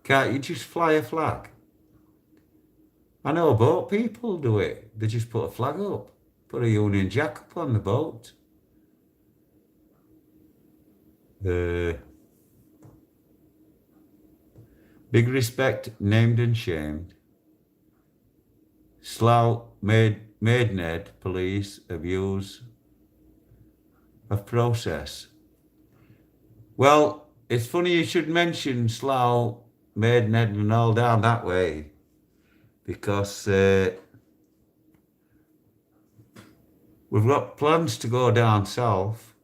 Can't you just fly a flag? I know boat people do it. They just put a flag up. Put a Union Jack up on the boat. Big respect, named and shamed. Slough, Maidenhead, police, abuse of process. Well, it's funny you should mention Slough, Maidenhead and all down that way, because we've got plans to go down south,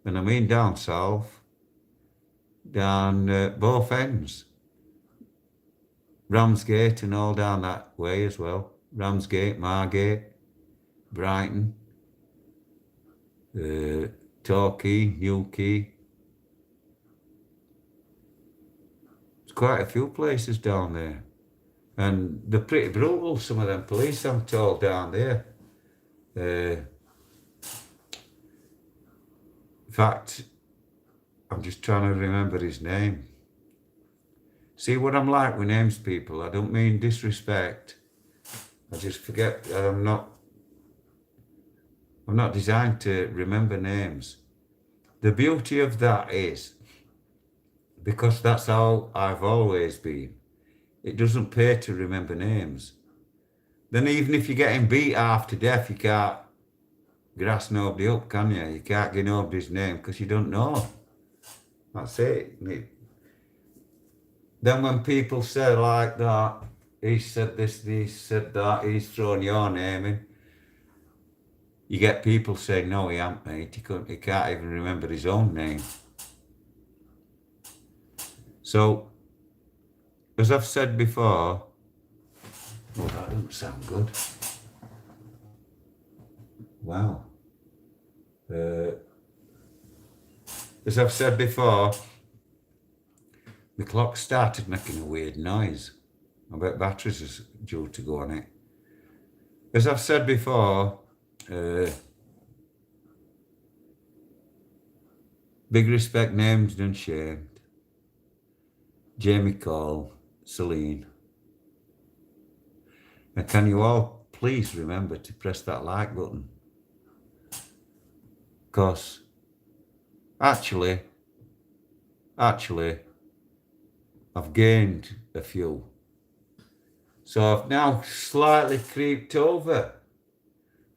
and I mean down south, down both ends. Ramsgate and all down that way as well. Ramsgate, Margate, Brighton, Torquay, Newquay. There's quite a few places down there. And they're pretty brutal, some of them police, I'm told, down there. In fact, I'm just trying to remember his name. See what I'm like with names, people. I don't mean disrespect. I just forget. I'm not designed to remember names. The beauty of that is, because that's how I've always been, it doesn't pay to remember names. Then even if you're getting beat half to death, you can't grass nobody up, can you? You can't get nobody's name because you don't know. That's it. Then when people say like that, he said this, he said that, he's thrown your name in, you get people saying, no, he ain't, mate. He can't even remember his own name. So, as I've said before, oh, that doesn't sound good. Wow. As I've said before, the clock started making a weird noise. I bet batteries is due to go on it. as I've said before, big respect, named and shamed. Jamie Call, Celine. And can you all please remember to press that like button? Because actually, I've gained a few. So I've now slightly creeped over.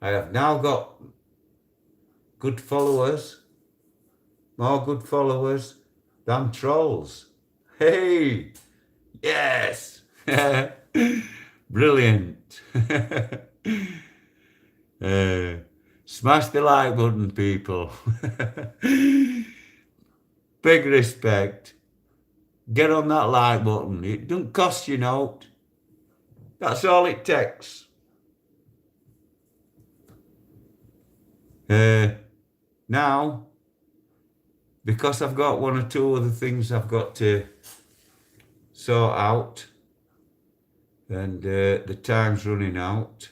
I have now got good followers, more good followers than trolls. Hey, yes, brilliant. Smash the like button, people. Big respect. Get on that like button. It doesn't cost you naught. That's all it takes. Now, because I've got one or two other things I've got to sort out, and the time's running out,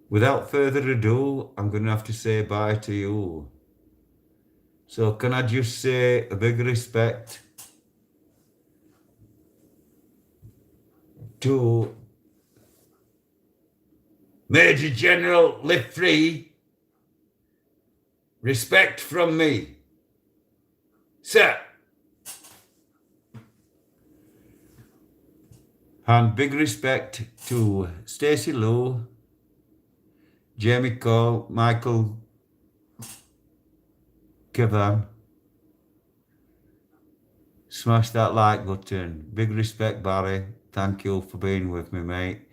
without further ado, I'm going to have to say bye to you. So can I just say a big respect to Major General Live Free. Respect from me. Sir. And big respect to Stacey Lou, Jamie Cole, Michael Kevan. Smash that like button. Big respect, Barry. Thank you for being with me, mate.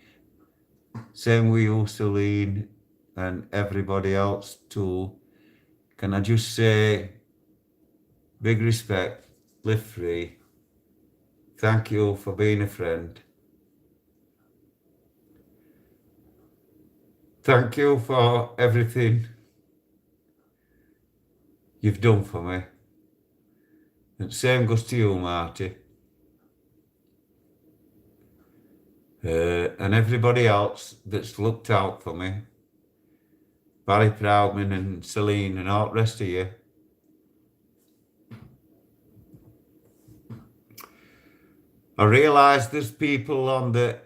Same with you, Celine, and everybody else too. Can I just say, big respect, live free. Thank you for being a friend. Thank you for everything you've done for me. And same goes to you, Marty. And everybody else that's looked out for me. Barry Proudman and Celine and all the rest of you. I realise there's people on that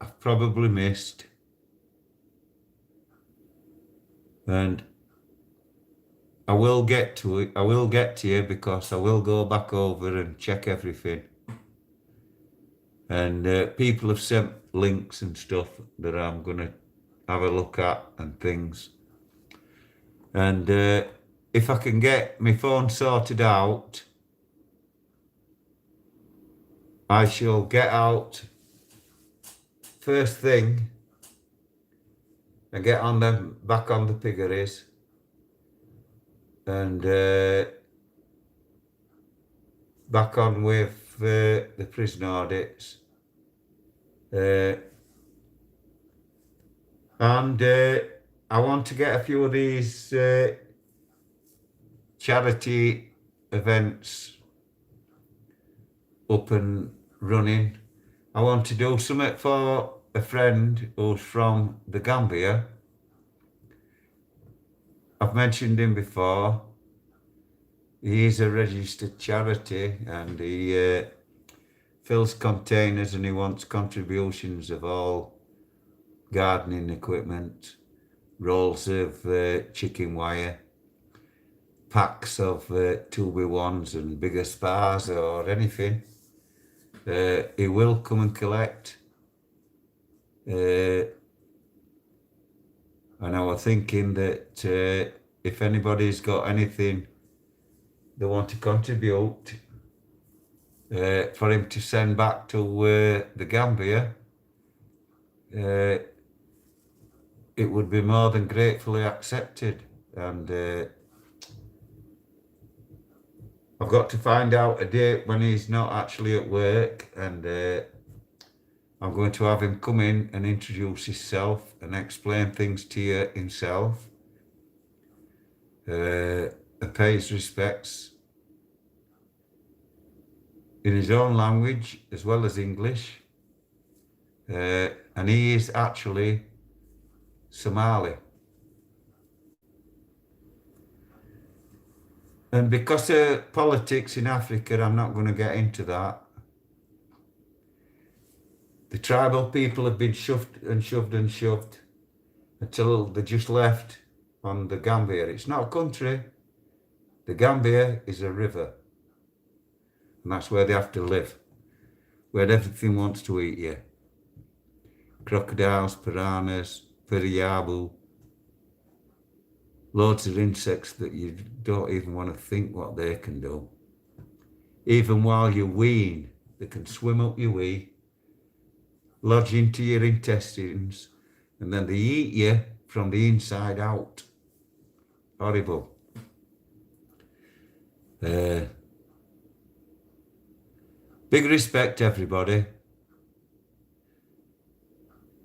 I've probably missed. And I will get to it. I will get to you because I will go back over and check everything. And people have sent links and stuff that I'm going to have a look at and things. And if I can get my phone sorted out, I shall get out first thing and get on them back on the piggeries and back on with the prison audits. And I want to get a few of these charity events up and running. I want to do something for a friend who's from the Gambia. I've mentioned him before. He's a registered charity and he fills containers and he wants contributions of all gardening equipment, rolls of chicken wire, packs of 2x1s and bigger spars or anything. He will come and collect. And I was thinking that if anybody's got anything they want to contribute for him to send back to the Gambia, it would be more than gratefully accepted. And I've got to find out a date when he's not actually at work, and I'm going to have him come in and introduce himself and explain things to you himself, and pay his respects in his own language as well as English. and he is actually Somali. And because of politics in Africa, I'm not going to get into that. The tribal people have been shoved and shoved and shoved until they just left on the Gambia. It's not a country. The Gambia is a river. And that's where they have to live. Where everything wants to eat you. Crocodiles, piranhas, piriyabu. Loads of insects that you don't even want to think what they can do. Even while you wean, they can swim up your wee, lodge into your intestines, and then they eat you from the inside out. Horrible. Big respect, everybody.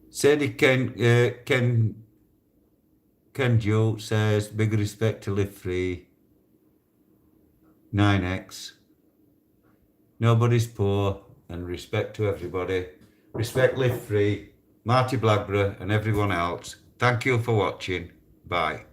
Sadie Ken Joe says, big respect to Live Free. 9X. Nobody's poor, and respect to everybody. Respect Live Free, Marty Blackburn and everyone else. Thank you for watching. Bye.